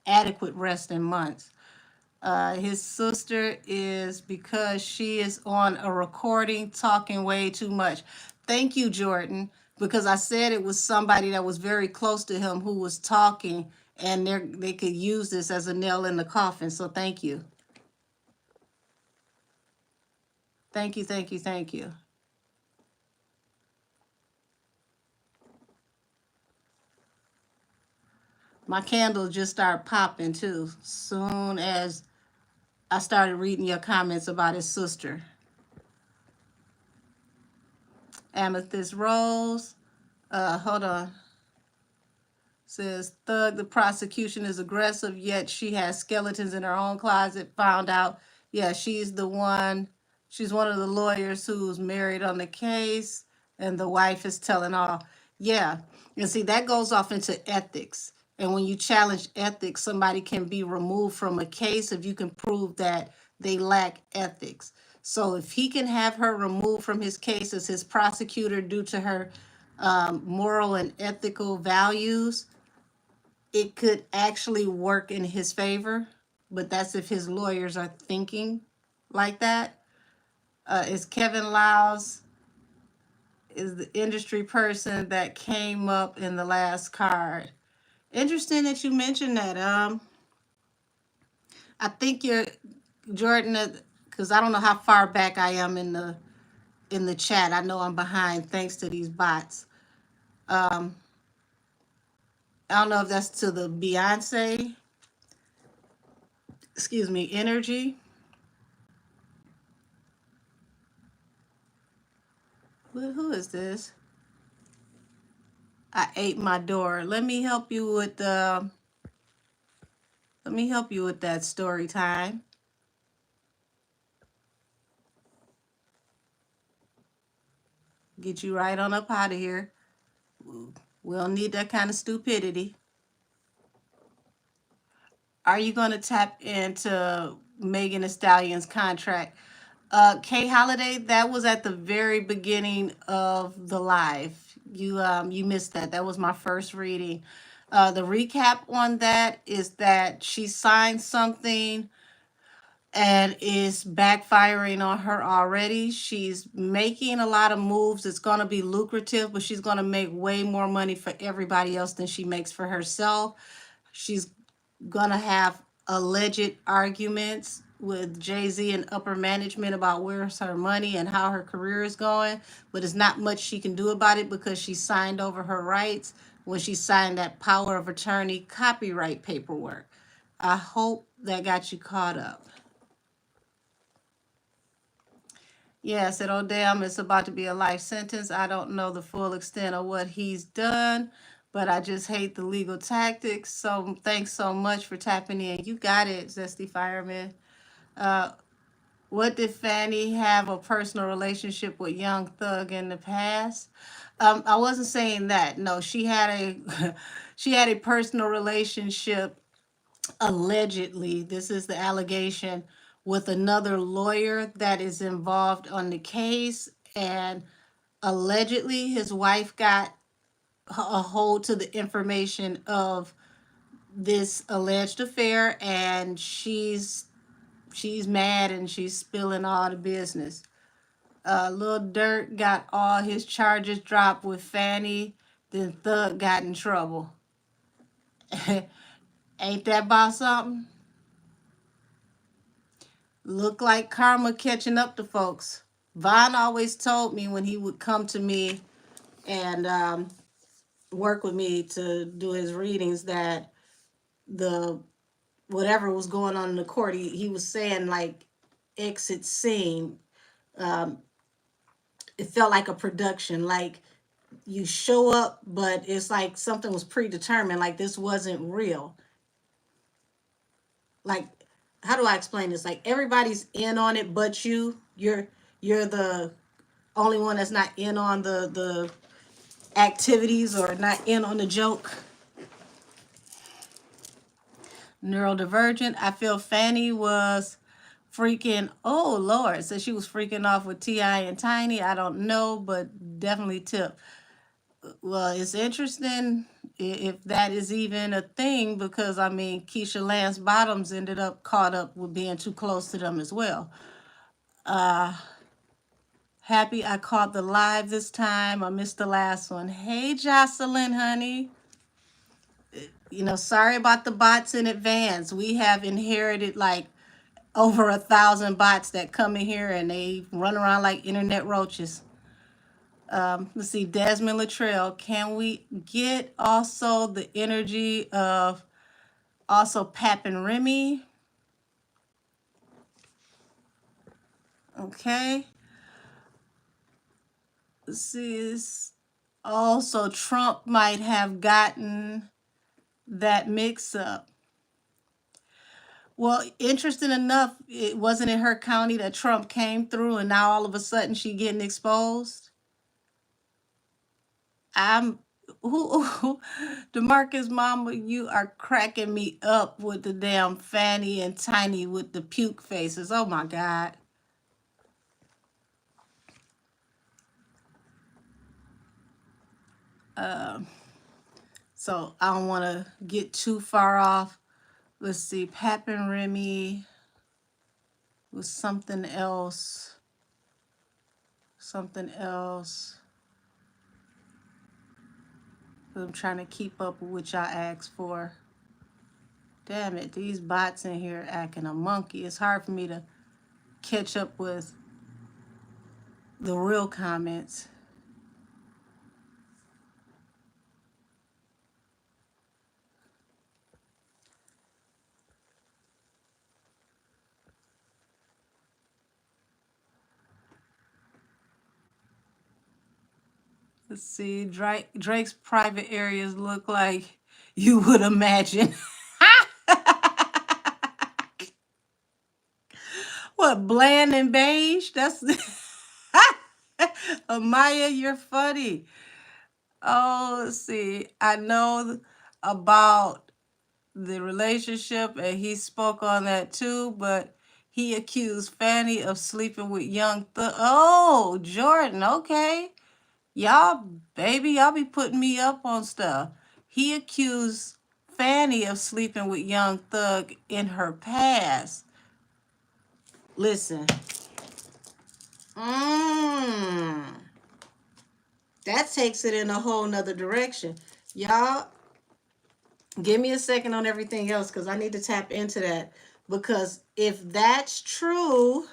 adequate rest in months. His sister is because she is on a recording talking way too much. Thank you, Jordan, because I said it was somebody that was very close to him who was talking, and they could use this as a nail in the coffin. So thank you. Thank you, thank you, thank you. My candle just started popping too, soon as I started reading your comments about his sister. Amethyst Rose. Hold on. Says Thug, the prosecution is aggressive, yet she has skeletons in her own closet. Found out, yeah, she's the one. She's one of the lawyers who's married on the case, and the wife is telling all. Yeah, and see that goes off into ethics. And when you challenge ethics, somebody can be removed from a case if you can prove that they lack ethics. So if he can have her removed from his case as his prosecutor due to her moral and ethical values, it could actually work in his favor, but that's if his lawyers are thinking like that. Is Kevin Lyles is the industry person that came up in the last card. Interesting that you mentioned that. I think you're Jordan, because I don't know how far back I am in the chat. I know I'm behind thanks to these bots. I don't know if that's to the Beyonce, excuse me, energy. Who is this? I ate my door. Let me help you with that story time. Get you right on up out of here. We don't need that kind of stupidity. Are you going to tap into Megan Thee Stallion's contract? Kay Holiday, that was at the very beginning of the live. You missed that. That was my first reading. The recap on that is that she signed something and is backfiring on her already. She's making a lot of moves. It's going to be lucrative, but she's going to make way more money for everybody else than she makes for herself. She's going to have alleged arguments with Jay-Z and upper management about where's her money and how her career is going, but it's not much she can do about it because she signed over her rights when she signed that power of attorney copyright paperwork. I hope that got you caught up. Yeah, I said, oh, damn, it's about to be a life sentence. I don't know the full extent of what he's done, but I just hate the legal tactics. So thanks so much for tapping in. You got it, Zesty Fireman. What did Fanny have a personal relationship with Young Thug in the past? I wasn't saying that. No, she had a she had a personal relationship, allegedly. This is the allegation, with another lawyer that is involved on the case, and allegedly his wife got a hold to the information of this alleged affair, and she's mad and she's spilling all the business. Lil Durk got all his charges dropped with Fanny, then Thug got in trouble. Ain't that about something? Look like karma catching up to folks. Vaughn always told me when he would come to me and work with me to do his readings that the whatever was going on in the court, he was saying like exit scene. It felt like a production, like you show up, but it's like something was predetermined, like this wasn't real. Like, how do I explain this? Like everybody's in on it, but you're the only one that's not in on the activities or not in on the joke. Neurodivergent. I feel Fanny was freaking, oh Lord, so she was freaking off with T.I. and Tiny. I don't know, but definitely tip. Well, it's interesting if that is even a thing, because I mean, Keisha Lance Bottoms ended up caught up with being too close to them as well. Happy I caught the live this time. I missed the last one. Hey, Jocelyn, honey. You know, sorry about the bots in advance. We have inherited like over 1,000 bots that come in here and they run around like internet roaches. Let's see, Desmond Latrell. Can we get also the energy of also Pap and Remy? Okay. Let's see. Also, Trump might have gotten that mix up. Well, interesting enough, it wasn't in her county that Trump came through, and now all of a sudden she getting exposed. I'm DeMarcus mama, you are cracking me up with the damn Fanny and Tiny with the puke faces. Oh my God. So I don't want to get too far off. Let's see, Pap and Remy was something else. Something else. I'm trying to keep up with what y'all asked for. Damn it, these bots in here acting a monkey. It's hard for me to catch up with the real comments. Let's see, Drake's private areas look like you would imagine. What, bland and beige? That's Amaya, you're funny. Oh, let's see. I know about the relationship and he spoke on that too, but he accused Fanny of sleeping with Young Thug. Oh, Jordan, okay. Y'all, baby, y'all be putting me up on stuff. He accused Fanny of sleeping with Young Thug in her past. Listen. That takes it in a whole nother direction. Y'all, give me a second on everything else because I need to tap into that. Because if that's true,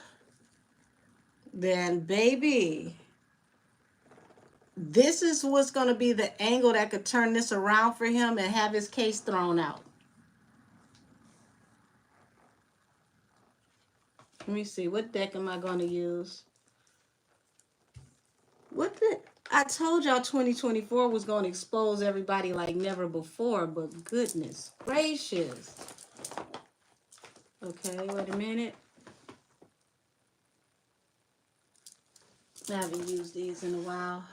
then baby, this is what's going to be the angle that could turn this around for him and have his case thrown out. Let me see. What deck am I going to use? I told y'all 2024 was going to expose everybody like never before, but goodness gracious. Okay, wait a minute. I haven't used these in a while.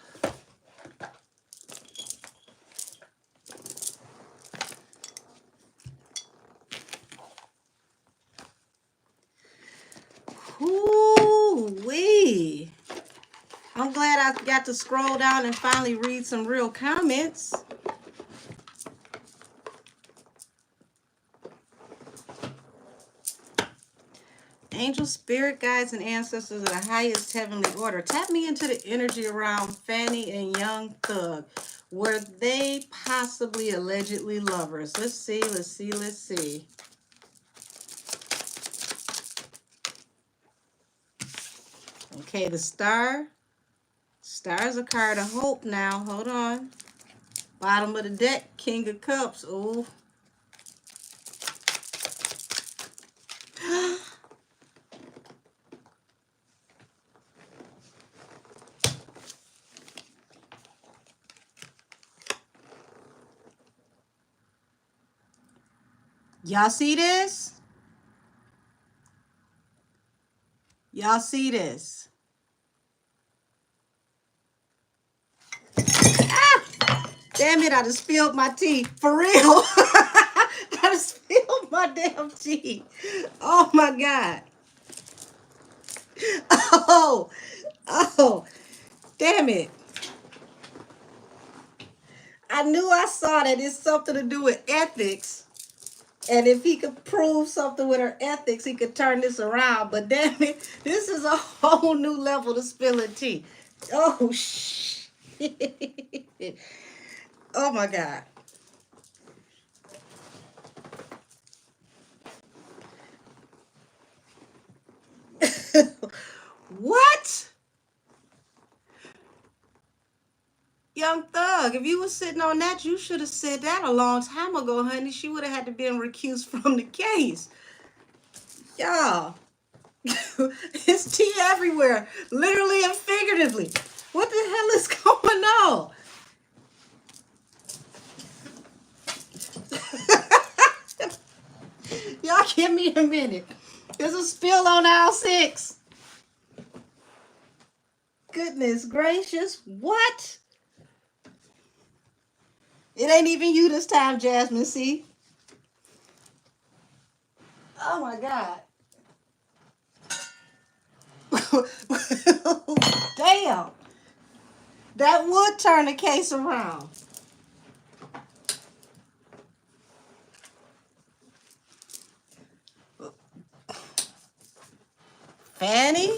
Ooh-wee. I'm glad I got to scroll down and finally read some real comments. Angel, spirit guides, and ancestors of the highest heavenly order. Tap me into the energy around Fanny and Young Thug. Were they possibly allegedly lovers? Let's see, let's see, let's see. Okay, the star. Star's a card of hope now. Hold on. Bottom of the deck, King of Cups. Ooh. Y'all see this? Y'all see this? Ah! Damn it, I just spilled my tea. For real. I just spilled my damn tea. Oh my God. Oh, damn it. I knew I saw that it's something to do with ethics. And if he could prove something with her ethics, he could turn this around. But damn it, this is a whole new level to spilling tea. Oh, shit. Oh, my God. What? Young Thug, if you was sitting on that, you should have said that a long time ago, honey. She would have had to been recused from the case. Y'all, it's tea everywhere, literally and figuratively. What the hell is going on? Y'all give me a minute. There's a spill on aisle 6. Goodness gracious, what? It ain't even you this time, Jasmine, see? Oh my God. Damn. That would turn the case around. Fanny?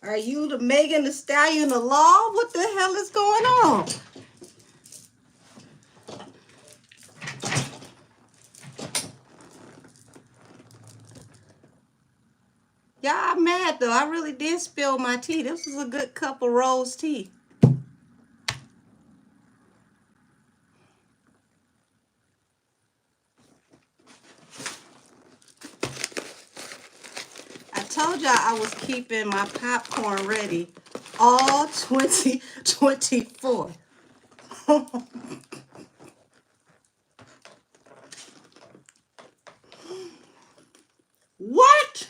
Are you the Megan Thee Stallion of law? What the hell is going on? Y'all, I'm mad though. I really did spill my tea. This was a good cup of rose tea. I told y'all I was keeping my popcorn ready all 2024. What?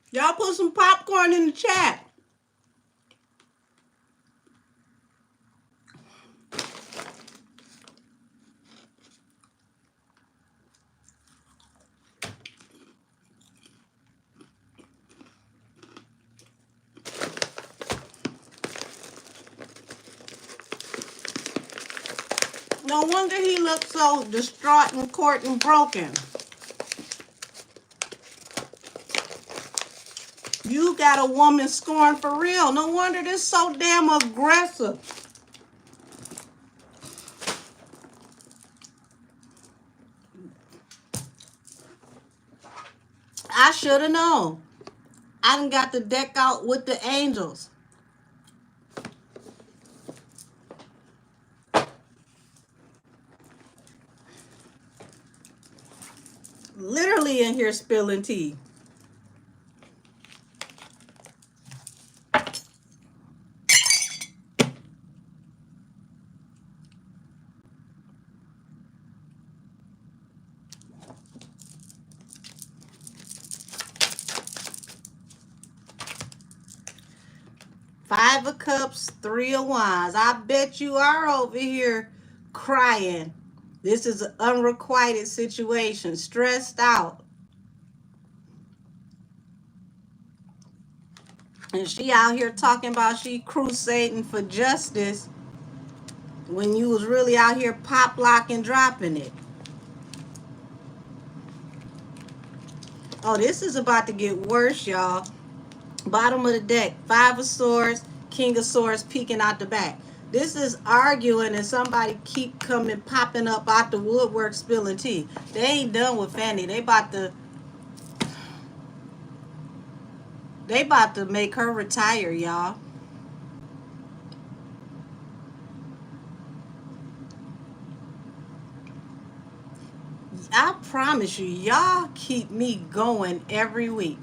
Y'all put some popcorn in the chat. No wonder he looked so distraught and court and broken. You got a woman scorned for real. No wonder this so damn aggressive. I should have known. I done got the deck out with the angels. Literally in here spilling tea. Five of cups, 3 of wands. I bet you are over here crying. This is an unrequited situation, stressed out. And she out here talking about she crusading for justice when you was really out here pop locking dropping it. Oh, this is about to get worse, y'all. Bottom of the deck, 5 of swords, king of swords peeking out the back. This is arguing and somebody keep coming, popping up out the woodwork spilling tea. They ain't done with Fanny. They about to make her retire, y'all. I promise you, y'all keep me going every week.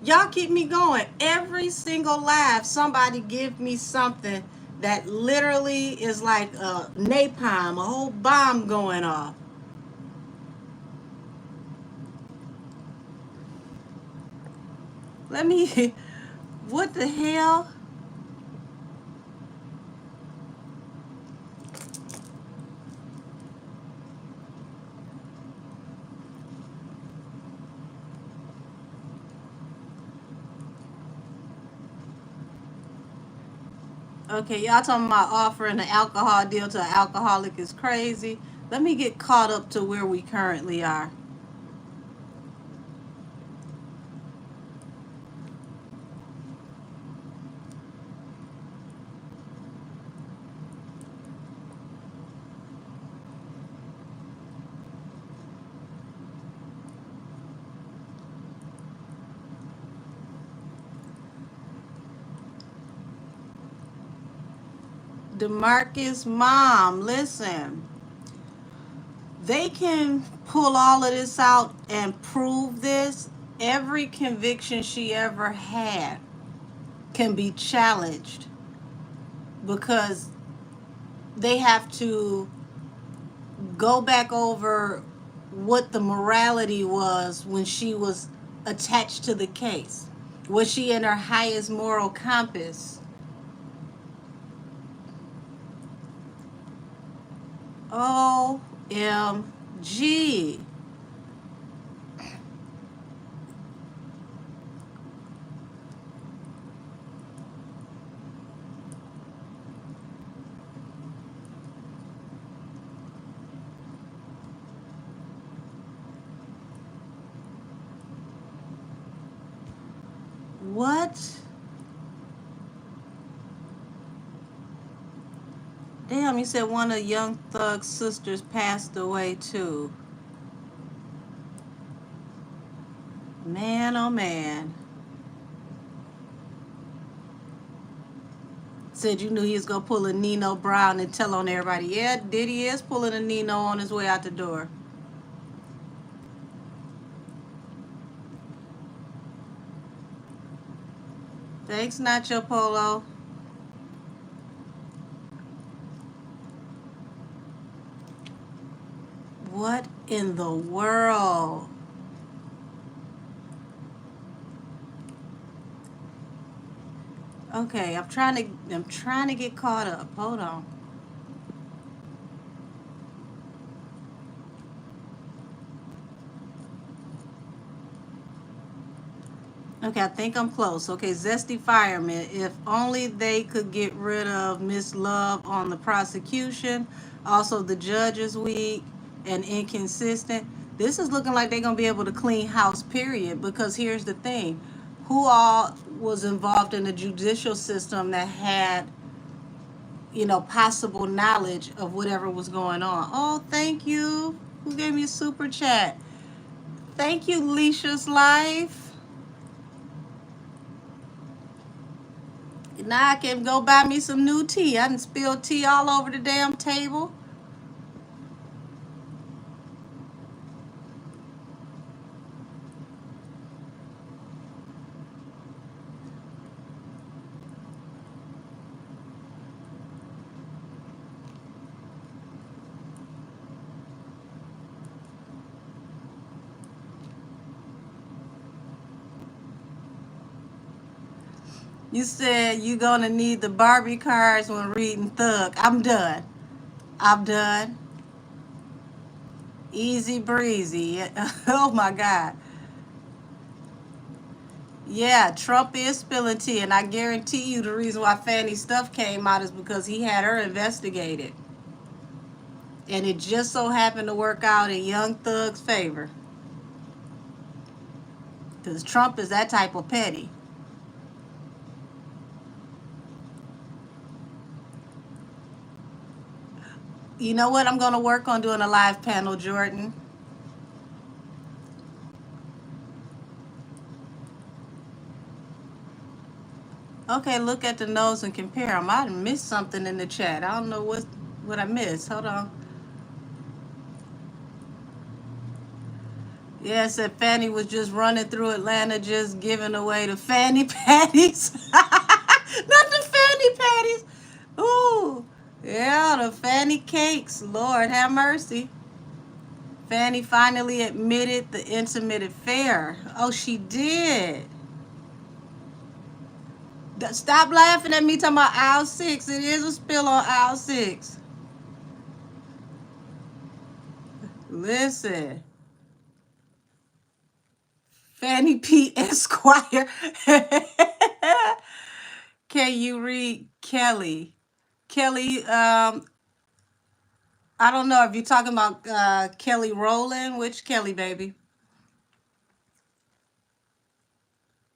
Y'all keep me going. Every single live, somebody give me something that literally is like a napalm, a whole bomb going off. Let me, what the hell? Okay, y'all talking about offering an alcohol deal to an alcoholic is crazy. Let me get caught up to where we currently are. DeMarcus' mom, listen. They can pull all of this out and prove this. Every conviction she ever had can be challenged because they have to go back over what the morality was when she was attached to the case. Was she in her highest moral compass? OMG. What? Damn, you said one of Young Thug's sisters passed away too. Man, oh man. Said you knew he was gonna pull a Nino Brown and tell on everybody. Yeah, Diddy is pulling a Nino on his way out the door. Thanks, Nacho Polo. What in the world? Okay, I'm trying to get caught up. Hold on. Okay, I think I'm close. Okay, Zesty Fireman. If only they could get rid of Miss Love on the prosecution. Also, the judge is weak and inconsistent. This is looking like they're going to be able to clean house, period. Because here's the thing. Who all was involved in the judicial system that had, possible knowledge of whatever was going on? Oh, thank you. Who gave me a super chat? Thank you, Leisha's Life. Now I can go buy me some new tea. I done spilled tea all over the damn table. You said you gonna need the Barbie cards when reading Thug. I'm done. I'm done. Easy breezy. Oh my God. Yeah, Trump is spilling tea, and I guarantee you the reason why Fanny's stuff came out is because he had her investigated. And it just so happened to work out in Young Thug's favor. Because Trump is that type of petty. You know what? I'm going to work on doing a live panel, Jordan. Okay, look at the nose and compare them. I missed something in the chat. I don't know what I missed. Hold on. Yeah, it said Fanny was just running through Atlanta just giving away the Fanny Patties. Not the Fanny Patties. Ooh, yeah, the Fanny Cakes. Lord have mercy. Fanny finally admitted the intimate affair. Oh, she did. Stop laughing at me talking about aisle 6. It is a spill on aisle 6. Listen. Fanny P. Esquire. Can you read Kelly? Kelly, I don't know if you're talking about Kelly Rowland. Which Kelly, baby?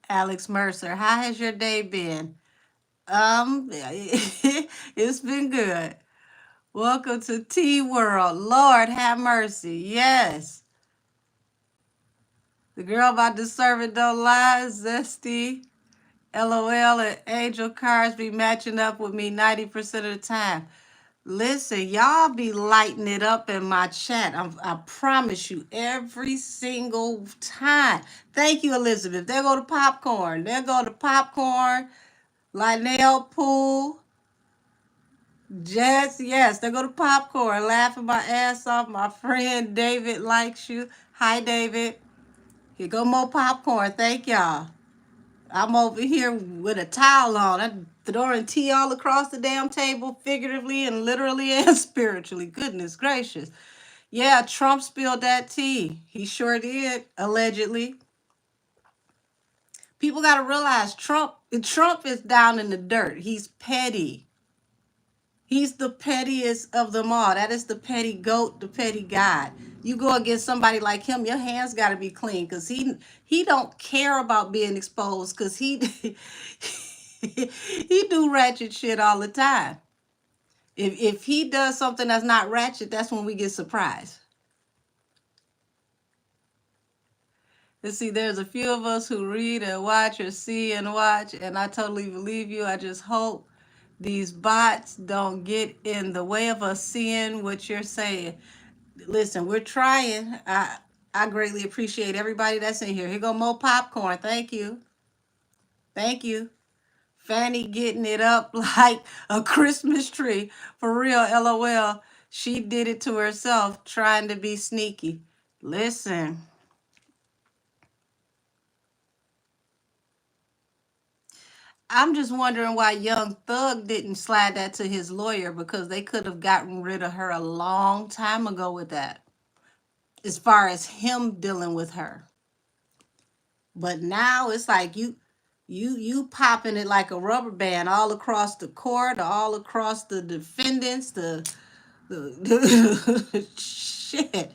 Alex Mercer. How has your day been? It's been good. Welcome to T World. Lord have mercy. Yes. The girl about to serve it don't lie. Zesty. LOL and Angel cards be matching up with me 90% of the time. Listen, y'all be lighting it up in my chat. I promise you, every single time. Thank you, Elizabeth. There go to popcorn. There go to popcorn. Lionel Poole. Jess, yes. There go to popcorn. Laughing my ass off. My friend David likes you. Hi, David. Here go more popcorn. Thank y'all. I'm over here with a towel on. I'm throwing tea all across the damn table, figuratively and literally and spiritually. Goodness gracious. Yeah, Trump spilled that tea. He sure did, allegedly. People got to realize Trump is down in the dirt. He's petty. He's the pettiest of them all. That is the petty goat, the petty god. You go against somebody like him, your hands got to be clean because he don't care about being exposed because he he do ratchet shit all the time. If he does something that's not ratchet, that's when we get surprised. Let's see, there's a few of us who read and watch or see and watch, and I totally believe you. I just hope these bots don't get in the way of us seeing what you're saying. Listen, we're trying. I greatly appreciate everybody that's in here. Here go more popcorn. Thank you. Thank you. Fanny getting it up like a Christmas tree. For real, LOL. She did it to herself, trying to be sneaky. Listen. I'm just wondering why Young Thug didn't slide that to his lawyer because they could have gotten rid of her a long time ago with that, as far as him dealing with her. But now it's like you popping it like a rubber band all across the court, all across the defendants, the shit.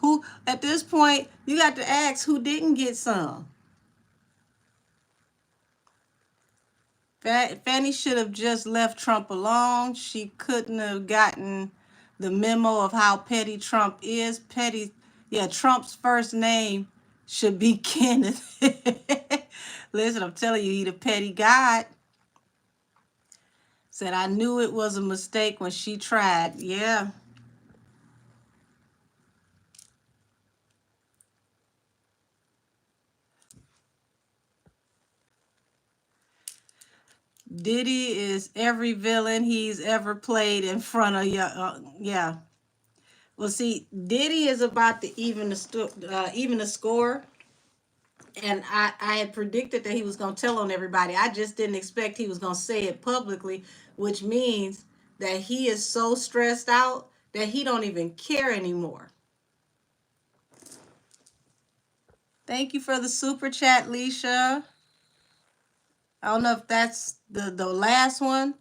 Who at this point you got to ask who didn't get some. Fanny should have just left Trump alone. She couldn't have gotten the memo of how petty Trump is. Petty, yeah, Trump's first name should be Kenneth. Listen, I'm telling you, he the petty god. Said, I knew it was a mistake when she tried. Yeah. Diddy is every villain he's ever played in front of you. Yeah. Well, see, Diddy is about to even the score. And I had predicted that he was going to tell on everybody. I just didn't expect he was going to say it publicly, which means that he is so stressed out that he don't even care anymore. Thank you for the super chat, Leisha. I don't know if that's the last one,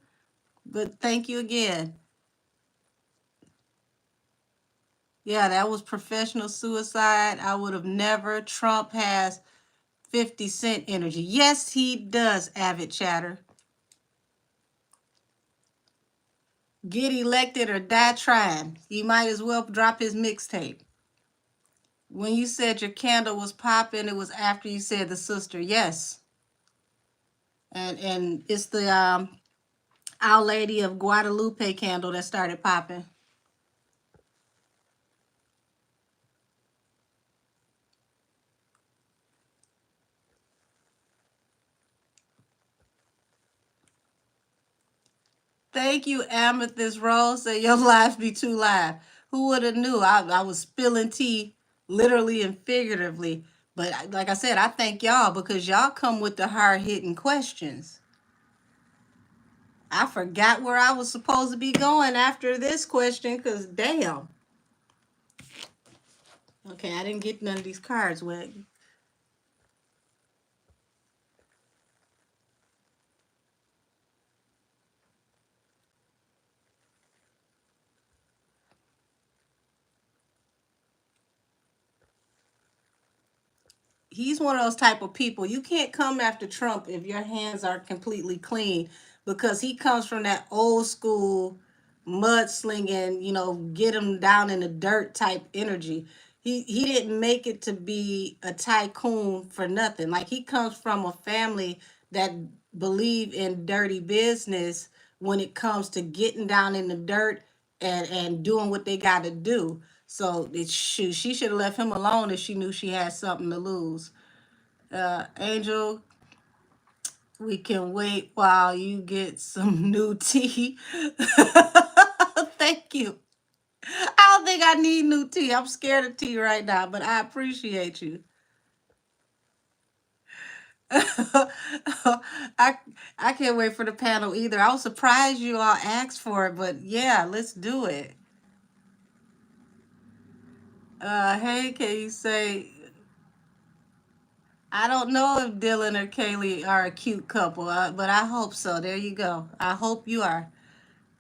but thank you again. Yeah, that was professional suicide. I would have never. Trump has 50 Cent energy. Yes, he does, avid chatter. Get elected or die trying. He might as well drop his mixtape. When you said your candle was popping, it was after you said the sister. Yes. And it's the Our Lady of Guadalupe candle that started popping. Thank you, Amethyst Rose. Say your lives be too live. Who would have knew? I was spilling tea literally and figuratively. But like I said, I thank y'all because y'all come with the hard hitting questions. I forgot where I was supposed to be going after this question, because damn. Okay, I didn't get none of these cards wet. He's one of those type of people. You can't come after Trump if your hands are completely clean, because he comes from that old school mudslinging, get him down in the dirt type energy. He didn't make it to be a tycoon for nothing. Like, he comes from a family that believe in dirty business when it comes to getting down in the dirt and doing what they got to do. So she should have left him alone if she knew she had something to lose. Angel, we can wait while you get some new tea. Thank you. I don't think I need new tea. I'm scared of tea right now, but I appreciate you. I I can't wait for the panel either. I was surprised you all asked for it, but yeah, let's do it. Hey, can you say, I don't know if Dylan or Kaylee are a cute couple, but I hope so. There you go. I hope you are.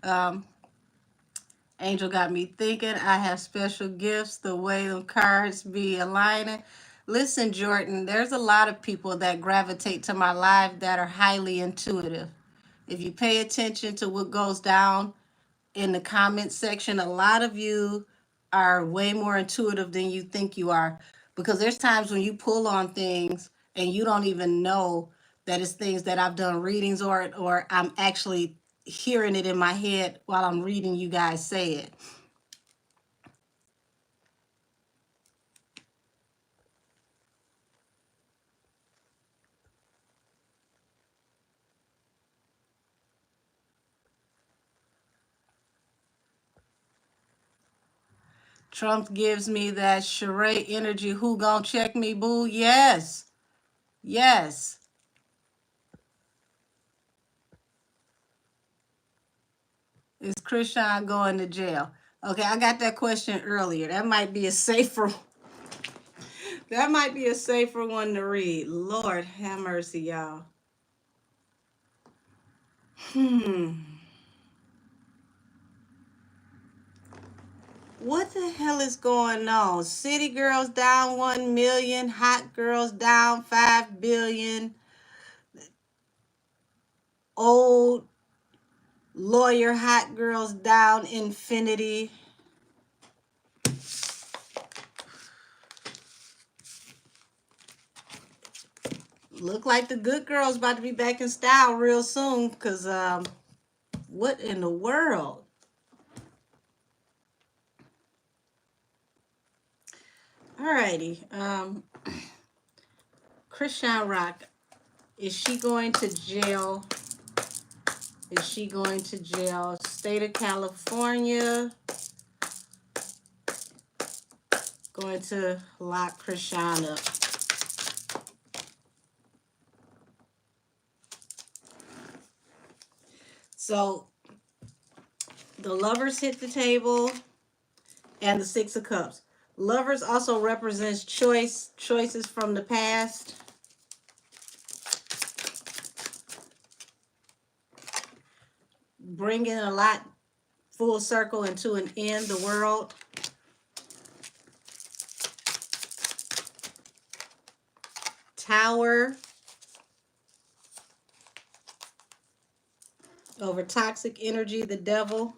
Um, Angel got me thinking. I have special gifts, the way the cards be aligning. Listen, Jordan, there's a lot of people that gravitate to my live that are highly intuitive. If you pay attention to what goes down in the comment section, a lot of you are way more intuitive than you think you are, because there's times when you pull on things and you don't even know that it's things that I've done readings, or I'm actually hearing it in my head while I'm reading you guys say it. Trump gives me that charade energy. Who gonna check me, boo? Yes. Yes. Is Chrisean going to jail? Okay, I got that question earlier. That might be a safer that might be a safer one to read. Lord have mercy, y'all. Hmm. What the hell is going on? City girls down 1 million, hot girls down 5 billion, old lawyer hot girls down infinity. Look like the good girl's about to be back in style real soon, because what in the world? Alrighty. Chrisean Rock, is she going to jail? Is she going to jail? State of California going to lock Chrisean up. So the lovers hit the table, and the Six of Cups. Lovers also represents choices from the past. Bringing a lot full circle into an end, the world. Tower over toxic energy, the devil.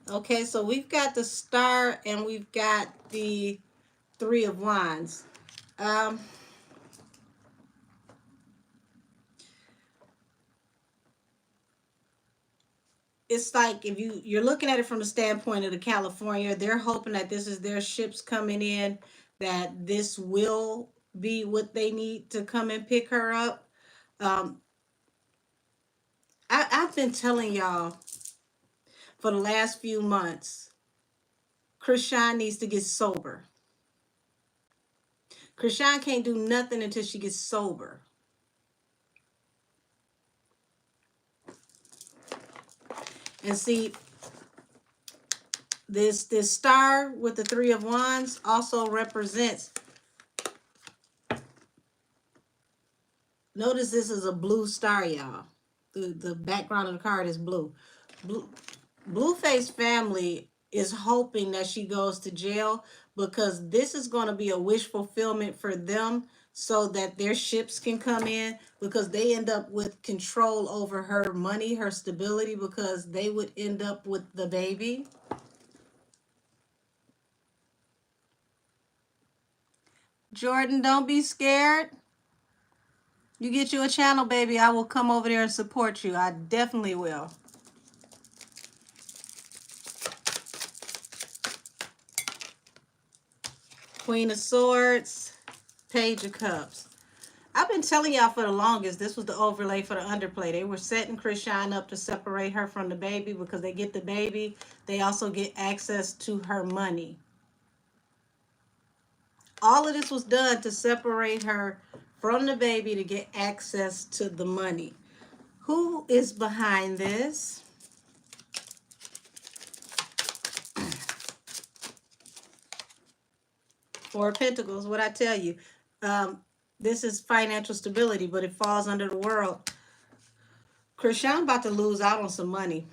Okay, so we've got the Star and we've got the Three of Wands. Um, it's like, if you're looking at it from the standpoint of the California, they're hoping that this is their ships coming in, that this will be what they need to come and pick her up. Um, I've been telling y'all for the last few months, Chrisean needs to get sober. Chrisean can't do nothing until she gets sober. And see, this star with the 3 of Wands also represents, notice this is a blue star, y'all. The background of the card is blue. Blueface family is hoping that she goes to jail, because this is going to be a wish fulfillment for them, so that their ships can come in, because they end up with control over her money, her stability, because they would end up with the baby. Jordan, don't be scared. You get you a channel, baby, I will come over there and support you. I definitely will. Queen of Swords, Page of Cups. I've been telling y'all for the longest, this was the overlay for the underplay. They were setting Chrisean up to separate her from the baby, because they get the baby, they also get access to her money. All of this was done to separate her from the baby to get access to the money. Who is behind this? Four of Pentacles, what I tell you. This is financial stability, but it falls under the world. Chrisean about to lose out on some money.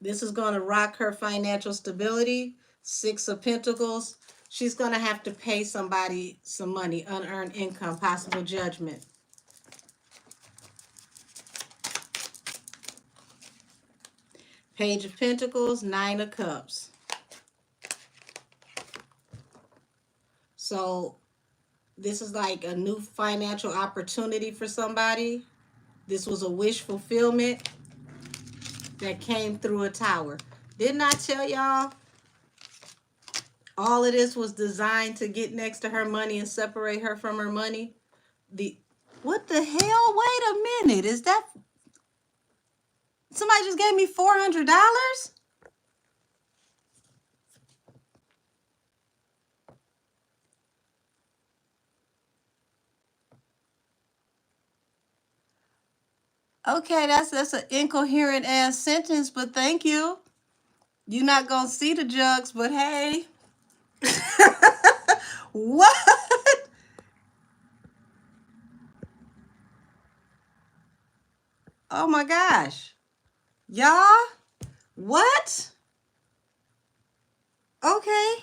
This is going to rock her financial stability. 6 of Pentacles. She's going to have to pay somebody some money, unearned income, possible judgment. Page of Pentacles, 9 of Cups. So this is like a new financial opportunity for somebody. This was a wish fulfillment that came through a tower. Didn't I tell y'all? All of this was designed to get next to her money and separate her from her money. What the hell? Wait a minute. Is that... Somebody just gave me $400? Okay, that's an incoherent ass sentence, but thank you. You're not gonna see the jugs, but hey. What? Oh my gosh. Y'all? What? Okay.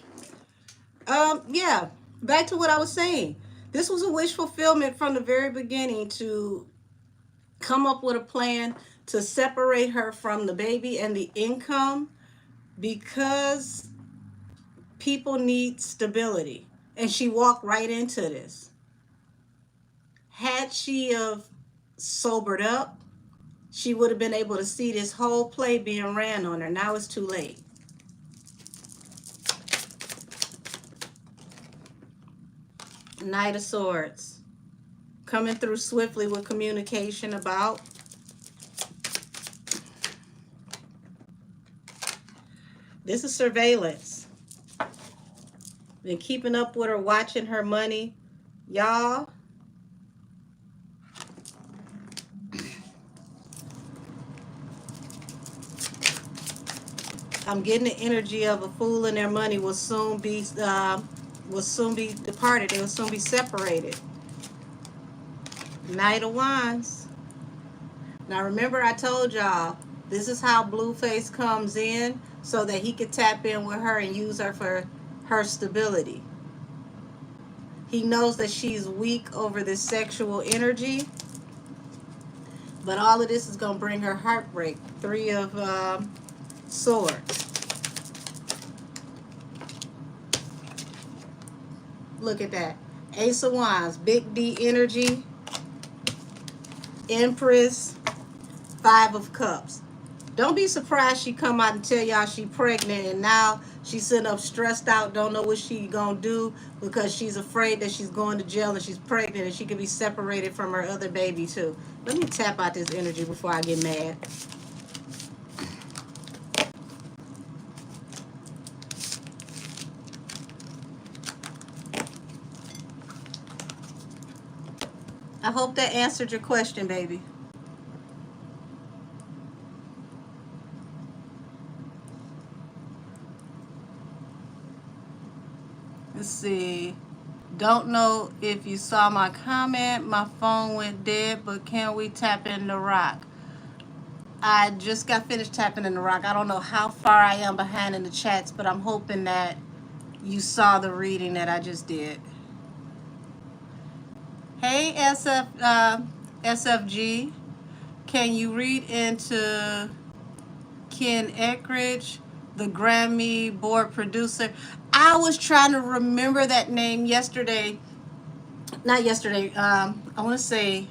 Yeah. Back to what I was saying. This was a wish fulfillment from the very beginning, to come up with a plan to separate her from the baby and the income, because people need stability. And she walked right into this. Had she have sobered up, she would have been able to see this whole play being ran on her. Now it's too late. Knight of Swords. Coming through swiftly with communication about. This is surveillance. Been keeping up with her, watching her money. Y'all. I'm getting the energy of a fool, and their money will soon be departed. They will soon be separated. Knight of Wands. Now remember, I told y'all, this is how Blueface comes in, so that he could tap in with her and use her for her stability. He knows that she's weak over this sexual energy, but all of this is going to bring her heartbreak. 3 of Swords. Look at that. Ace of Wands, big D energy. Empress, 5 of Cups. Don't be surprised she come out and tell y'all she pregnant, and now She's sitting up stressed out, don't know what she gonna do because she's afraid that she's going to jail and she's pregnant and she could be separated from her other baby too. Let me tap out this energy before I get mad. I hope that answered your question, baby. Let's see. Don't know if you saw my comment. My phone went dead, but can we tap in the rock? I just got finished tapping in the rock. I don't know how far I am behind in the chats, but I'm hoping that you saw the reading that I just did. Hey, SFG. Can you read into Ken Eckridge, the Grammy board producer? I was trying to remember that name yesterday. Not yesterday. I want to say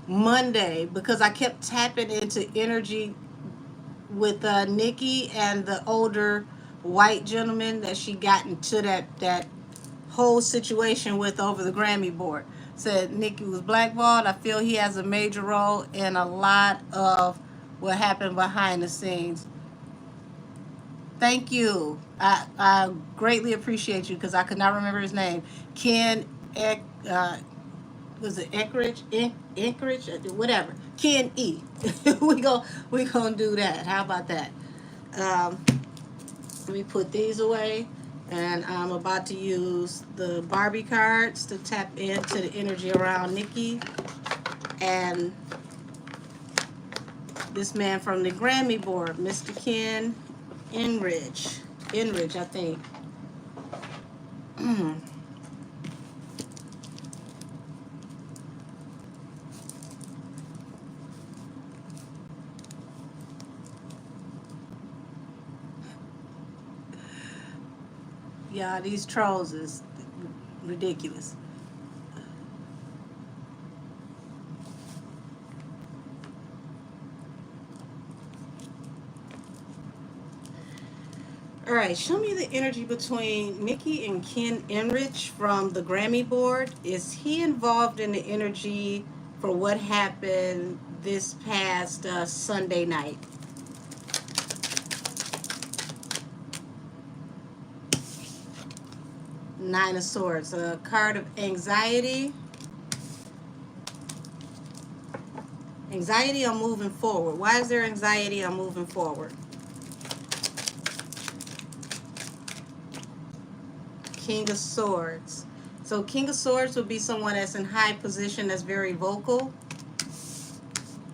Monday, because I kept tapping into energy with Nikki and the older white gentleman that she got into that whole situation with over the Grammy board. Said Nikki was blackballed. I feel he has a major role in a lot of what happened behind the scenes. Thank you. I greatly appreciate you, because I could not remember his name. Ken was it Eckridge? Eckridge? Whatever. Ken E. we gonna do that. How about that? Let me put these away. And I'm about to use the Barbie cards to tap into the energy around Nikki and this man from the Grammy board, Mr. Ken Enridge. Enridge, I think. Yeah, these trolls is ridiculous. All right, show me the energy between Nikki and Ken Enrich from the Grammy board. Is he involved in the energy for what happened this past Sunday night? Nine of Swords, a card of anxiety. Anxiety on moving forward. Why is there anxiety on moving forward? King of Swords. So King of Swords would be someone that's in high position, that's very vocal.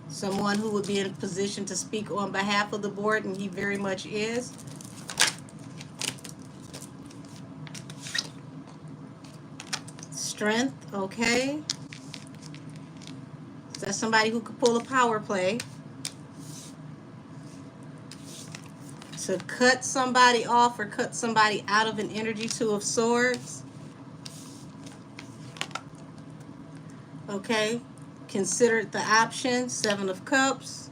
Someone who would be in a position to speak on behalf of the board, and he very much is. Strength, okay. So that's somebody who could pull a power play to cut somebody off or cut somebody out of an energy. Two of Swords. Okay. Considered the option. Seven of Cups.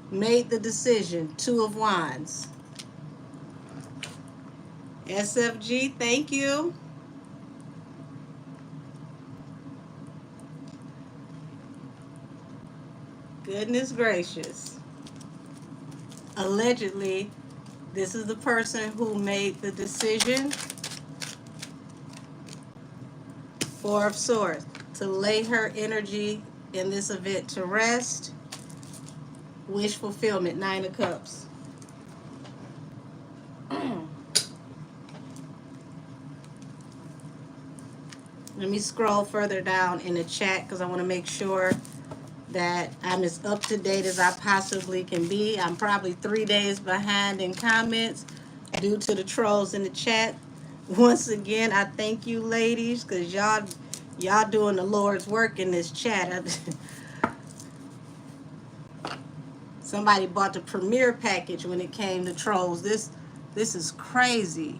Made the decision. Two of Wands. SFG, thank you. Goodness gracious. Allegedly, this is the person who made the decision. Four of Swords. To lay her energy in this event to rest. Wish fulfillment. Nine of Cups. Let me scroll further down in the chat because I want to make sure that I'm as up to date as I possibly can be. I'm probably 3 days behind in comments due to the trolls in the chat. Once again, I thank you, ladies, because y'all doing the Lord's work in this chat. Somebody bought the premiere package when it came to trolls. This is crazy.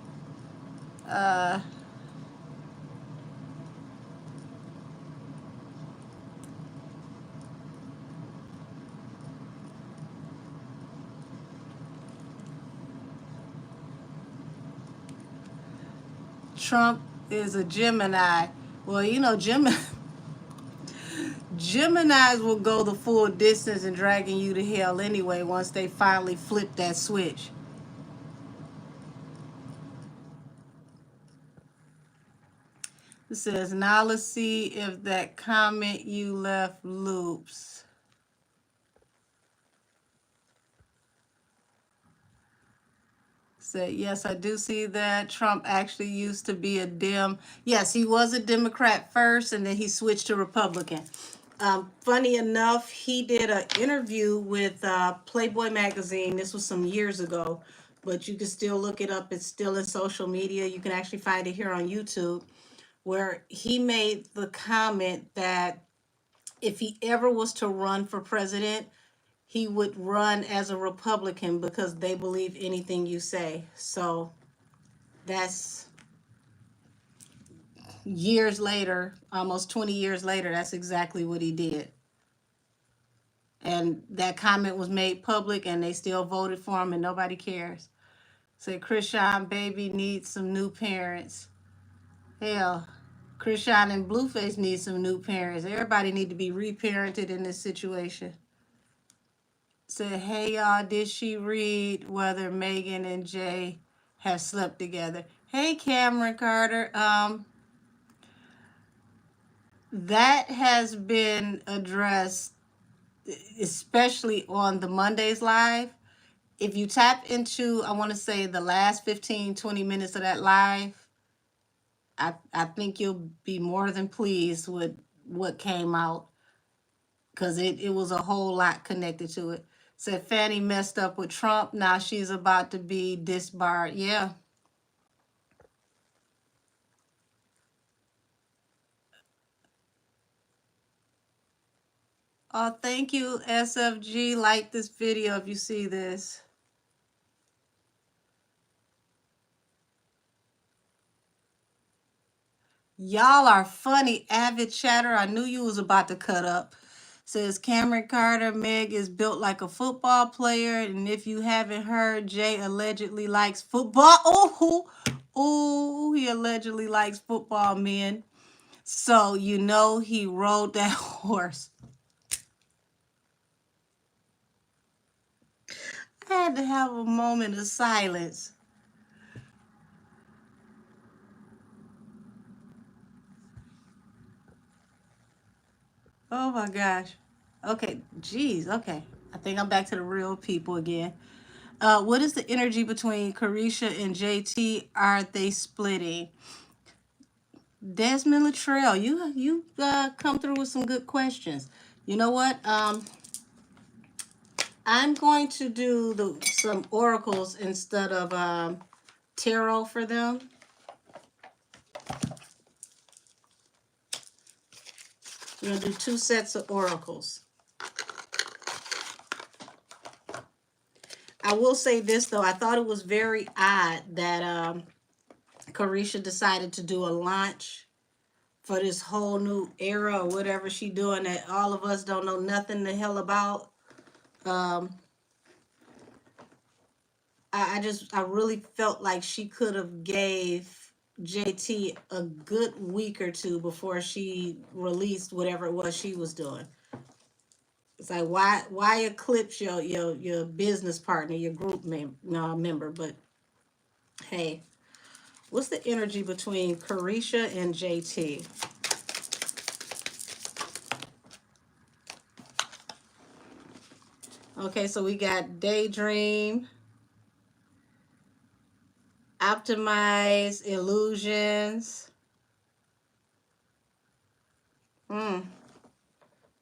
Trump is a Gemini. Well, you know, Geminis will go the full distance in dragging you to hell anyway once they finally flip that switch. It says, now let's see if that comment you left loops. Said, yes, I do see that. Trump actually used to be a Dem. Yes, he was a Democrat first, and then he switched to Republican. Funny enough, he did an interview with Playboy magazine. This was some years ago, but you can still look it up. It's still in social media. You can actually find it here on YouTube, where he made the comment that if he ever was to run for president, he would run as a Republican because they believe anything you say. So that's years later, almost 20 years later, that's exactly what he did. And that comment was made public and they still voted for him and nobody cares. Say, Chrisean baby needs some new parents. Hell, Chrisean and Blueface need some new parents. Everybody need to be reparented in this situation. Said, hey y'all, did she read whether Megan and Jay have slept together? Hey Cameron Carter, that has been addressed, especially on the Mondays live. If you tap into, I want to say the last 15, 20 minutes of that live, I think you'll be more than pleased with what came out, because it was a whole lot connected to it. Said Fanny messed up with Trump. Now she's about to be disbarred. Yeah. Oh, thank you, SFG. Like this video if you see this. Y'all are funny, avid chatter. I knew you was about to cut up. Says Cameron Carter, Meg is built like a football player. And if you haven't heard, Jay allegedly likes football. Oh, he allegedly likes football men. So you know he rode that horse. I had to have a moment of silence. Oh my gosh. Okay, geez, okay. I think I'm back to the real people again. What is the energy between Carisha and JT? Are they splitting? Desmond Latrell, you come through with some good questions. You know what? I'm going to do some oracles instead of tarot for them. We're going to do 2 sets of oracles. I will say this, though. I thought it was very odd that Carisha decided to do a launch for this whole new era or whatever she doing that all of us don't know nothing the hell about. I really felt like she could have gave JT a good week or two before she released whatever it was she was doing. It's like, why eclipse your business partner, your group member? But hey, what's the energy between Carisha and JT? Okay, so we got Daydream, Optimize, Illusions.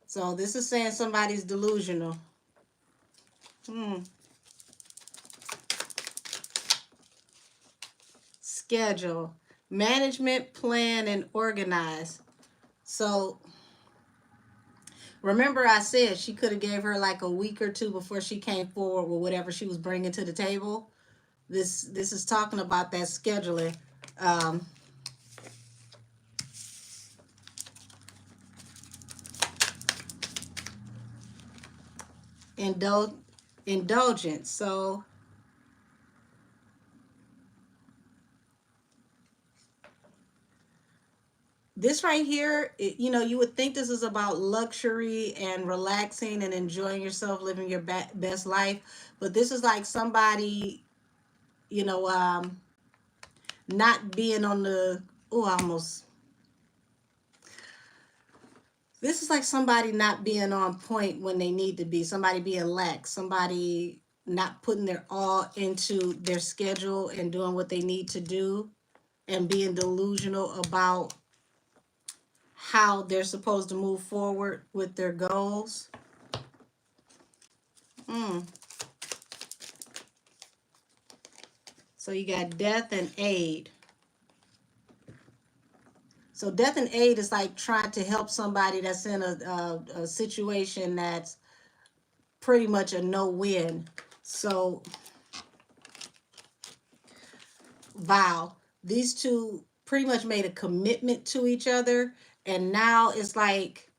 So this is saying somebody's delusional. Schedule, management, plan, and organize. So remember I said she could have gave her like a week or two before she came forward with whatever she was bringing to the table. This is talking about that scheduling. Indulgence. So this right here, you know, you would think this is about luxury and relaxing and enjoying yourself, living your best life. But this is like somebody, you know, not being on the, oh, almost. This is like somebody not being on point when they need to be, somebody being lax, somebody not putting their all into their schedule and doing what they need to do and being delusional about how they're supposed to move forward with their goals. Mm. So you got death and aid. So death and aid is like trying to help somebody that's in a situation that's pretty much a no-win. So, vow. These two pretty much made a commitment to each other. And now it's like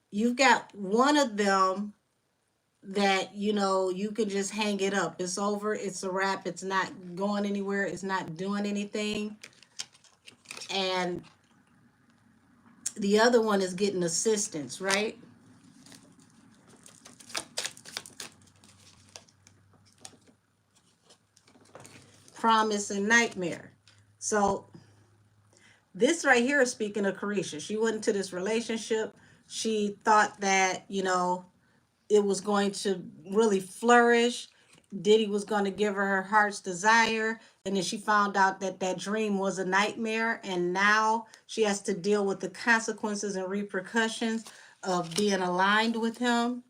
you've got one of them that, you know, you can just hang it up. It's over. It's a wrap. It's not going anywhere. It's not doing anything. And the other one is getting assistance, right? Promise and nightmare. So this right here is speaking of Carisha. She went into this relationship. She thought that, you know, it was going to really flourish. Diddy was going to give her her heart's desire. And then she found out that that dream was a nightmare. And now she has to deal with the consequences and repercussions of being aligned with him.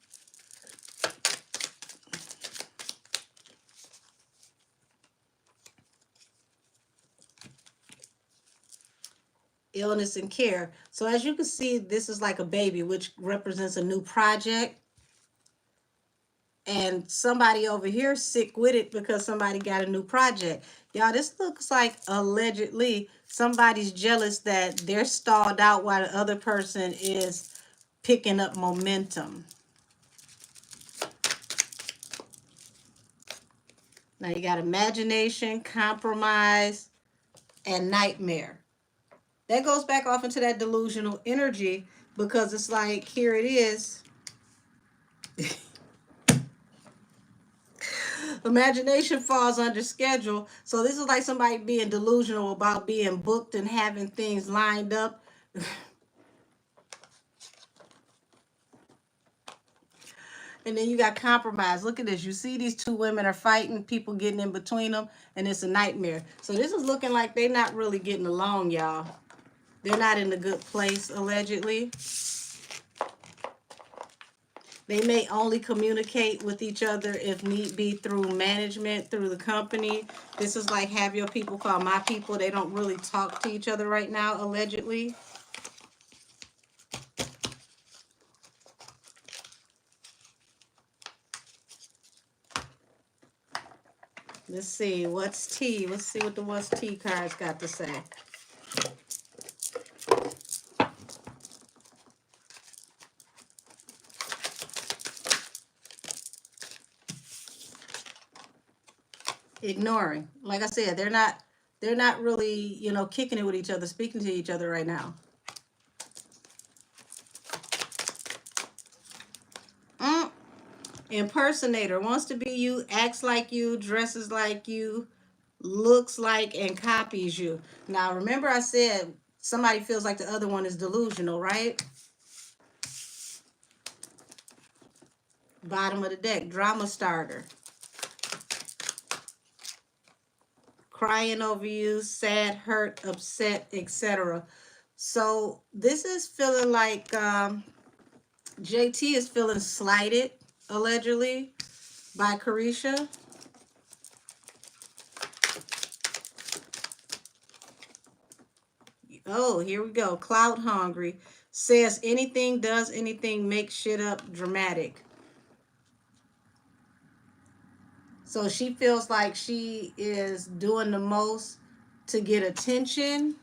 Illness and care. So as you can see, this is like a baby, which represents a new project. And somebody over here sick with it because somebody got a new project. Y'all, this looks like allegedly somebody's jealous that they're stalled out while the other person is picking up momentum. Now you got imagination, compromise, and nightmare. That goes back off into that delusional energy because it's like, here it is. Imagination falls under schedule. So this is like somebody being delusional about being booked and having things lined up. And then you got compromise. Look at this. You see these two women are fighting, people getting in between them, and it's a nightmare. So this is looking like they're not really getting along, y'all. They're not in a good place, allegedly. They may only communicate with each other if need be through management, through the company. This is like have your people call my people. They don't really talk to each other right now, allegedly. Let's see, what's T? Let's see what the what's T cards got to say. Ignoring. Like I said, they're not really, you know, kicking it with each other, speaking to each other right now. Impersonator wants to be you, acts like you, dresses like you, looks like and copies you. Now, remember I said somebody feels like the other one is delusional, right? Bottom of the deck, drama starter. Crying over you, sad, hurt, upset, etc. So this is feeling like JT is feeling slighted, allegedly, by Carisha. Oh, here we go. Clout hungry. Says anything, does anything, makes shit up, dramatic. So she feels like she is doing the most to get attention.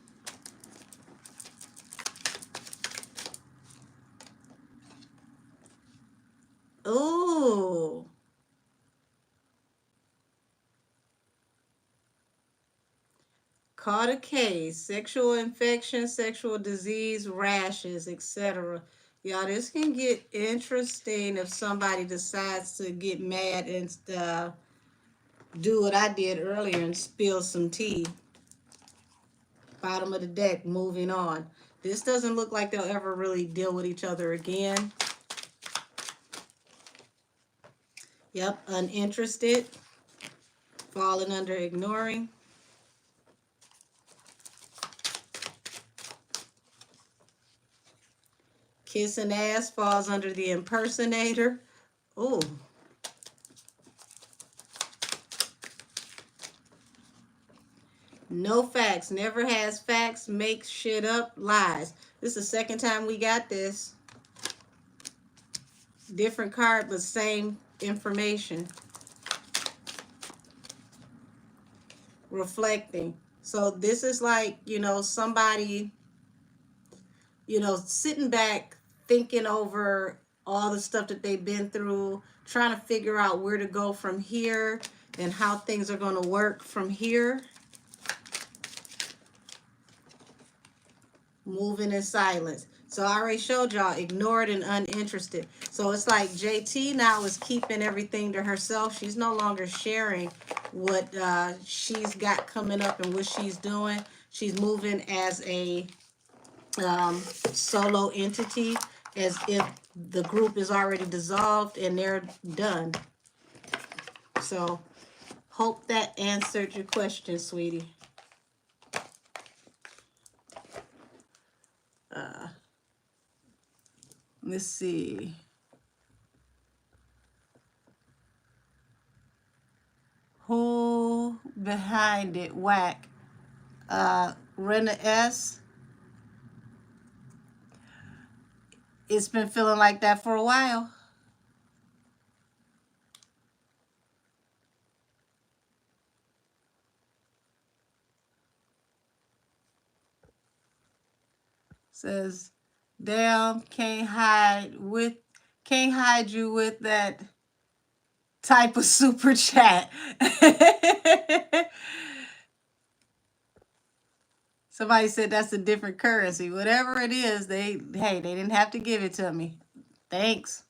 Ooh. caught a case, sexual infection, sexual disease, rashes, etc. Y'all, this can get interesting if somebody decides to get mad and do what I did earlier and spill some tea. Bottom of the deck, moving on. This doesn't look like they'll ever really deal with each other again. Yep, uninterested, falling under ignoring. Kissing ass falls under the impersonator. Oh. No facts, never has facts, makes shit up, lies. This is the second time we got this. Different card, but same information. Reflecting. So this is like, somebody, sitting back, thinking over all the stuff that they've been through, trying to figure out where to go from here and how things are going to work from here. Moving in silence. So I already showed y'all ignored and uninterested. So it's like JT now is keeping everything to herself. She's no longer sharing what she's got coming up and what she's doing. She's moving as a solo entity, as if the group is already dissolved and they're done. So hope that answered your question, sweetie. Let's see. Who behind it? Whack. Rena S. It's been feeling like that for a while. Says, damn, can't hide you with that type of super chat. Somebody said that's a different currency. Whatever it is, they didn't have to give it to me. Thanks.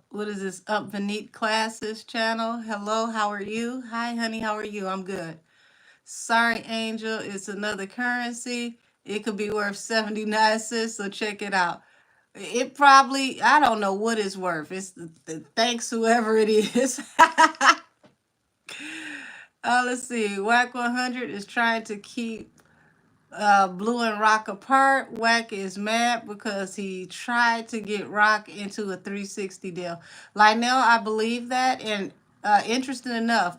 What is this? Up Beneath Classes channel. Hello, how are you? Hi, honey, how are you? I'm good. Sorry, Angel, it's another currency. It could be worth 79 cents, so check it out. It probably, I don't know what it's worth. It's thanks whoever it is. Let's see. Whack 100 is trying to keep Blue and Rock apart. Whack is mad because he tried to get Rock into a 360 deal. Lionel, I believe that. And interesting enough,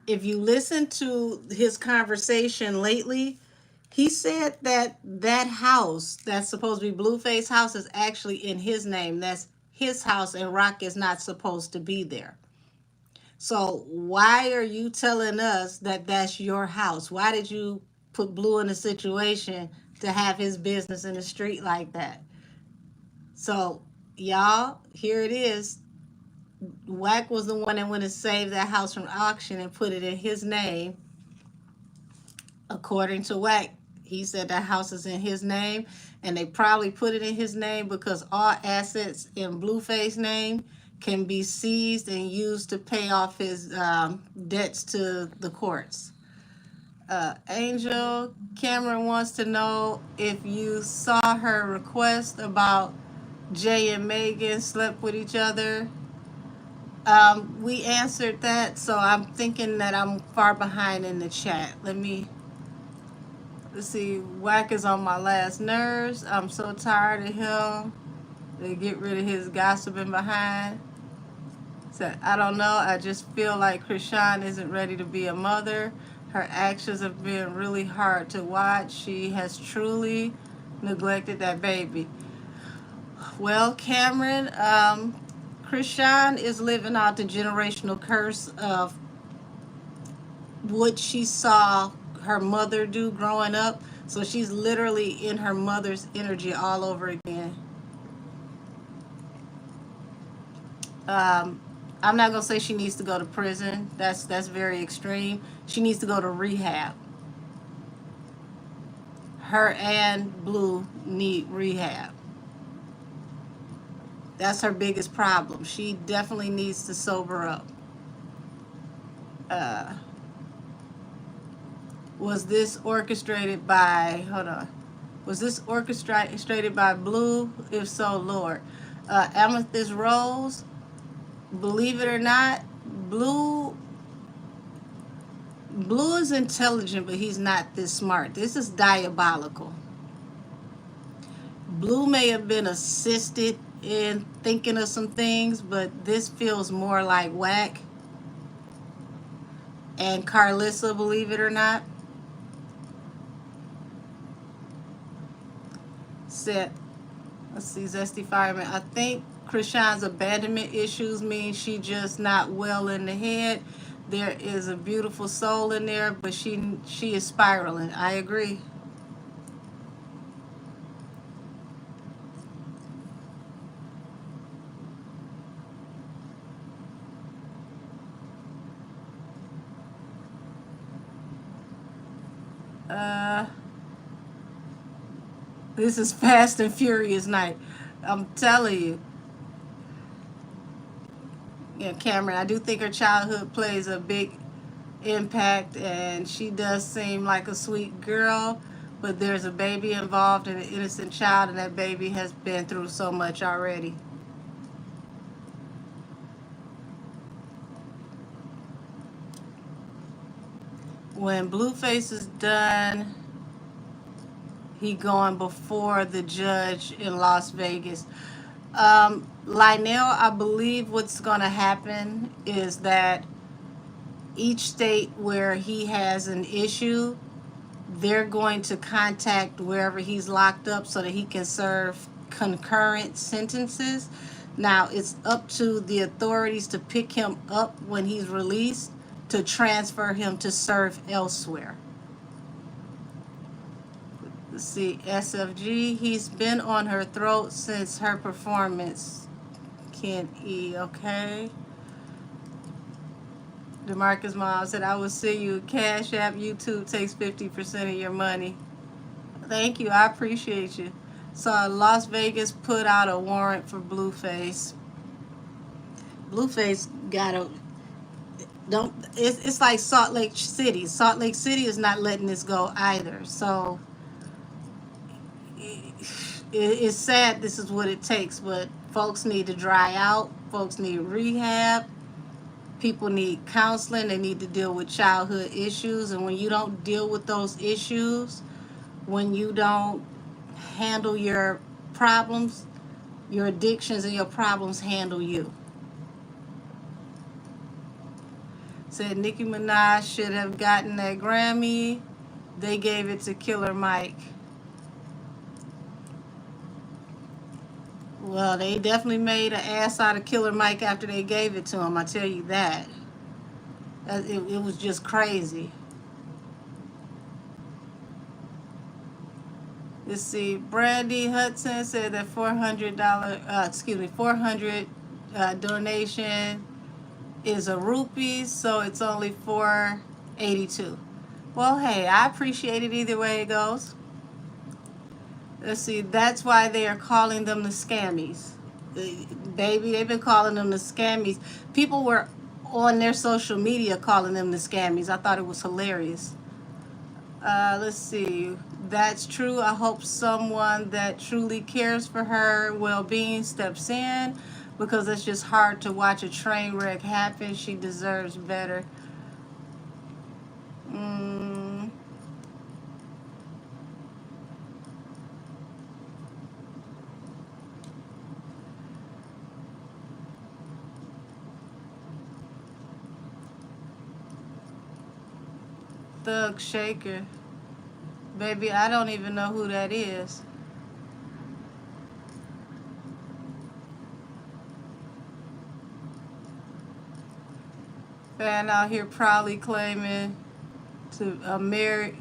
if you listen to his conversation lately, he said that that house that's supposed to be Blueface house is actually in his name. That's his house, and Rock is not supposed to be there. So why are you telling us that that's your house? Why did you put Blue in a situation to have his business in the street like that? So y'all, here it is. Wack was the one that went and saved that house from auction and put it in his name. According to Wack, he said that house is in his name, and they probably put it in his name because all assets in Blueface's name can be seized and used to pay off his debts to the courts. Angel Cameron wants to know if you saw her request about Jay and Megan slept with each other. We answered that, so I'm thinking that I'm far behind in the chat. Let's see. Wack is on my last nerves. I'm so tired of him. They get rid of his gossiping behind. So I don't know. I just feel like Chrisean isn't ready to be a mother. Her actions have been really hard to watch. She has truly neglected that baby. Well, Cameron, Chrisean is living out the generational curse of what she saw her mother do growing up. So she's literally in her mother's energy all over again. I'm not gonna say she needs to go to prison. That's very extreme. She needs to go to rehab. Her and Blue need rehab. That's her biggest problem. She definitely needs to sober up. Uh, was this orchestrated by? Hold on. Was this orchestrated by Blue? If so, Lord. Amethyst Rose. Believe it or not, Blue Blue is intelligent, but he's not this smart. This is diabolical. Blue may have been assisted in thinking of some things, but this feels more like whack. And Carlissa, believe it or not, said, let's see, Zesty Fireman. I think Chrisean's abandonment issues mean she just not well in the head. There is a beautiful soul in there, but she is spiraling. I agree. Uh, this is Fast and Furious night. I'm telling you. Yeah, Cameron, I do think her childhood plays a big impact, and she does seem like a sweet girl, but there's a baby involved and an innocent child, and that baby has been through so much already. When Blueface is done, he going before the judge in Las Vegas. Lionel, I believe what's going to happen is that each state where he has an issue, they're going to contact wherever he's locked up so that he can serve concurrent sentences. Now, it's up to the authorities to pick him up when he's released to transfer him to serve elsewhere. Let's see, SFG, he's been on her throat since her performance. Ken E, okay. DeMarcus Mom said, I will see you. Cash App, YouTube takes 50% of your money. Thank you. I appreciate you. So Las Vegas put out a warrant for Blueface. Blueface got a don't. It's like Salt Lake City. Salt Lake City is not letting this go either. So it's sad. This is what it takes, but folks need to dry out. Folks need rehab. People need counseling. They need to deal with childhood issues. And when you don't deal with those issues, when you don't handle your problems, your addictions and your problems handle you. Said Nicki Minaj should have gotten that Grammy. They gave it to Killer Mike. Well, they definitely made an ass out of Killer Mike after they gave it to him. I tell you that. It was just crazy. Let's see. Brandy Hudson said that $400, 400 donation is a rupee, so it's only $4.82. Well, hey, I appreciate it either way it goes. Let's see, that's why they are calling them the scammies. Baby, they've been calling them the scammies. People were on their social media calling them the scammies. I thought it was hilarious. Let's see, that's true. I hope someone that truly cares for her well-being steps in, because it's just hard to watch a train wreck happen. She deserves better. Thug Shaker. Baby, I don't even know who that is. Fan out here proudly claiming to marry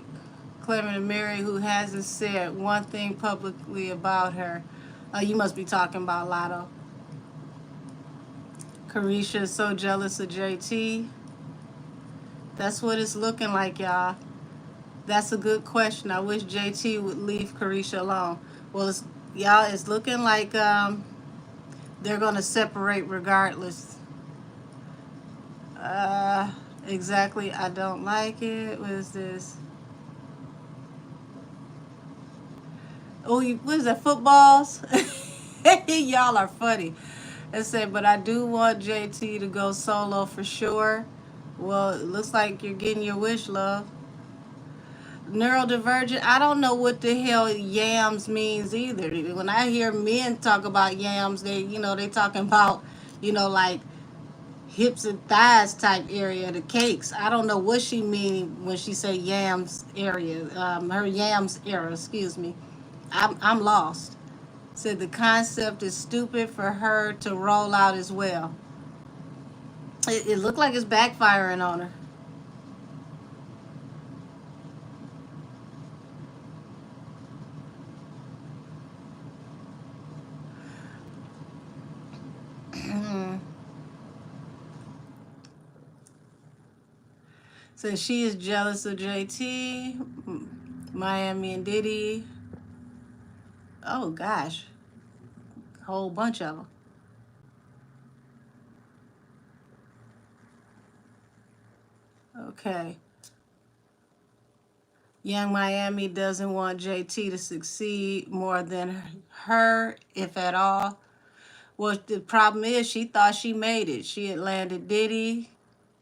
who hasn't said one thing publicly about her. You must be talking about Latto. Carisha is so jealous of JT. That's what it's looking like, y'all. That's a good question. I wish JT would leave Carisha alone. Well, y'all, it's looking like they're gonna separate regardless. Uh, exactly. I don't like it. What is this? Oh, what is that? Footballs? Y'all are funny. I said, but I do want JT to go solo for sure. Well, it looks like you're getting your wish, love. Neurodivergent, I don't know what the hell yams means either. When I hear men talk about yams, they talking about, like hips and thighs type area of the cakes. I don't know what she mean when she say yams area, her yams era, excuse me. I'm lost. Said the concept is stupid for her to roll out as well. It looked like it's backfiring on her. So she is jealous of JT, Miami and Diddy. Oh gosh, a whole bunch of them. Okay. Young Miami doesn't want JT to succeed more than her, if at all. Well, the problem is she thought she made it. She had landed Diddy.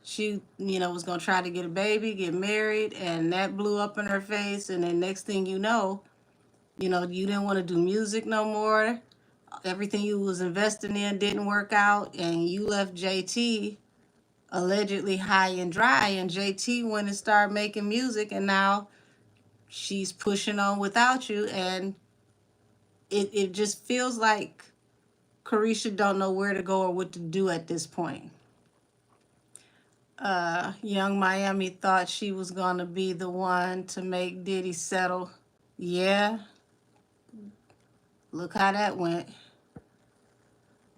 She, was going to try to get a baby, get married, and that blew up in her face. And then next thing you didn't want to do music no more. Everything you was investing in didn't work out, and you left JT allegedly high and dry, and JT went and started making music, and now she's pushing on without you, and it just feels like Carisha don't know where to go or what to do at this point. Young Miami thought she was gonna be the one to make Diddy settle. Yeah, look how that went.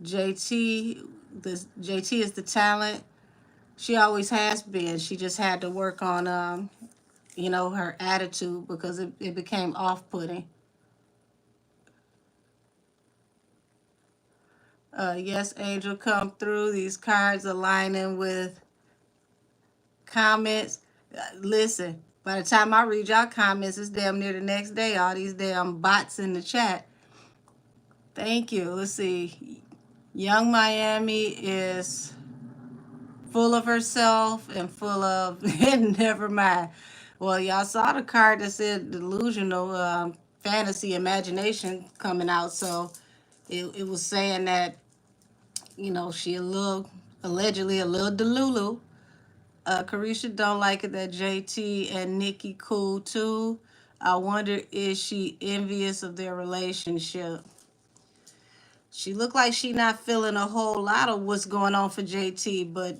JT, JT is the talent. She always has been. She just had to work on her attitude because it became off-putting. Yes, Angel, come through. These cards aligning with comments. Listen, by the time I read y'all comments, it's damn near the next day. All these damn bots in the chat. Thank you. Let's see. Young Miami is full of herself and full of, never mind. Well, y'all saw the card that said delusional fantasy imagination coming out. So it was saying that, she allegedly a little delulu. Carisha don't like it that JT and Nikki cool too. I wonder, is she envious of their relationship? She looked like she not feeling a whole lot of what's going on for JT, but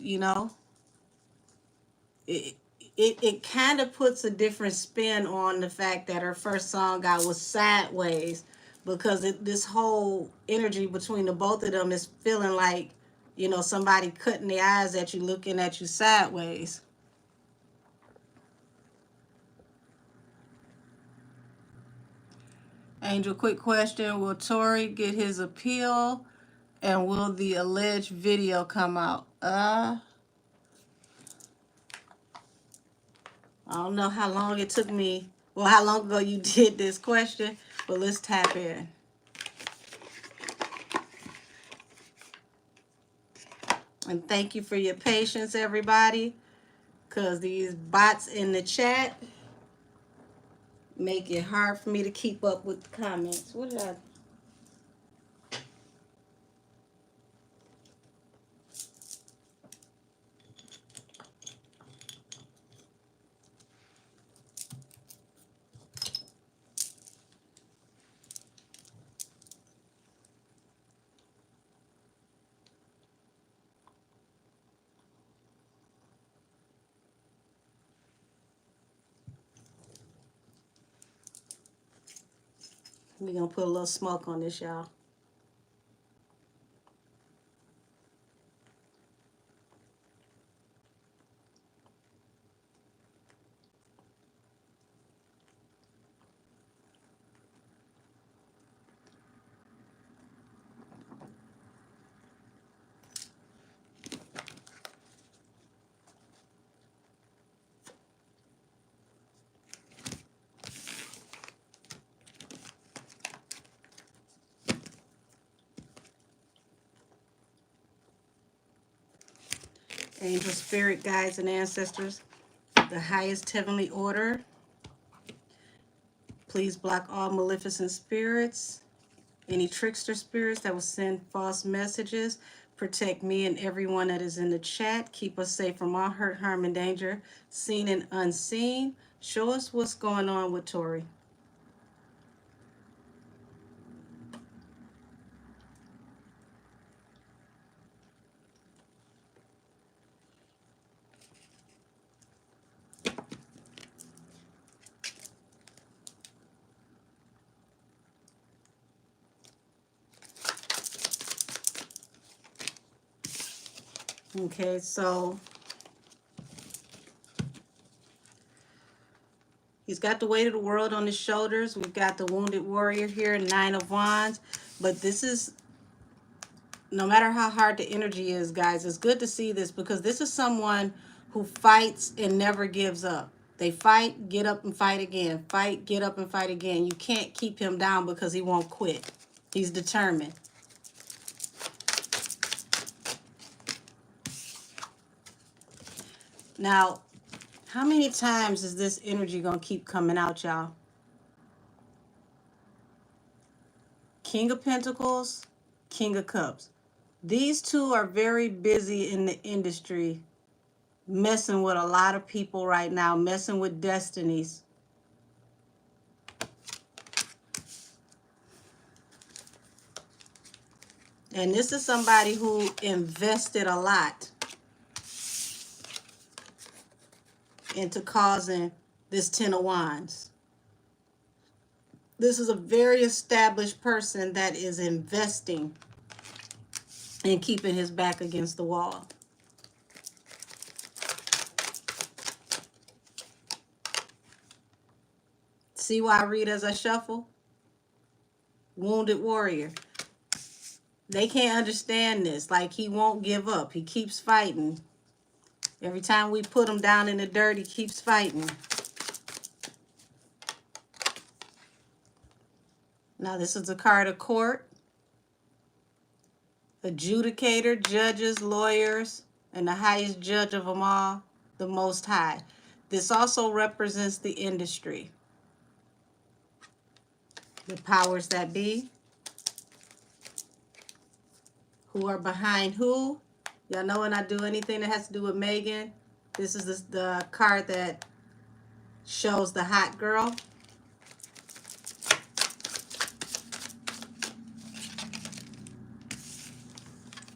it it kind of puts a different spin on the fact that her first song out was sideways, because this whole energy between the both of them is feeling like somebody cutting the eyes at you, looking at you sideways. Angel, quick question: will Tory get his appeal, and will the alleged video come out? I don't know how long it took me, well, how long ago you did this question, but let's tap in. And thank you for your patience, everybody, because these bots in the chat make it hard for me to keep up with the comments. What did I? We're going to put a little smoke on this, y'all. Angel, spirit, guides, and ancestors, the highest heavenly order. Please block all maleficent spirits, any trickster spirits that will send false messages. Protect me and everyone that is in the chat. Keep us safe from all hurt, harm, and danger, seen and unseen. Show us what's going on with Tory. Okay, so he's got the weight of the world on his shoulders. We've got the wounded warrior here, 9 of Wands. But this is, no matter how hard the energy is, guys, it's good to see this because this is someone who fights and never gives up. They fight, get up and fight again. Fight, get up and fight again. You can't keep him down because he won't quit. He's determined. Now, how many times is this energy going to keep coming out, y'all? King of Pentacles, King of Cups. These two are very busy in the industry, messing with a lot of people right now, messing with destinies. And this is somebody who invested a lot into causing this 10 of Wands. This is a very established person that is investing and keeping his back against the wall. See why I read as I shuffle? Wounded warrior. They can't understand this. Like, he won't give up. He keeps fighting. Every time we put him down in the dirt, he keeps fighting. Now, this is a card of court. Adjudicator, judges, lawyers, and the highest judge of them all, the Most High. This also represents the industry. The powers that be. Who are behind who? Y'all know when I do anything that has to do with Megan, this is the card that shows the hot girl.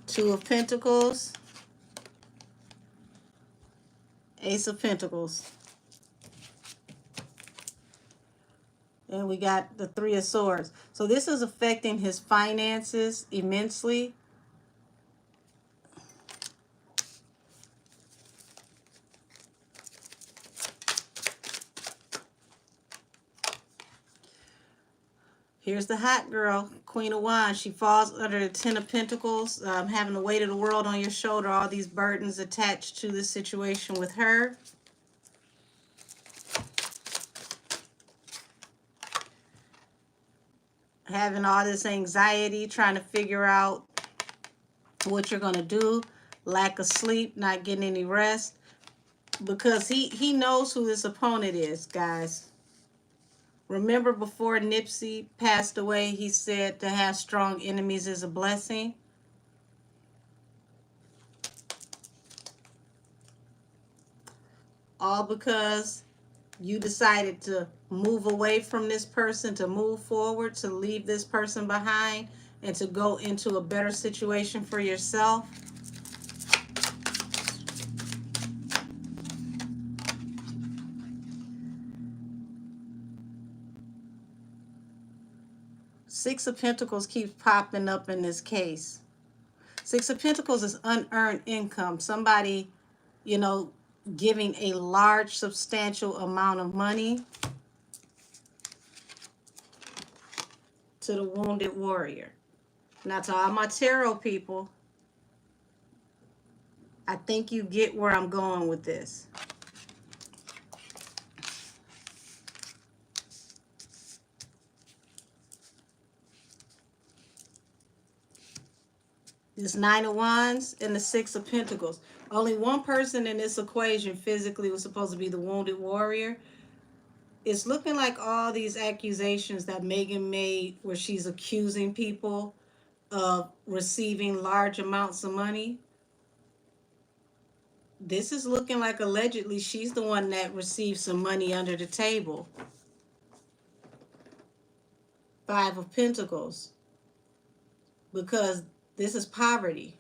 Two of Pentacles. Ace of Pentacles. And we got the Three of Swords. So this is affecting his finances immensely. Here's the hot girl, Queen of Wands. She falls under the 10 of Pentacles, having the weight of the world on your shoulder, all these burdens attached to this situation with her. Having all this anxiety, trying to figure out what you're going to do. Lack of sleep, not getting any rest. Because he knows who this opponent is, guys. Remember before Nipsey passed away, he said to have strong enemies is a blessing. All because you decided to move away from this person, to move forward, to leave this person behind, and to go into a better situation for yourself. Six of Pentacles keeps popping up in this case. Six of Pentacles is unearned income. Somebody, you know, giving a large, substantial amount of money to the wounded warrior. Now, to all my tarot people, I think you get where I'm going with this. This Nine of Wands and the Six of Pentacles. Only one person in this equation physically was supposed to be the wounded warrior. It's looking like all these accusations that Megan made where she's accusing people of receiving large amounts of money. This is looking like allegedly she's the one that received some money under the table. Five of Pentacles. Because this is poverty.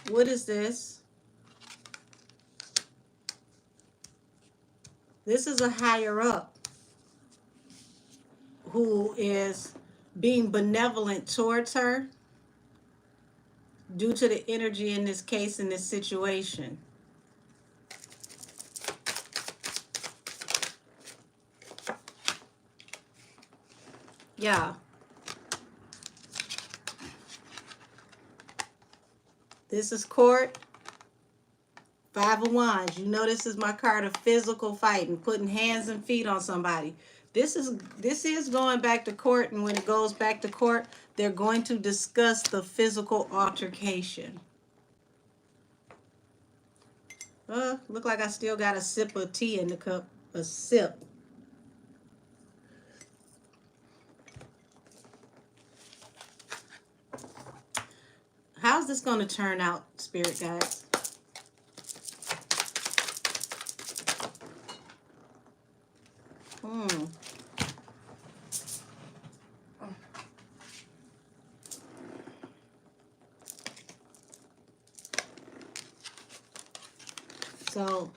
What is this? This is a higher up who is being benevolent towards her due to the energy in this case, in this situation. Yeah. This is court. Five of Wands. You know this is my card of physical fighting, putting hands and feet on somebody. This is going back to court, and when it goes back to court, they're going to discuss the physical altercation. Look like I still got a sip of tea in the cup. A sip. How's this going to turn out, Spirit Guides? So,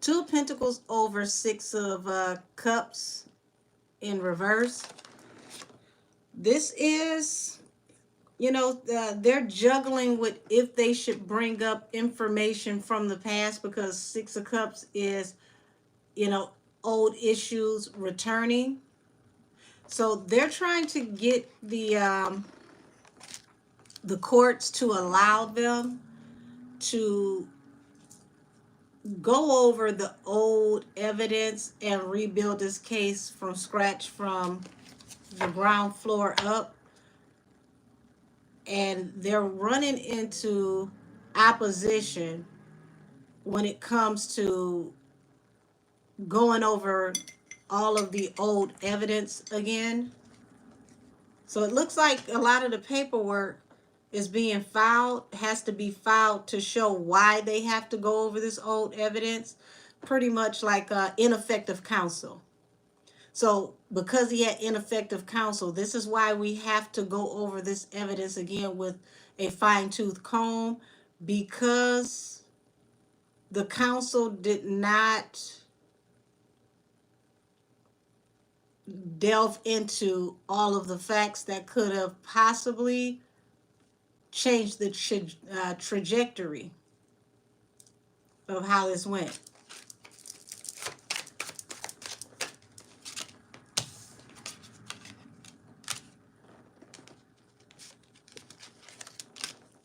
Two of Pentacles over Six of Cups in reverse. This is, you know, they're juggling with if they should bring up information from the past, because Six of Cups is, you know, old issues returning. So they're trying to get the courts to allow them to go over the old evidence and rebuild this case from scratch, from the ground floor up. And they're running into opposition when it comes to going over all of the old evidence again. So it looks like a lot of the paperwork is being filed, has to be filed to show why they have to go over this old evidence, pretty much like ineffective counsel. So because he had ineffective counsel, this is why we have to go over this evidence again with a fine-tooth comb, because the counsel did not delve into all of the facts that could have possibly changed the trajectory of how this went.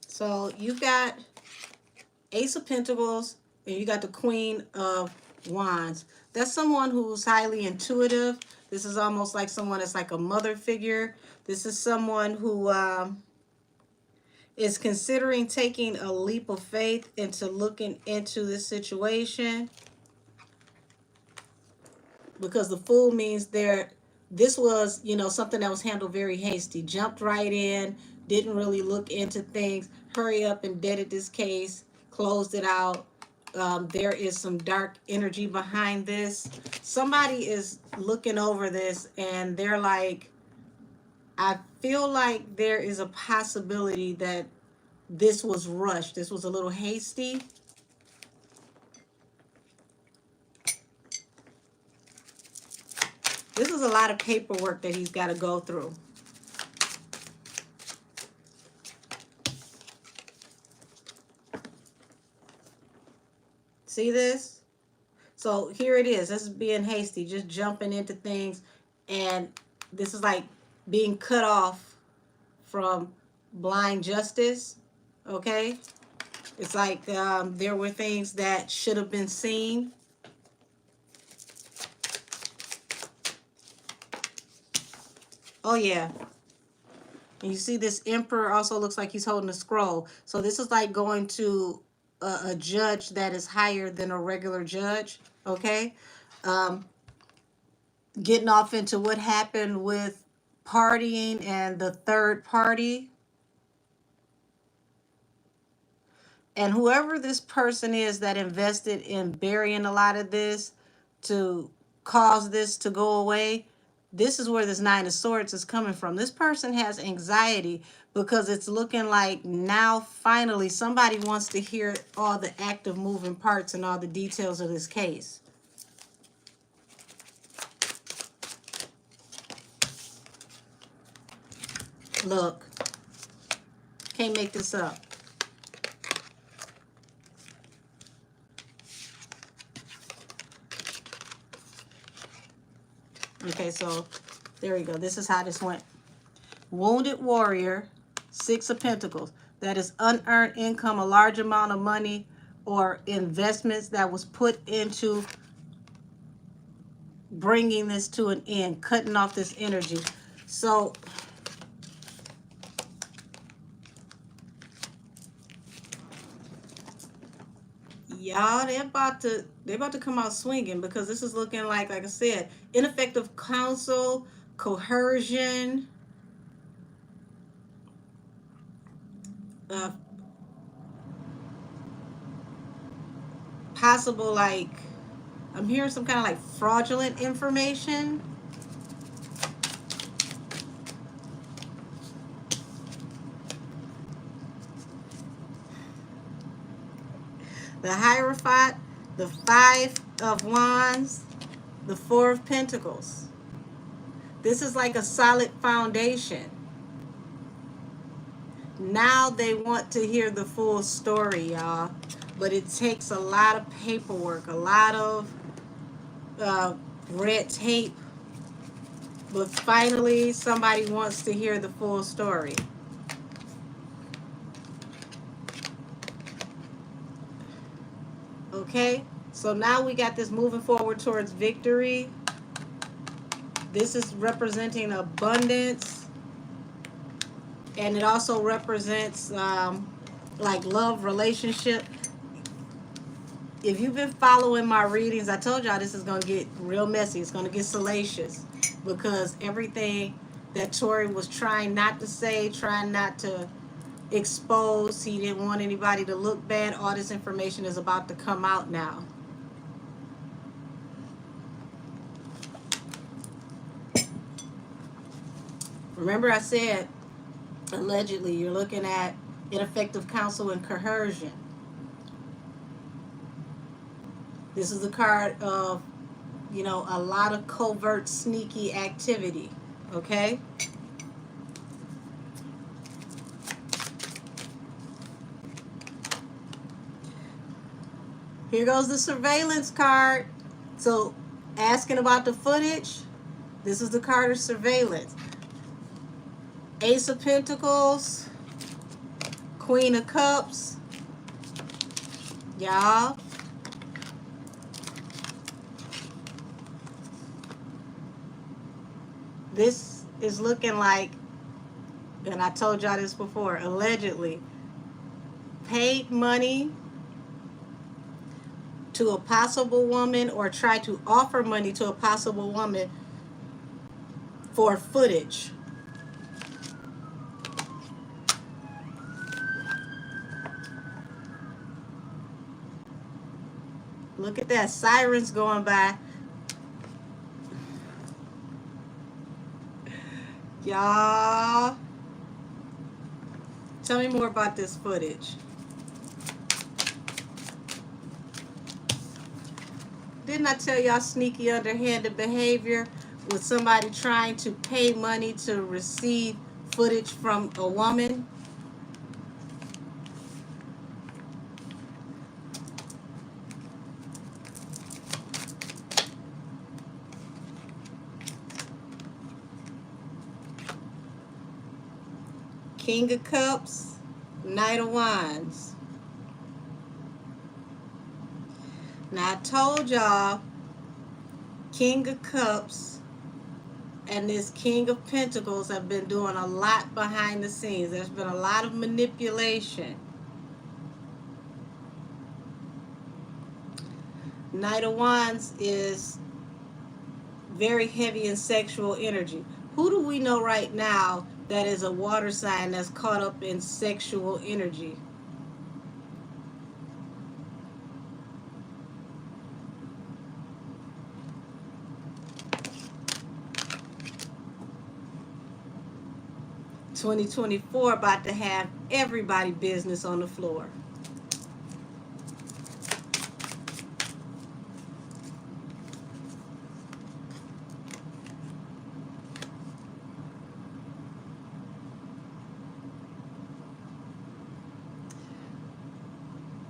So you've got Ace of Pentacles and you got the Queen of Wands. That's someone who's highly intuitive. This is almost like someone that's like a mother figure. This is someone who is considering taking a leap of faith into looking into this situation, because the Fool means this was, you know, something that was handled very hasty. Jumped right in, didn't really look into things, hurry up and deaded this case, closed it out. There is some dark energy behind this. Somebody is looking over this and they're like, I feel like there is a possibility that this was rushed. This was a little hasty. This is a lot of paperwork that he's got to go through. See this? So here it is. This is being hasty, just jumping into things. And this is like being cut off from blind justice. Okay? It's like there were things that should have been seen. Oh, yeah. And you see this emperor also looks like he's holding a scroll. So this is like going to a judge that is higher than a regular judge. Okay. Um, Getting off into what happened with partying and the third party. And whoever this person is that invested in burying a lot of this to cause this to go away, this is where this Nine of Swords is coming from. This person has anxiety because it's looking like now finally somebody wants to hear all the active moving parts and all the details of this case. Look, can't make this up. Okay, so there we go. This is how this went. Wounded warrior, Six of Pentacles. That is unearned income, a large amount of money or investments that was put into bringing this to an end, cutting off this energy. So y'all, they're about to come out swinging, because this is looking like I said, ineffective counsel, coercion, uh, possible, like I'm hearing some kind of like fraudulent information. The Hierophant, the Five of Wands, the Four of Pentacles. This is like a solid foundation. Now they want to hear the full story, y'all. But it takes a lot of paperwork, a lot of red tape. But finally, somebody wants to hear the full story. Okay? So now we got this moving forward towards victory. This is representing abundance. And it also represents like love, relationship. If you've been following my readings, I told y'all this is going to get real messy. It's going to get salacious, because everything that Tory was trying not to say, trying not to expose, he didn't want anybody to look bad, all this information is about to come out now. Remember I said, allegedly, you're looking at ineffective counsel and coercion. This is the card of, you know, a lot of covert, sneaky activity. Okay? Here goes the surveillance card. So, asking about the footage, this is the card of surveillance. Ace of Pentacles, Queen of Cups. Y'all. This is looking like, and I told y'all this before, allegedly, paid money to a possible woman, or try to offer money to a possible woman for footage. Look at that, sirens going by. Y'all, tell me more about this footage. Didn't I tell y'all sneaky, underhanded behavior with somebody trying to pay money to receive footage from a woman? King of Cups, Knight of Wands. Now I told y'all, King of Cups and this King of Pentacles have been doing a lot behind the scenes. There's been a lot of manipulation. Knight of Wands is very heavy in sexual energy. Who do we know right now that is a water sign that's caught up in sexual energy? (2024) about to have everybody business on the floor.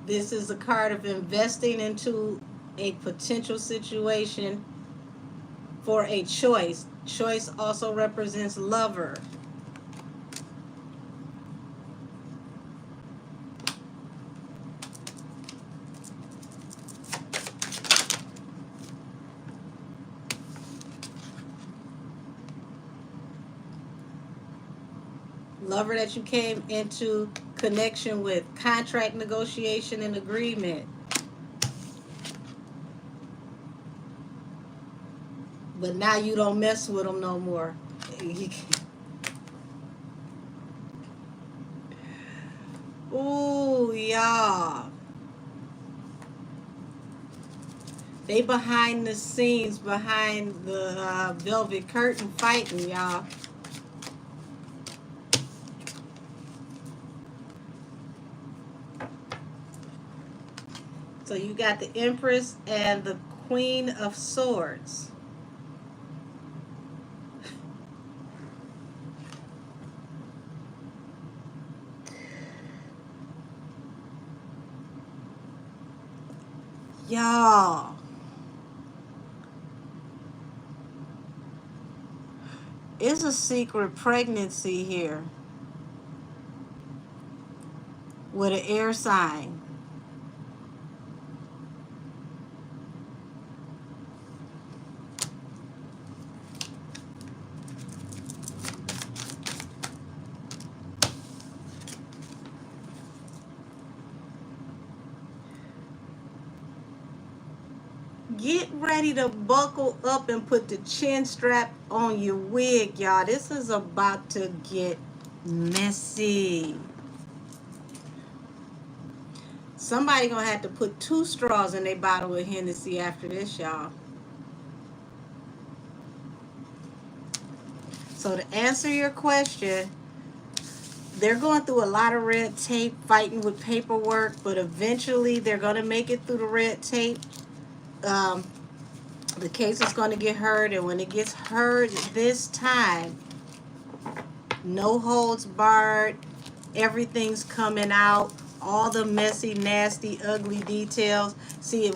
This is a card of investing into a potential situation for a choice. Choice also represents lover. Lover that you came into connection with, contract negotiation and agreement. But now you don't mess with them no more. Ooh, y'all. They behind the scenes, behind the velvet curtain fighting, y'all. So you got the Empress and the Queen of Swords. Y'all. It's a secret pregnancy here with an air sign. Get ready to buckle up and put the chin strap on your wig, y'all. This is about to get messy. Somebody gonna have to put 2 straws in their bottle of Hennessy after this, y'all. So to answer your question, they're going through a lot of red tape, fighting with paperwork, but eventually they're gonna make it through the red tape. The case is going to get heard, and when it gets heard this time, no holds barred, everything's coming out, all the messy, nasty, ugly details. See, if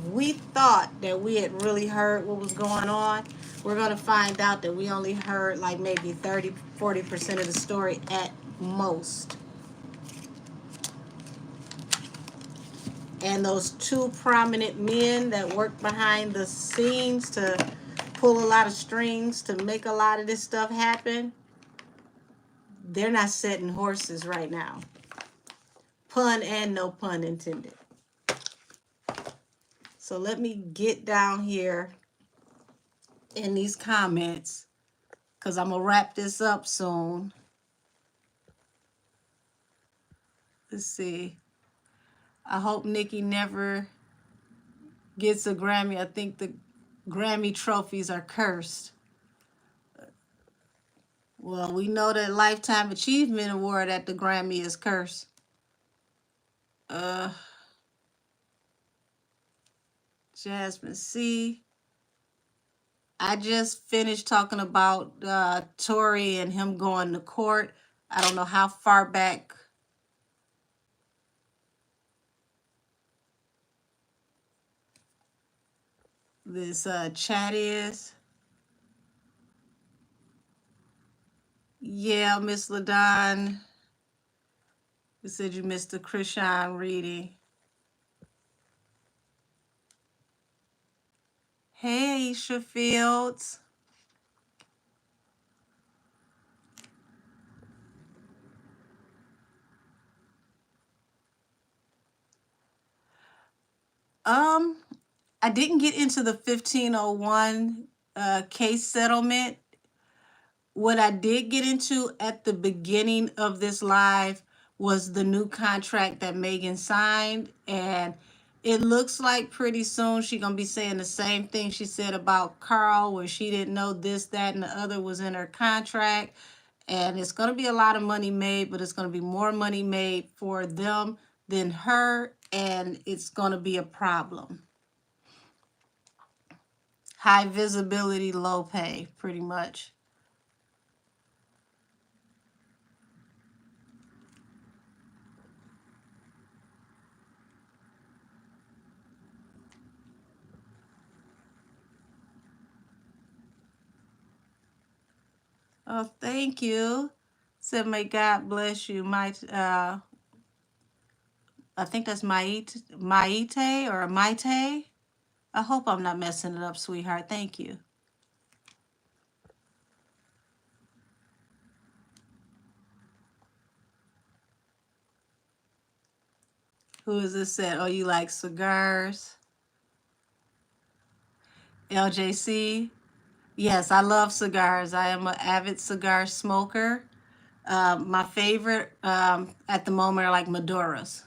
we thought that we had really heard what was going on, we're going to find out that we only heard like maybe 30-40% of the story at most. And those 2 prominent men that work behind the scenes to pull a lot of strings to make a lot of this stuff happen, they're not setting horses right now. Pun and no pun intended. So let me get down here in these comments, because I'm going to wrap this up soon. Let's see. I hope Nikki never gets a Grammy. I think the Grammy trophies are cursed. Well, we know that Lifetime Achievement Award at the Grammy is cursed. Jasmine C. I just finished talking about Tory and him going to court. I don't know how far back this chat is. Yeah, Miss LaDon. You said you missed the Chrisean reading. Hey, Aisha Fields. Um, I didn't get into the 1501 case settlement. What I did get into at the beginning of this live was the new contract that Megan signed, and it looks like pretty soon she's gonna be saying the same thing she said about Carl, where she didn't know this, that, and the other was in her contract. And it's gonna be a lot of money made, but it's gonna be more money made for them than her, and it's gonna be a problem. High visibility, low pay, pretty much. Oh, thank you. Said, may God bless you. I think that's Maite or Maite. I hope I'm not messing it up, sweetheart. Thank you. Who is this said? Oh, you like cigars? LJC? Yes, I love cigars. I am an avid cigar smoker. My favorite at the moment are like Maduras.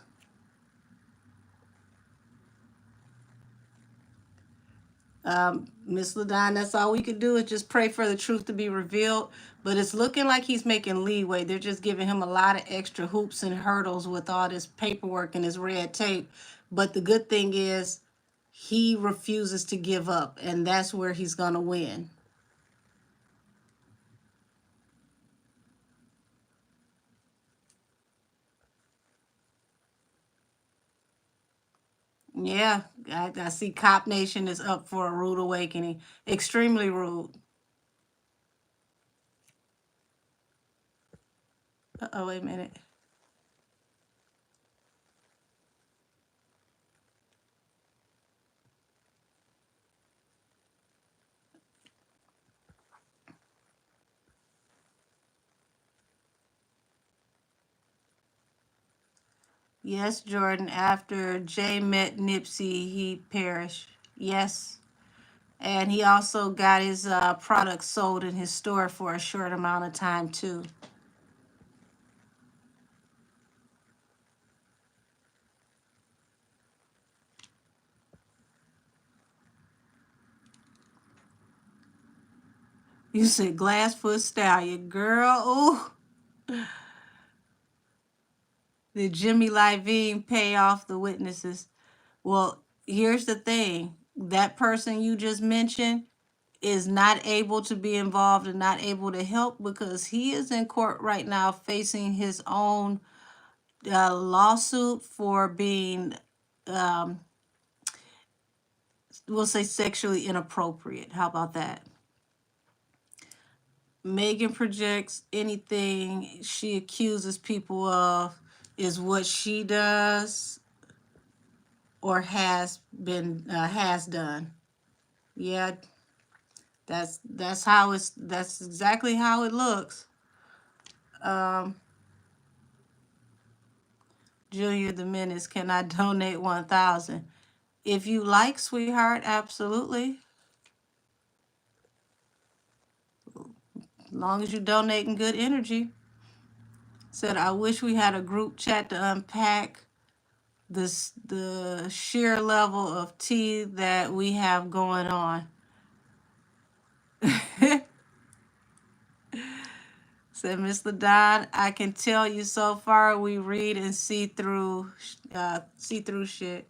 Miss Ladon, that's all we could do is just pray for the truth to be revealed. But it's looking like he's making leeway. They're just giving him a lot of extra hoops and hurdles with all this paperwork and his red tape. But the good thing is he refuses to give up, and that's where he's going to win. Yeah, I see Cop Nation is up for a rude awakening. Extremely rude. Oh, wait a minute. Yes, Jordan, after Jay met Nipsey, he perished. Yes. And he also got his products sold in his store for a short amount of time, too. You said Glassfoot Stallion. Girl, ooh. Did Jimmy Iovine pay off the witnesses? Well, here's the thing. That person you just mentioned is not able to be involved and not able to help because he is in court right now facing his own lawsuit for being, um, we'll say, sexually inappropriate. How about that? Megan projects anything she accuses people of is what she does or has done. Yeah, that's exactly how it looks. Um, Junior the Menace, can I donate 1,000? If you like, sweetheart, absolutely. As long as you donating good energy. Said I wish we had a group chat to unpack the sheer level of tea that we have going on. Said Miss Ladon, I can tell you so far we read and see through shit.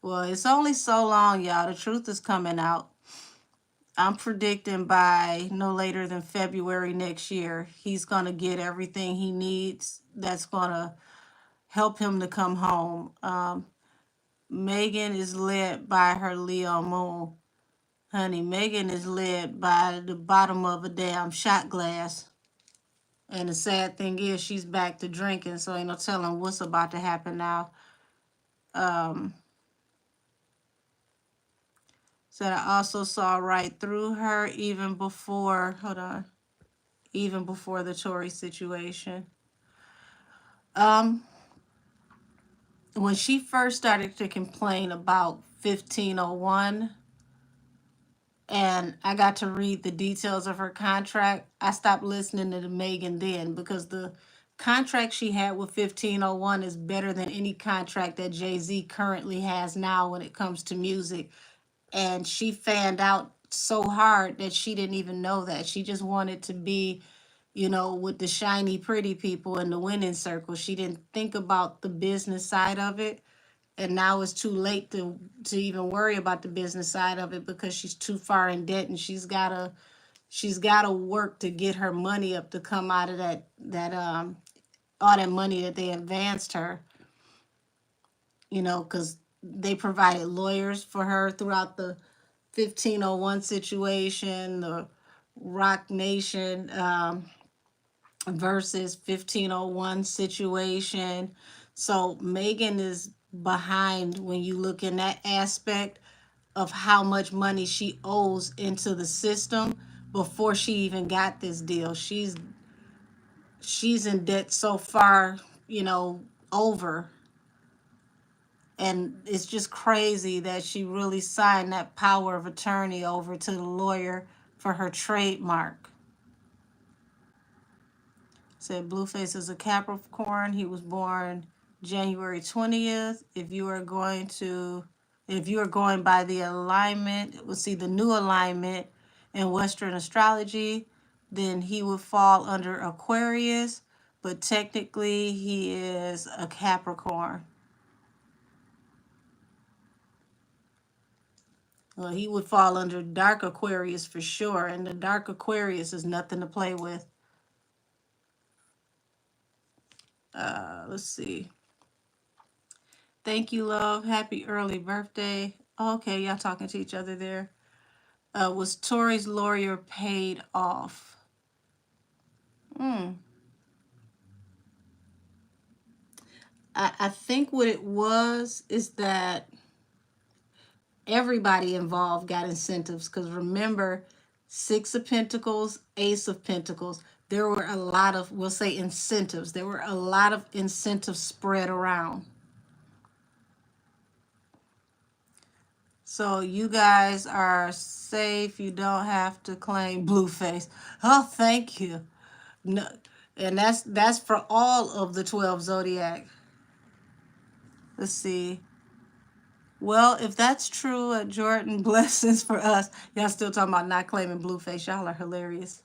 Well, it's only so long, y'all. The truth is coming out. I'm predicting by no later than February next year, he's gonna get everything he needs that's gonna help him to come home. Megan is led by her Leo moon. Honey, Megan is led by the bottom of a damn shot glass. And the sad thing is she's back to drinking, so ain't no telling what's about to happen now. Um, Said I also saw right through her even before, hold on, even before the Tory situation. Um, when she first started to complain about 1501, and I got to read the details of her contract, I stopped listening to Megan then, because the contract she had with 1501 is better than any contract that Jay-Z currently has now when it comes to music. And she fanned out so hard that she didn't even know that. She just wanted to be, with the shiny, pretty people in the winning circle. She didn't think about the business side of it. And now it's too late to even worry about the business side of it, because she's too far in debt, and she's gotta work to get her money up to come out of that all that money that they advanced her, because they provided lawyers for her throughout the 1501 situation, the Rock Nation versus 1501 situation. So Megan is behind when you look in that aspect of how much money she owes into the system before she even got this deal. She's in debt so far, over. And it's just crazy that she really signed that power of attorney over to the lawyer for her trademark. Said Blueface is a Capricorn. He was born January 20th. If you are going by the alignment, we'll see the new alignment in Western astrology, then he would fall under Aquarius, but technically he is a Capricorn. Well, he would fall under dark Aquarius for sure, and the dark Aquarius is nothing to play with. Let's see. Thank you, love. Happy early birthday. Okay, y'all talking to each other there. Was Tory's lawyer paid off? I think what it was is that everybody involved got incentives, because remember, Six of Pentacles, Ace of Pentacles, there were a lot of, we'll say, incentives. There were a lot of incentives spread around. So you guys are safe. You don't have to claim Blueface. Oh, thank you. No, and that's for all of the 12 zodiac. Let's see. Well, if that's true, Jordan, blessings for us. Y'all still talking about not claiming Blueface. Y'all are hilarious.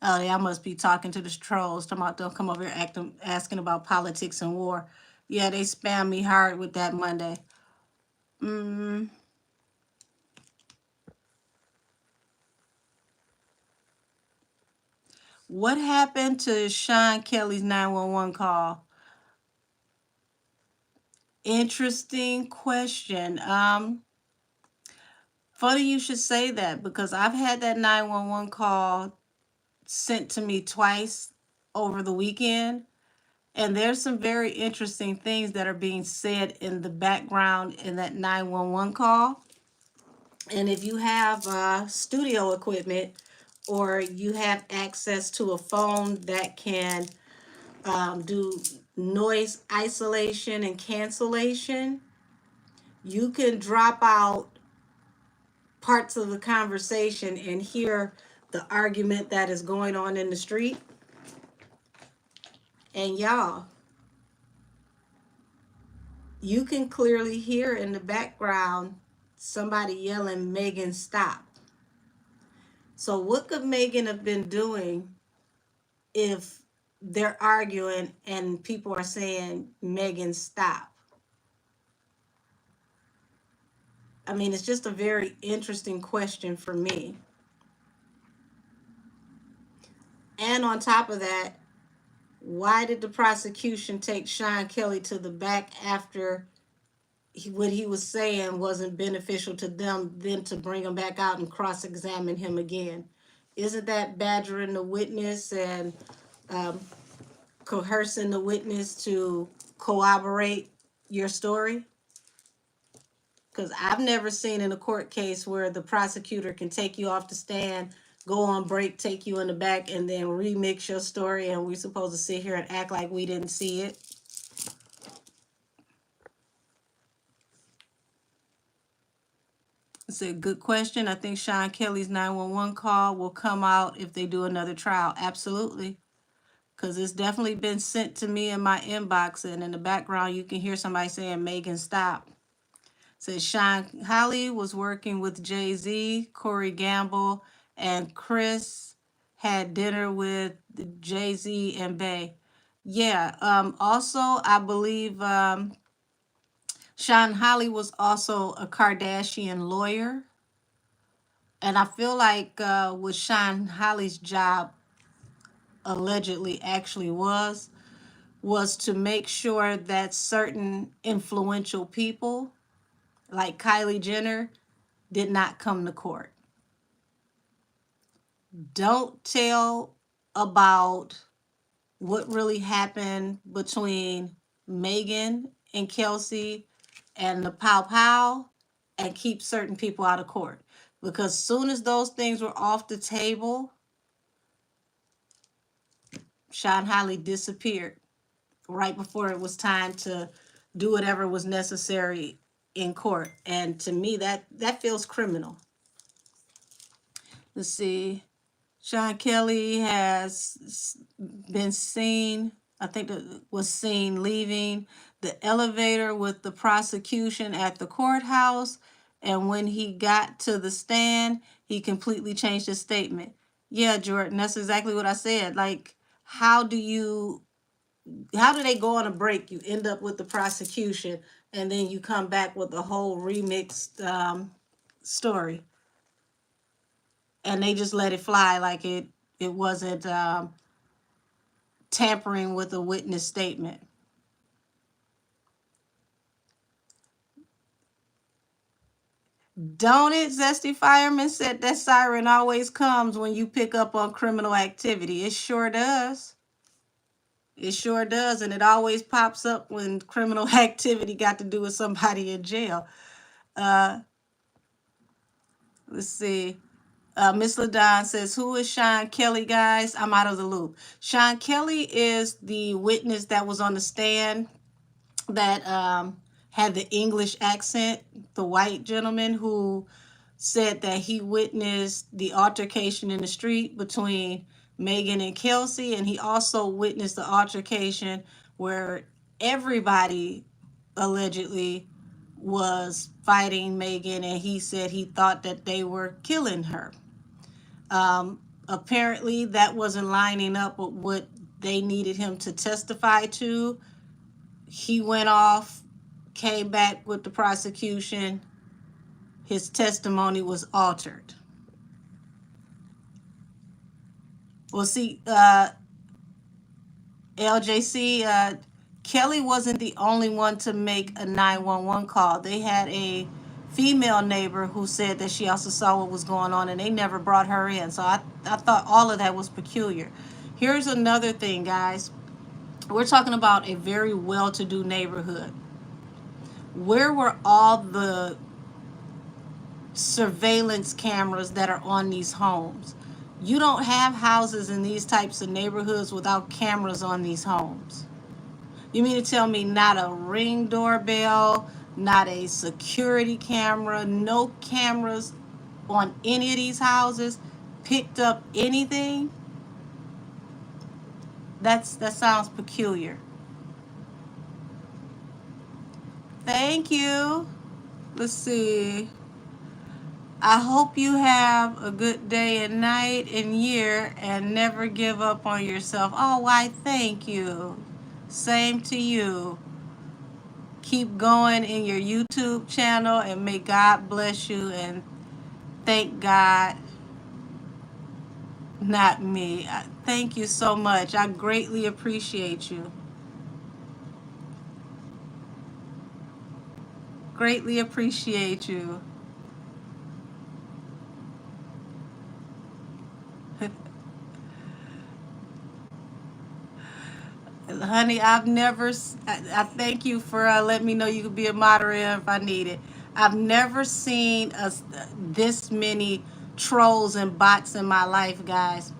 Oh, yeah, I must be talking to the trolls. Talking about they'll come over here asking about politics and war. Yeah, they spam me hard with that Monday. What happened to Sean Kelly's 911 call? Interesting question. Funny you should say that, because I've had that 911 call sent to me twice over the weekend. And there's some very interesting things that are being said in the background in that 911 call. And if you have studio equipment, or you have access to a phone that can do noise isolation and cancellation, you can drop out parts of the conversation and hear the argument that is going on in the street. And y'all, you can clearly hear in the background somebody yelling, "Megan, stop." So what could Megan have been doing if they're arguing and people are saying, "Megan, stop"? I mean, it's just a very interesting question for me. And on top of that, why did the prosecution take Sean Kelly to the back after what he was saying wasn't beneficial to them, then to bring him back out and cross-examine him again? Isn't that badgering the witness and coercing the witness to corroborate your story? Because I've never seen in a court case where the prosecutor can take you off the stand, go on break, take you in the back, and then remix your story, and we're supposed to sit here and act like we didn't see it. It's a good question. I think Sean Kelly's 911 call will come out if they do another trial. Absolutely. Because it's definitely been sent to me in my inbox, and in the background, you can hear somebody saying, Megan, stop. Says Sean Holly was working with Jay-Z, Corey Gamble, and Chris had dinner with Jay-Z and Bey. Yeah. Also, I believe Sean Holly was also a Kardashian lawyer. And I feel like what Sean Holly's job allegedly actually was to make sure that certain influential people, like Kylie Jenner, did not come to court. Don't tell about what really happened between Megan and Kelsey and the Pow Pow, and keep certain people out of court. Because soon as those things were off the table, Sean Holly disappeared right before it was time to do whatever was necessary in court. And to me, that feels criminal. Let's see. Sean Kelly has been seen, I think it was seen leaving the elevator with the prosecution at the courthouse. And when he got to the stand, he completely changed his statement. Yeah, Jordan, that's exactly what I said. Like, how do they go on a break? You end up with the prosecution, and then you come back with a whole remixed story. And they just let it fly like it wasn't tampering with a witness statement. Don't it? Zesty Fireman said that siren always comes when you pick up on criminal activity. It sure does. It sure does. And it always pops up when criminal activity got to do with somebody in jail. Let's see. Miss LaDon says, who is Sean Kelly, guys? I'm out of the loop. Sean Kelly is the witness that was on the stand that had the English accent, the white gentleman who said that he witnessed the altercation in the street between Megan and Kelsey, and he also witnessed the altercation where everybody allegedly was fighting Megan, and he said he thought that they were killing her. Apparently, that wasn't lining up with what they needed him to testify to. He went off, came back with the prosecution. His testimony was altered. Well, see, LJC, Kelly wasn't the only one to make a 911 call. They had a female neighbor who said that she also saw what was going on, and they never brought her in. So I thought all of that was peculiar. Here's another thing, guys. We're talking about a very well-to-do neighborhood. Where were all the surveillance cameras that are on these homes? You don't have houses in these types of neighborhoods without cameras on these homes. You mean to tell me not a Ring doorbell, not a security camera, no cameras on any of these houses picked up anything? That sounds peculiar. Thank you. Let's see. I hope you have a good day and night and year and never give up on yourself. Oh, why, thank you. Same to you. Keep going in your YouTube channel, and may God bless you, and thank God, not me. Thank you so much. I greatly appreciate you. Greatly appreciate you. Honey, I thank you for letting me know you could be a moderator if I need it. I've never seen this many trolls and bots in my life, guys.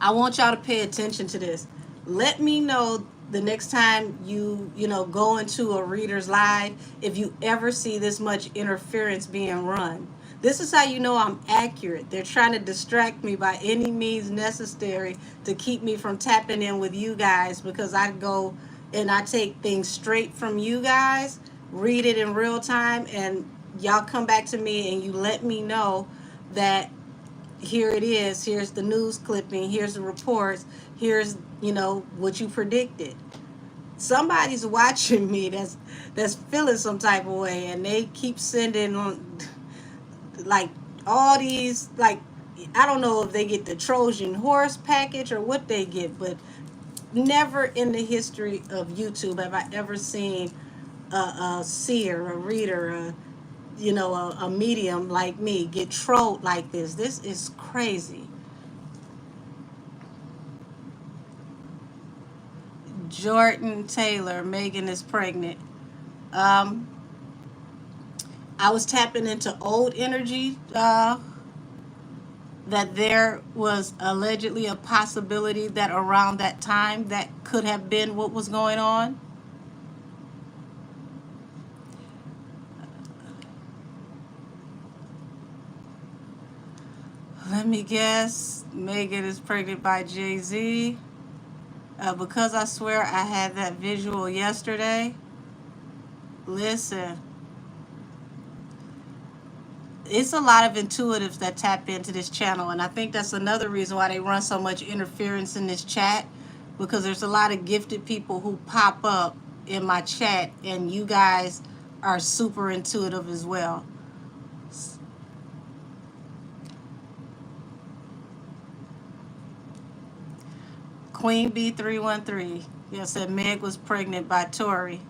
I want y'all to pay attention to this. Let me know the next time you go into a reader's live if you ever see this much interference being run. This is how you know I'm accurate. They're trying to distract me by any means necessary to keep me from tapping in with you guys, because I go and I take things straight from you guys, read it in real time, and y'all come back to me and you let me know that here it is, here's the news clipping, here's the reports, here's what you predicted. Somebody's watching me that's feeling some type of way, and they keep sending on like all these, like, I don't know if they get the Trojan horse package or what they get, but never in the history of YouTube have I ever seen a seer, a reader, a medium like me get trolled like this. This is crazy. Jordan Taylor, Megan is pregnant. Um, I was tapping into old energy, that there was allegedly a possibility that around that time that could have been what was going on. Let me guess. Megan is pregnant by Jay-Z. Because I swear I had that visual yesterday. Listen, it's a lot of intuitives that tap into this channel, and I think that's another reason why they run so much interference in this chat, because there's a lot of gifted people who pop up in my chat, and you guys are super intuitive as well. Queen B313, yeah, said Meg was pregnant by Tory.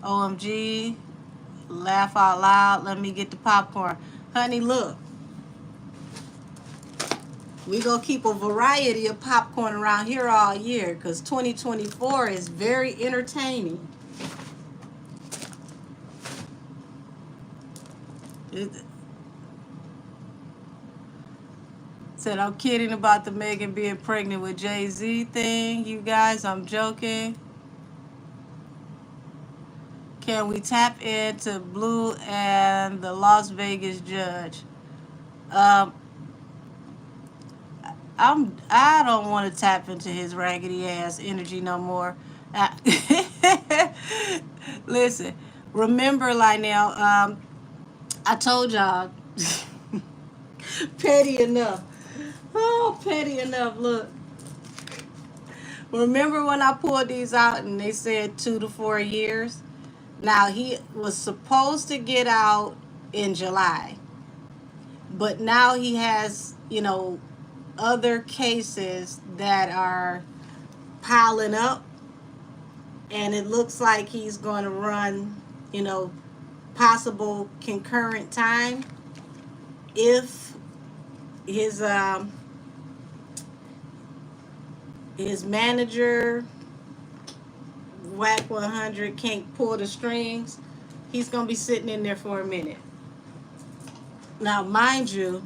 OMG, laugh out loud, let me get the popcorn. Honey, look, we gonna keep a variety of popcorn around here all year, because 2024 is very entertaining. Said I'm kidding about the Megan being pregnant with Jay-Z thing, you guys. I'm joking. Can we tap into Blue and the Las Vegas judge? Um, I don't want to tap into his raggedy ass energy no more. Listen, remember, Lionel, I told y'all, petty enough. Oh, petty enough. Look, remember when I pulled these out and they said 2 to 4 years? Now, he was supposed to get out in July, but now he has, other cases that are piling up, and it looks like he's going to run, possible concurrent time if his manager Whack 100 can't pull the strings. He's gonna be sitting in there for a minute. Now, mind you,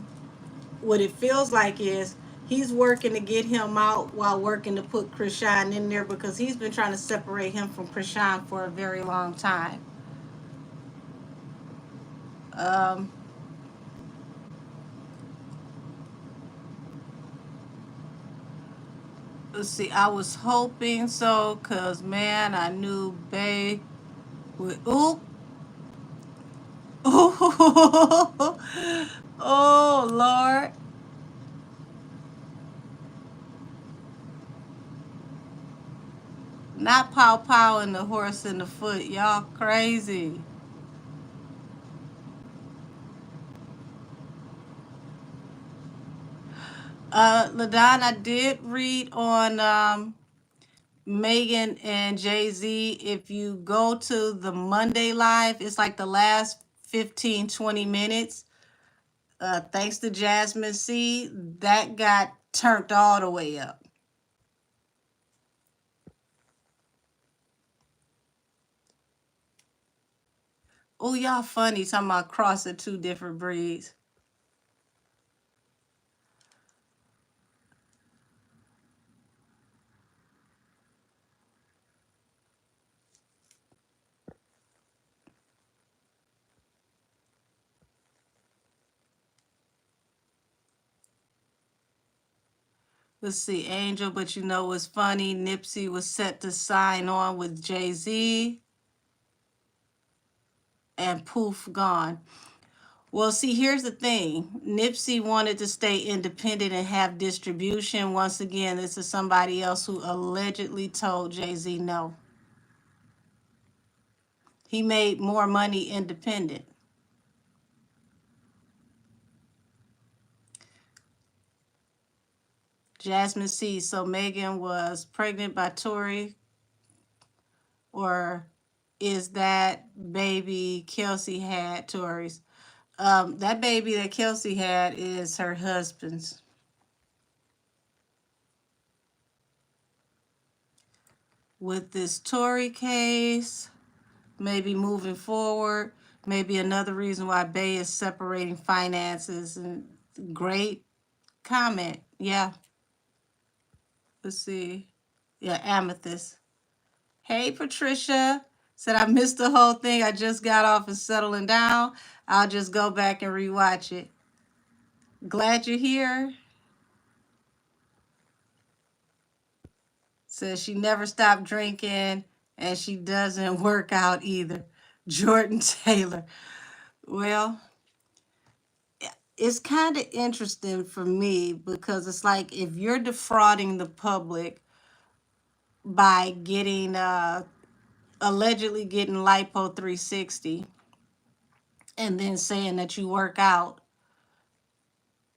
what it feels like is he's working to get him out while working to put Chrisean in there, because he's been trying to separate him from Chrisean for a very long time. Let's see, I was hoping so, because, man, I knew Bay would. Ooh. Ooh. Oh, Lord. Not pow pow and the horse in the foot. Y'all crazy. LaDon, I did read on Megan and Jay-Z. If you go to the Monday live, it's like the last 15, 20 minutes. Thanks to Jasmine C, that got turned all the way up. Oh, y'all funny talking about crossing two different breeds. Let's see, Angel, but you know what's funny? Nipsey was set to sign on with Jay-Z and poof, gone. Well, see, here's the thing. Nipsey wanted to stay independent and have distribution. Once again, this is somebody else who allegedly told Jay-Z no. He made more money independent. Jasmine C. So Megan was pregnant by Tory, or is that baby Kelsey had Tory's? That baby that Kelsey had is her husband's. With this Tory case, maybe moving forward, maybe another reason why Bay is separating finances. And great comment. Yeah. Let's see. Yeah, Amethyst. Hey, Patricia. Said I missed the whole thing. I just got off and settling down. I'll just go back and rewatch it. Glad you're here. Says she never stopped drinking and she doesn't work out either. Jordan Taylor. Well, it's kind of interesting for me because it's like if you're defrauding the public by getting allegedly getting lipo 360 and then saying that you work out,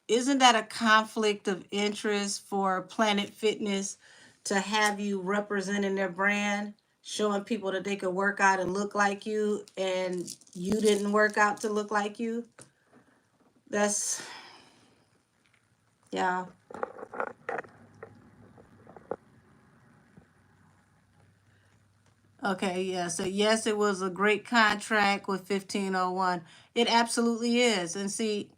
isn't that a conflict of interest for Planet Fitness to have you representing their brand, showing people that they could work out and look like you, and you didn't work out to look like you? That's, yeah. Okay, yeah. So yes, it was a great contract with 1501. It absolutely is. And see,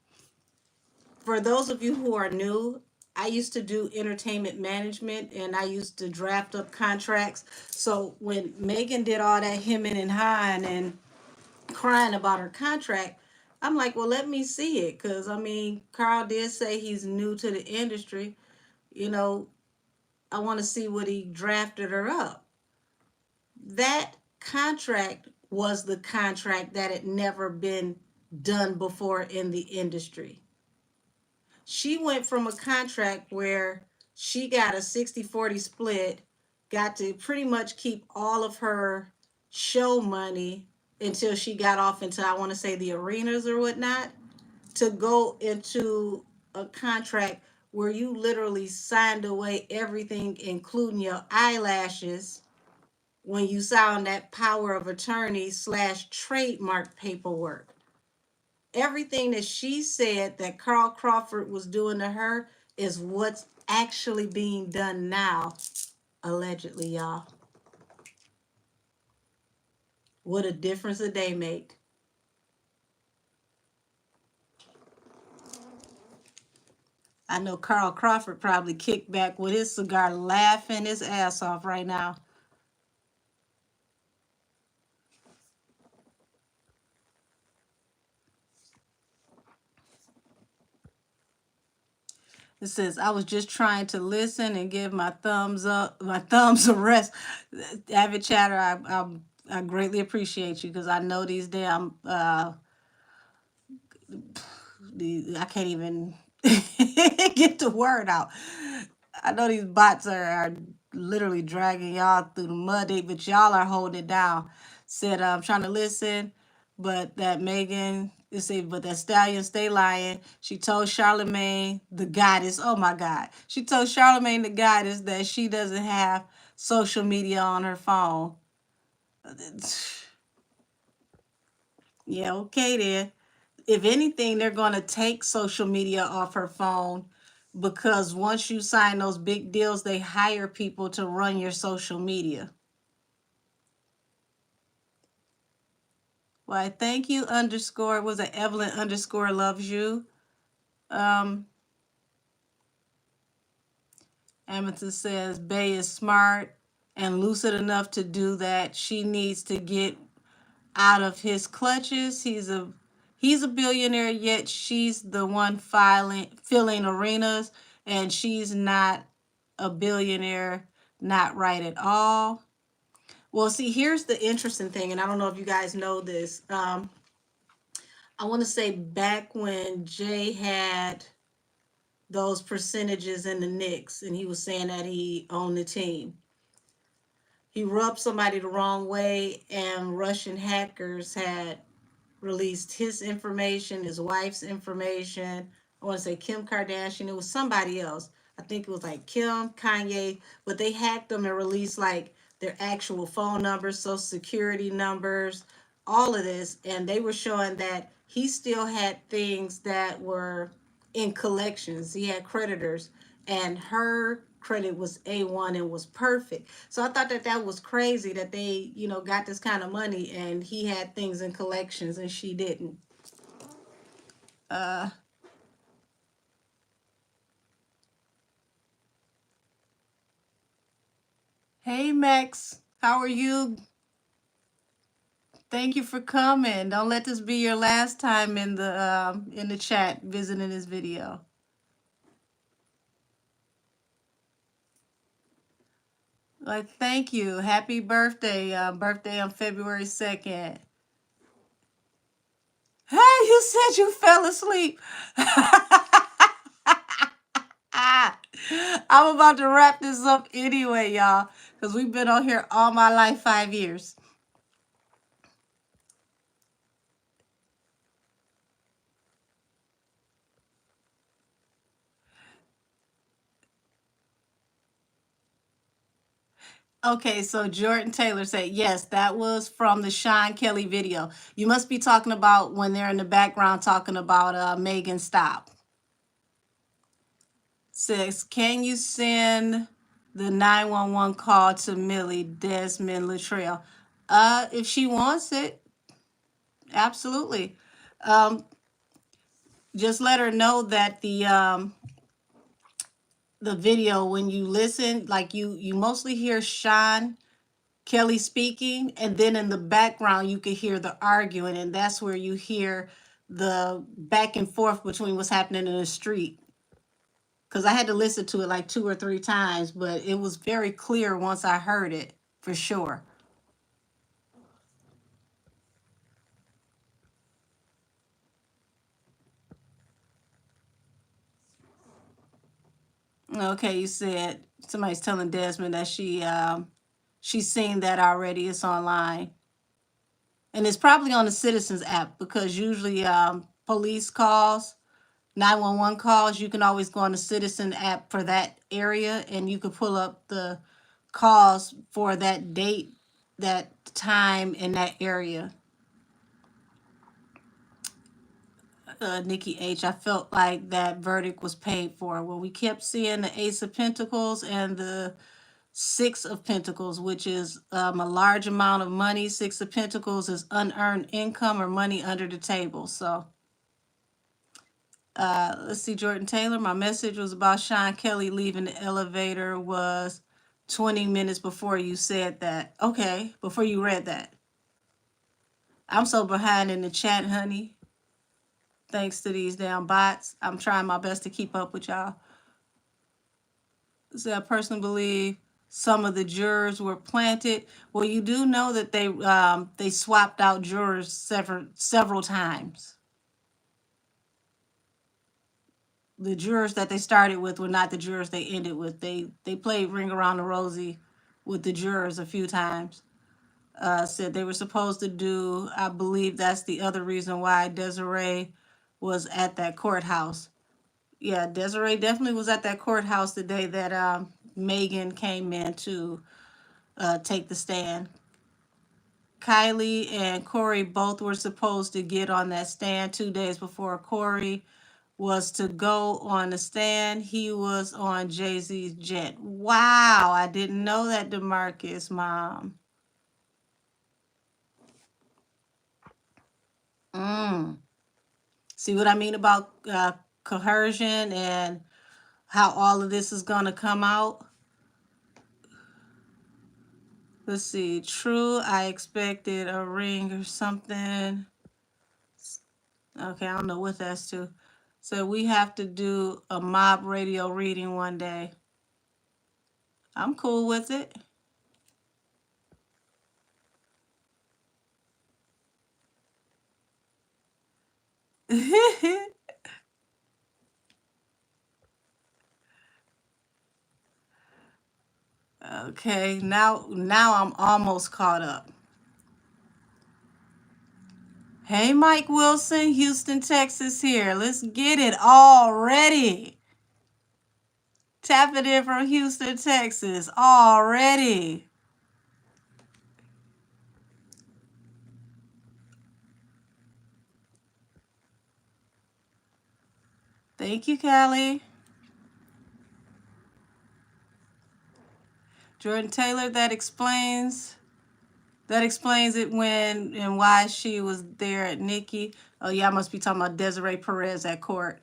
for those of you who are new, I used to do entertainment management and I used to draft up contracts. So when Megan did all that hemming and hawing and crying about her contract, I'm like, well, let me see it. Because, I mean, Carl did say he's new to the industry. You know, I want to see what he drafted her up. That contract was the contract that had never been done before in the industry. She went from a contract where she got a 60-40 split, got to pretty much keep all of her show money until she got off into, I want to say, the arenas or whatnot, to go into a contract where you literally signed away everything, including your eyelashes, when you signed that power of attorney slash trademark paperwork. Everything that she said that Carl Crawford was doing to her is what's actually being done now, allegedly, y'all. What a difference a day make. I know Carl Crawford probably kicked back with his cigar laughing his ass off right now. It says, I was just trying to listen and give my thumbs up, my thumbs a rest. Avid chatter, I greatly appreciate you because I know these damn, I can't even get the word out. I know these bots are literally dragging y'all through the mud, but y'all are holding it down. Said, I'm trying to listen, but that Megan, it said, but that Stallion stay lying. She told Charlemagne, the goddess, oh my God. She told Charlemagne, the goddess, that she doesn't have social media on her phone. Yeah, okay then. If anything, they're going to take social media off her phone because once you sign those big deals, they hire people to run your social media. Why, thank you, underscore, was it Evelyn underscore loves you? Amethyst says, Bay is smart and lucid enough to do that. She needs to get out of his clutches. He's a billionaire, yet she's the one filling arenas, and she's not a billionaire. Not right at all. Well, see, here's the interesting thing, and I don't know if you guys know this. I want to say back when Jay had those percentages in the Knicks, and he was saying that he owned the team. He rubbed somebody the wrong way, and Russian hackers had released his information, his wife's information. I want to say Kim Kardashian. It was somebody else. I think it was like Kim, Kanye, but they hacked them and released like their actual phone numbers, social security numbers, all of this. And they were showing that he still had things that were in collections. He had creditors, and her credit was A1 and was perfect. So I thought that that was crazy that they, got this kind of money and he had things in collections and she didn't. Hey Max, how are you? Thank you for coming. Don't let this be your last time in the chat visiting this video. Like, thank you. Happy birthday. Birthday on February 2nd. Hey, you said you fell asleep. I'm about to wrap this up anyway, y'all, because we've been on here all my life, 5 years. Okay, so Jordan Taylor said, yes, that was from the Sean Kelly video. You must be talking about when they're in the background talking about Megan Stop. Says, can you send the 911 call to Millie Desmond Luttrell? If she wants it, absolutely. Just let her know that the video, when you listen, like you mostly hear Sean Kelly speaking, and then in the background you can hear the arguing, and that's where you hear the back and forth between what's happening in the street. Because I had to listen to it like 2 or 3 times, but it was very clear once I heard it, for sure. Okay, you said somebody's telling Desmond that she's seen that already. It's online. And it's probably on the Citizens app, because usually police calls, 911 calls, you can always go on the Citizen app for that area, and you can pull up the calls for that date, that time in that area. Nikki H, I felt like that verdict was paid for. Well, we kept seeing the Ace of Pentacles and the Six of Pentacles, which is a large amount of money. Six of Pentacles is unearned income or money under the table. So let's see, Jordan Taylor, my message was about Sean Kelly leaving the elevator was 20 minutes before you said that. Okay, before you read that. I'm so behind in the chat, honey. Thanks to these damn bots. I'm trying my best to keep up with y'all. So I personally believe some of the jurors were planted. Well, you do know that they swapped out jurors several times. The jurors that they started with were not the jurors they ended with. They played Ring Around the Rosie with the jurors a few times. Said they were supposed to do, I believe that's the other reason why Desiree was at that courthouse. Yeah, Desiree definitely was at that courthouse the day that Megan came in to take the stand. Kylie and Corey both were supposed to get on that stand 2 days before Corey was to go on the stand. He was on Jay-Z's jet. Wow, I didn't know that, DeMarcus, Mom. Mm. See what I mean about coercion and how all of this is going to come out? Let's see. True, I expected a ring or something. Okay, I don't know what that's to. So we have to do a mob radio reading one day. I'm cool with it. Okay, now I'm almost caught up. Hey, Mike Wilson, Houston, Texas here. Let's get it already. Tapping in from Houston, Texas already. Thank you, Callie. Jordan Taylor, that explains it when and why she was there at Nikki. Oh yeah, I must be talking about Desiree Perez at court.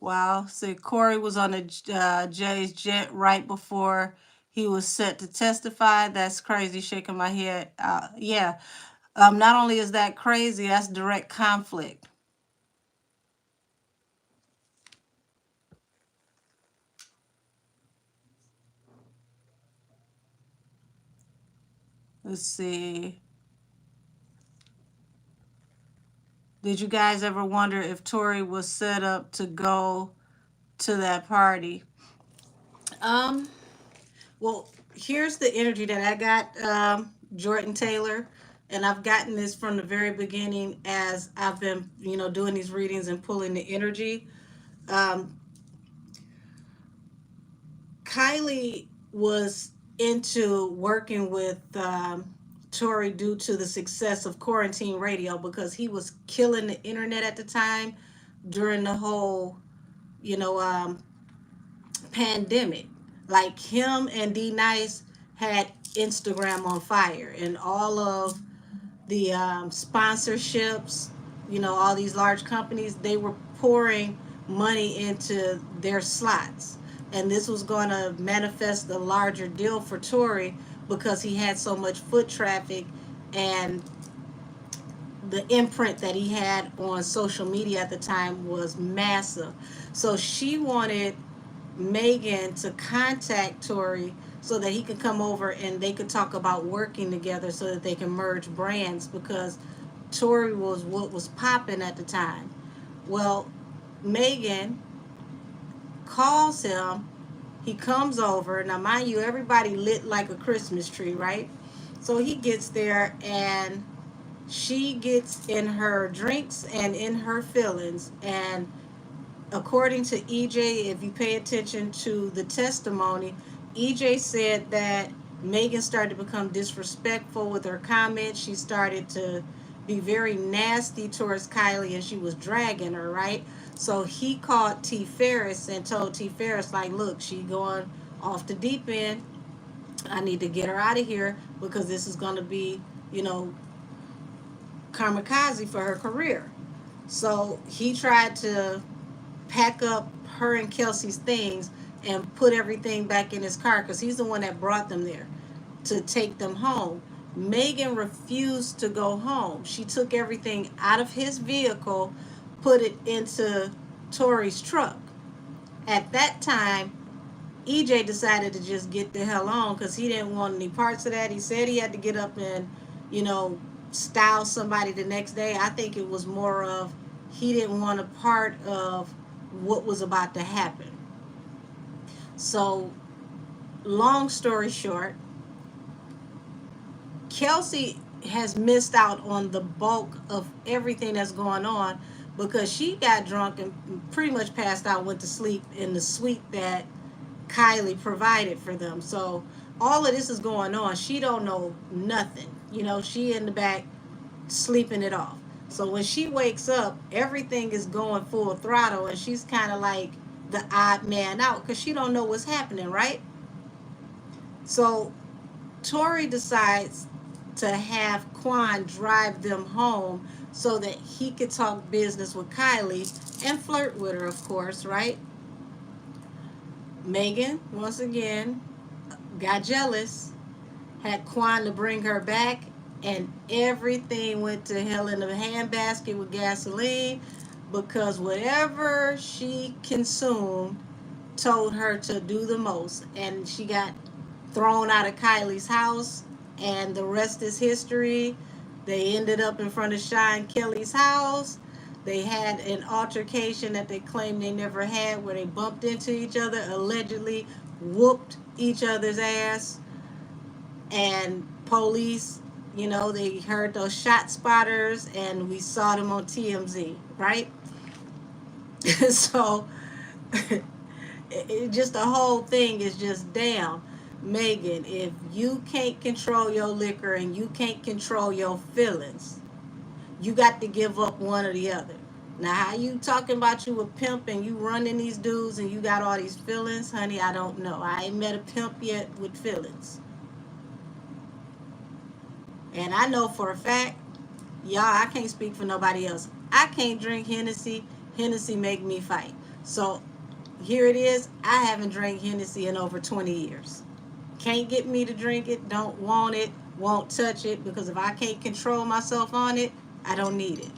Wow. So Corey was on the Jay's jet right before he was set to testify. That's crazy. Shaking my head. Yeah. Not only is that crazy, that's direct conflict. Let's see. Did you guys ever wonder if Tory was set up to go to that party? Um, well, here's the energy that I got, Jordan Taylor, and I've gotten this from the very beginning as I've been, doing these readings and pulling the energy. Um, Kylie was into working with Tory due to the success of quarantine radio because he was killing the internet at the time during the whole, you know, um, pandemic. Like him and D Nice had Instagram on fire, and all of the sponsorships, all these large companies, they were pouring money into their slots. And this was going to manifest a larger deal for Tory because he had so much foot traffic and the imprint that he had on social media at the time was massive. So she wanted Megan to contact Tory so that he could come over and they could talk about working together so that they can merge brands because Tory was what was popping at the time. Well, Megan calls him. He comes over. Now, mind you, everybody lit like a Christmas tree, right? So he gets there and she gets in her drinks and in her feelings. And according to EJ, if you pay attention to the testimony, EJ said that Megan started to become disrespectful with her comments. She started to be very nasty towards Kylie and she was dragging her, right? So he called T. Ferris and told T. Ferris, like, look, she going off the deep end. I need to get her out of here because this is going to be, you know, kamikaze for her career. So he tried to pack up her and Kelsey's things and put everything back in his car because he's the one that brought them there to take them home. Megan refused to go home. She took everything out of his vehicle, put it into Tori's truck. At that time, EJ decided to just get the hell on because he didn't want any parts of that. He said he had to get up and, you know, style somebody the next day. I think it was more of he didn't want a part of what was about to happen. So, long story short, Kelsey has missed out on the bulk of everything that's going on because she got drunk and pretty much passed out, went to sleep in the suite that Kylie provided for them. So all of this is going on. She don't know nothing. She in the back sleeping it off. So when she wakes up, everything is going full throttle and she's kind of like the odd man out because she don't know what's happening, right? So Tori decides to have Quan drive them home so that he could talk business with Kylie and flirt with her, of course, right? Megan, once again, got jealous, had Quan to bring her back, and everything went to hell in a handbasket with gasoline because whatever she consumed told her to do the most. And she got thrown out of Kylie's house, and the rest is history. They ended up in front of Sean Kelly's house. They had an altercation that they claimed they never had where they bumped into each other, allegedly whooped each other's ass. And police, they heard those shot spotters, and we saw them on TMZ, right? So just the whole thing is just damn. Megan, if you can't control your liquor and you can't control your feelings, you got to give up one or the other. Now, how you talking about you a pimp and you running these dudes and you got all these feelings, honey? I don't know. I ain't met a pimp yet with feelings. And I know for a fact, y'all, I can't speak for nobody else. I can't drink Hennessy. Hennessy make me fight. So here it is. I haven't drank Hennessy in over 20 years. Can't get me to drink it. Don't want it. Won't touch it. Because if I can't control myself on it, I don't need it.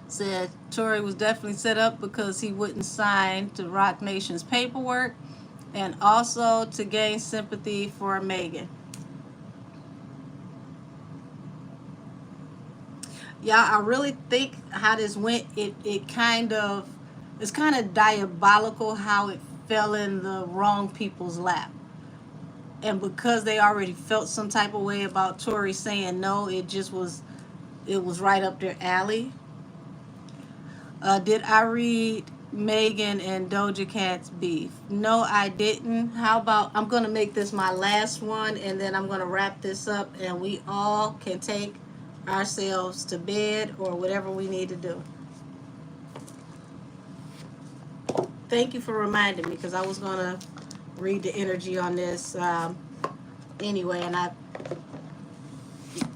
Said Tory was definitely set up because he wouldn't sign to Roc Nation's paperwork, and also to gain sympathy for Megan. Yeah, I really think how this went, it's kind of diabolical how it fell in the wrong people's lap. And because they already felt some type of way about Tory saying no, it was right up their alley. Did I read Megan and Doja Cat's beef? No, I didn't. How about I'm going to make this my last one, and then I'm going to wrap this up, and we all can take ourselves to bed or whatever we need to do. Thank you for reminding me, because I was going to read the energy on this anyway, and I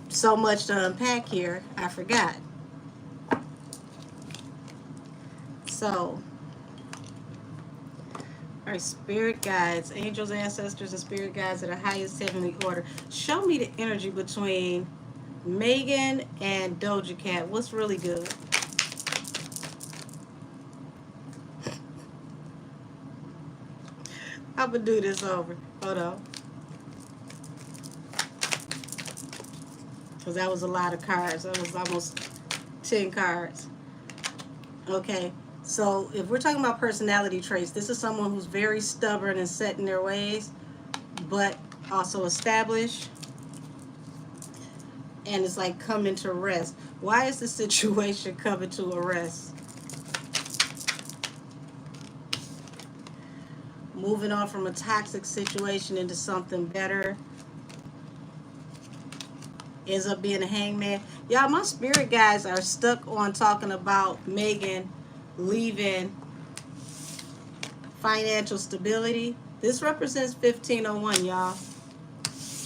so much to unpack here, I forgot. So, our spirit guides, angels, ancestors, and spirit guides at the highest heavenly order. Show me the energy between Megan and Doja Cat. What's really good? I'm going to do this over. Hold on. Because that was a lot of cards. That was almost 10 cards. Okay. So if we're talking about personality traits, this is someone who's very stubborn and set in their ways, but also established. And it's like coming to rest. Why is the situation coming to a rest? Moving on from a toxic situation into something better. Ends up being a hangman. Y'all, my spirit guys are stuck on talking about Megan leaving financial stability. This represents 1501, y'all.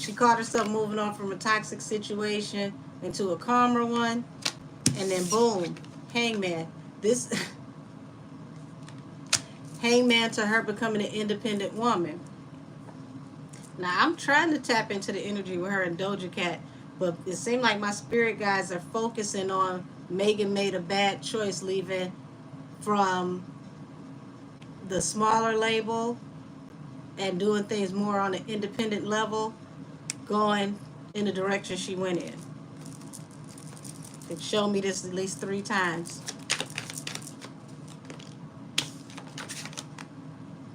She caught herself moving on from a toxic situation into a calmer one, and then boom, hangman. This hangman to her becoming an independent woman. Now, I'm trying to tap into the energy with her and Doja Cat, but it seemed like my spirit guides are focusing on Megan made a bad choice leaving from the smaller label and doing things more on an independent level, going in the direction she went in. It showed me this at least 3 times.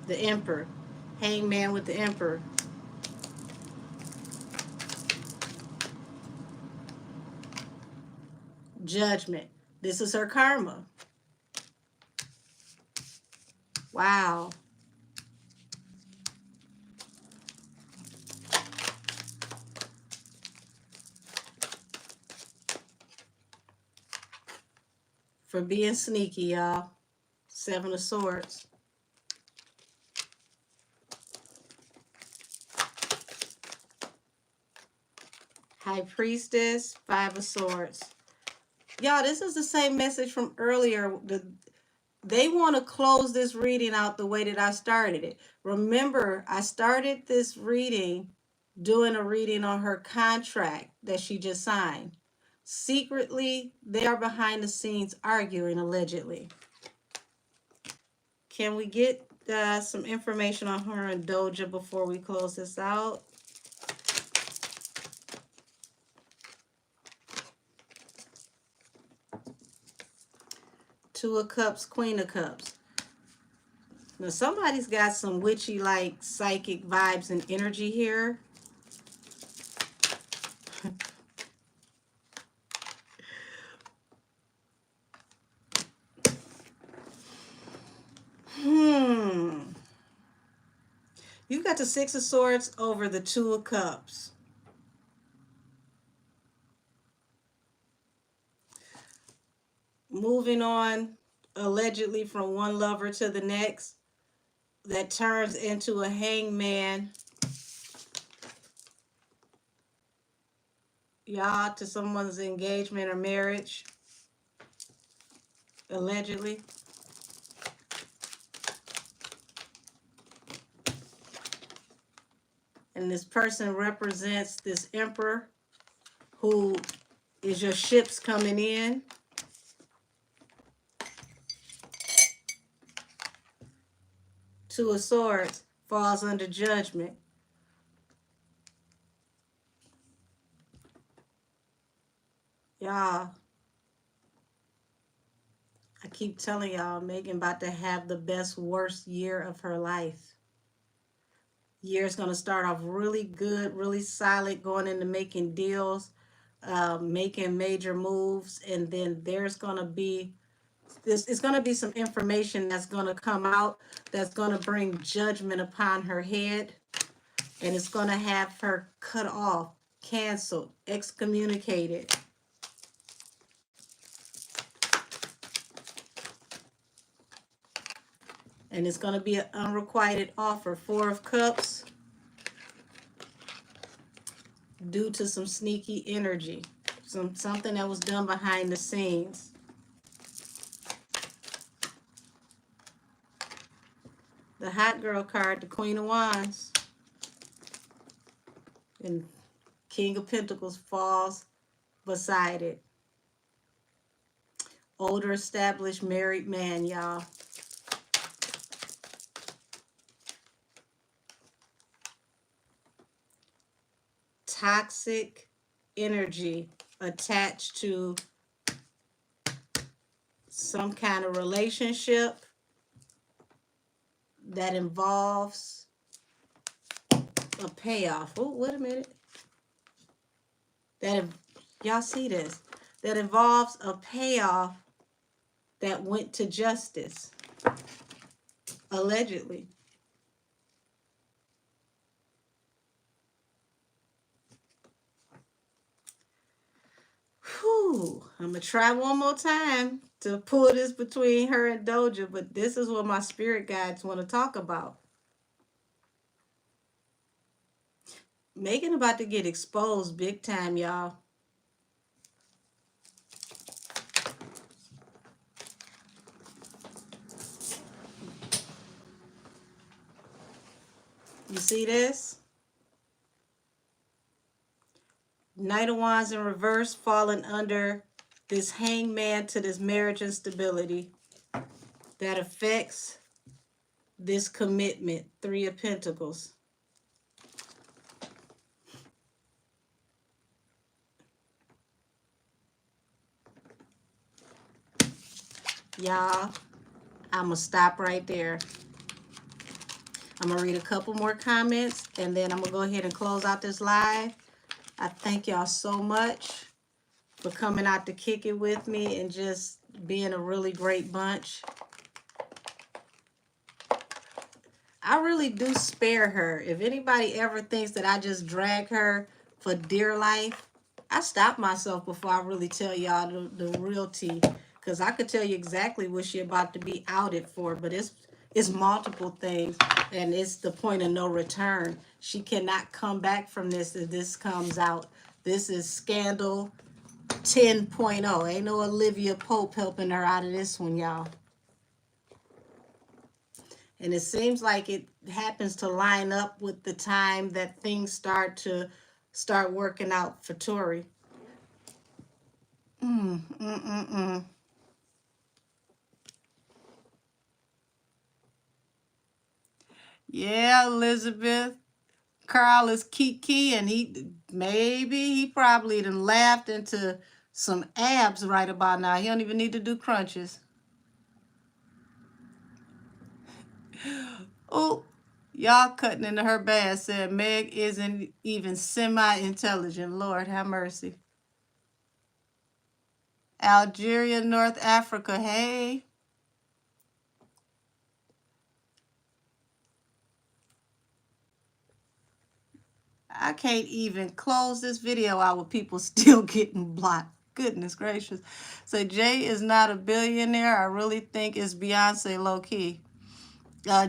The Emperor. Hangman with the Emperor. Judgment. This is her karma. Wow. For being sneaky, y'all. Seven of Swords. High Priestess, Five of Swords. Y'all, this is the same message from earlier. They want to close this reading out the way that I started it. Remember, I started this reading doing a reading on her contract that she just signed. Secretly, they are behind the scenes arguing, allegedly. Can we get some information on her and Doja before we close this out? Two of Cups, Queen of Cups. Now, somebody's got some witchy, like, psychic vibes and energy here. You've got the Six of Swords over the Two of Cups. Moving on, allegedly, from one lover to the next, that turns into a hangman. Y'all, to someone's engagement or marriage, allegedly. And this person represents this emperor who is your ships coming in. Two of Swords falls under judgment. Y'all, I keep telling y'all, Megan about to have the best, worst year of her life. Year's going to start off really good, really solid, going into making deals, making major moves, and then there's going to be it's going to be some information that's going to come out that's going to bring judgment upon her head, and it's going to have her cut off, canceled, excommunicated. And it's going to be an unrequited offer. Four of Cups, due to some sneaky energy, something that was done behind the scenes. The hot girl card, the Queen of Wands. And King of Pentacles falls beside it. Older, established, married man, y'all. Toxic energy attached to some kind of relationship that involves a payoff. Oh, wait a minute. Y'all see this? That involves a payoff that went to justice, allegedly. Whew. I'm going to try one more time to pull this between her and Doja, but this is what my spirit guides want to talk about. Megan about to get exposed big time, y'all. You see this? Knight of Wands in reverse, falling under this hangman to this marriage instability that affects this commitment. Three of Pentacles. Y'all, I'm going to stop right there. I'm going to read a couple more comments, and then I'm going to go ahead and close out this live. I thank y'all so much for coming out to kick it with me and just being a really great bunch. I really do spare her. If anybody ever thinks that I just drag her for dear life, I stop myself before I really tell y'all the real tea. Because I could tell you exactly what she about to be outed for, but it's multiple things, and it's the point of no return. She cannot come back from this if this comes out. This is scandal 10.0. Ain't no Olivia Pope helping her out of this one, y'all. And it seems like it happens to line up with the time that things start working out for Tory. Mm, mm, mm, mm. Yeah, Elizabeth. Carl is Kiki, and he probably done laughed into some abs right about now. He don't even need to do crunches. Oh, y'all cutting into her bad. Said Meg isn't even semi-intelligent. Lord have mercy. Algeria, North Africa. Hey. I can't even close this video out with people still getting blocked. Goodness gracious. So Jay is not a billionaire. I really think it's Beyonce low key.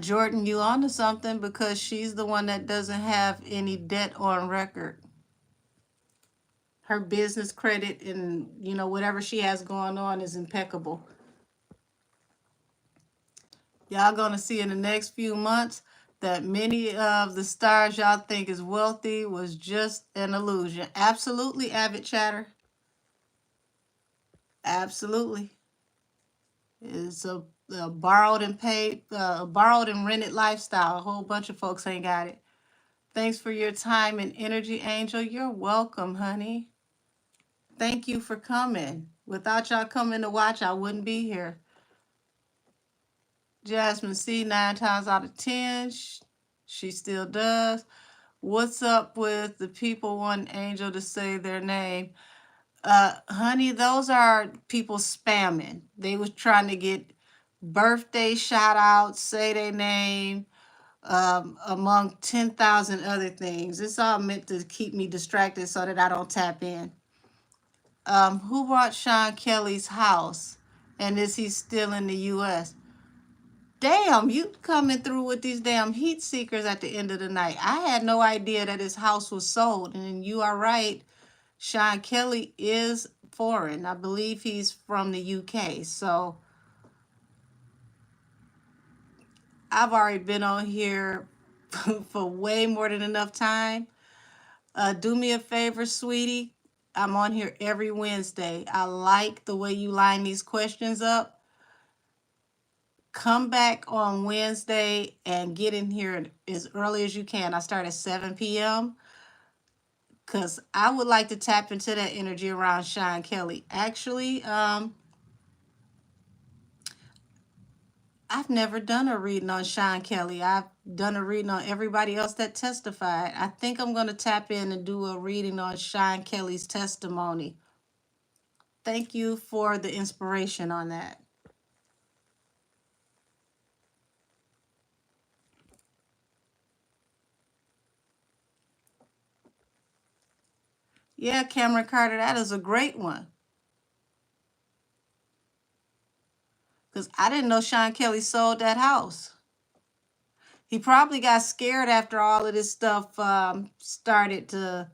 Jordan, you onto something because she's the one that doesn't have any debt on record. Her business credit and whatever she has going on is impeccable. Y'all gonna see in the next few months that many of the stars y'all think is wealthy was just an illusion. Absolutely, Avid Chatter. Absolutely. It's a borrowed and paid, borrowed and rented lifestyle. A whole bunch of folks ain't got it. Thanks for your time and energy, Angel. You're welcome, honey. Thank you for coming. Without y'all coming to watch, I wouldn't be here. Jasmine C, 9 times out of 10, she still does. What's up with the people wanting Angel to say their name? Honey, those are people spamming. They was trying to get birthday shout outs, say their name, among 10,000 other things. It's all meant to keep me distracted so that I don't tap in. Who bought Sean Kelly's house? And is he still in the U.S.? Damn, you coming through with these damn heat seekers at the end of the night. I had no idea that his house was sold. And you are right. Sean Kelly is foreign. I believe he's from the UK. So I've already been on here for way more than enough time. Do me a favor, sweetie. I'm on here every Wednesday. I like the way you line these questions up. Come back on Wednesday and get in here as early as you can. I start at 7 p.m. because I would like to tap into that energy around Sean Kelly. Actually, I've never done a reading on Sean Kelly. I've done a reading on everybody else that testified. I think I'm going to tap in and do a reading on Sean Kelly's testimony. Thank you for the inspiration on that. Yeah, Cameron Carter, that is a great one. Because I didn't know Sean Kelly sold that house. He probably got scared after all of this stuff started to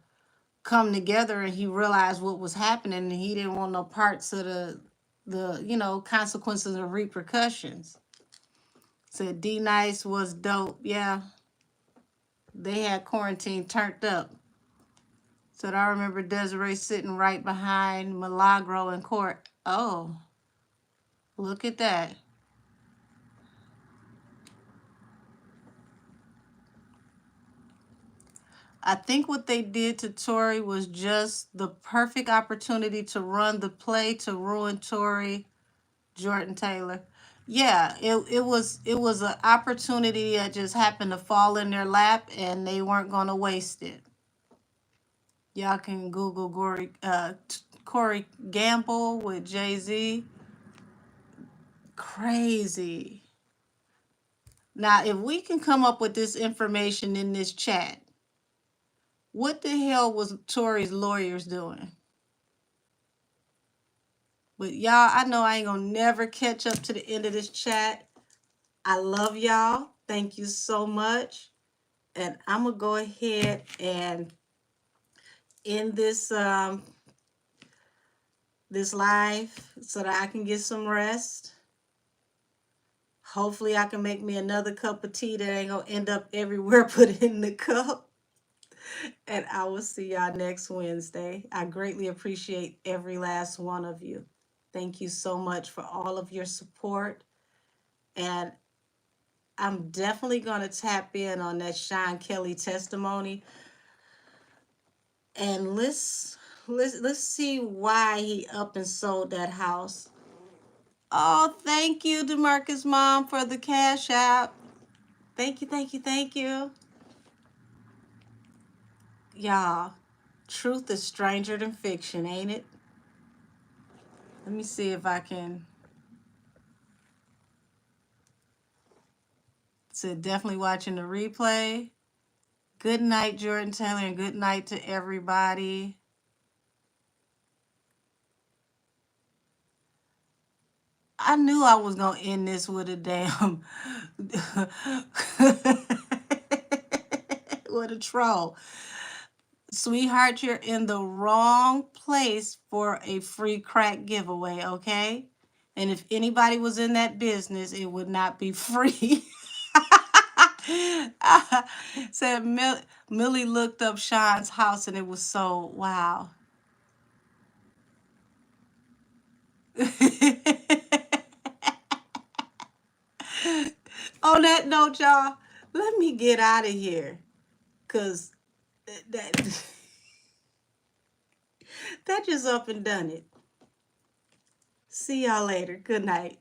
come together, and he realized what was happening, and he didn't want no parts of the consequences or repercussions. Said D Nice was dope. Yeah, they had quarantine turned up. Said I remember Desiree sitting right behind Milagro in court. Oh, look at that. I think what they did to Tory was just the perfect opportunity to run the play to ruin Tory, Jordan Taylor. Yeah, it was an opportunity that just happened to fall in their lap, and they weren't going to waste it. Y'all can Google Corey Gamble with Jay-Z. Crazy. Now, if we can come up with this information in this chat, what the hell was Tory's lawyers doing? But y'all, I know I ain't gonna never catch up to the end of this chat. I love y'all. Thank you so much. And I'm gonna go ahead and end this live so that I can get some rest. Hopefully I can make me another cup of tea that ain't gonna end up everywhere put in the cup. And I will see y'all next Wednesday. I greatly appreciate every last one of you. Thank you so much for all of your support. And I'm definitely gonna tap in on that Sean Kelly testimony. And let's see why he up and sold that house. Oh, thank you, DeMarcus' mom, for the cash app. Thank you, thank you, thank you. Y'all, truth is stranger than fiction, ain't it? Let me see if I can. So definitely watching the replay. Good night, Jordan Taylor, and good night to everybody. I knew I was going to end this with a damn... what a troll. Sweetheart, you're in the wrong place for a free crack giveaway, okay? And if anybody was in that business, it would not be free. Said Millie looked up Sean's house and it was sold. Wow. On that note, y'all, let me get out of here. Because that, that just up and done it. See y'all later. Good night.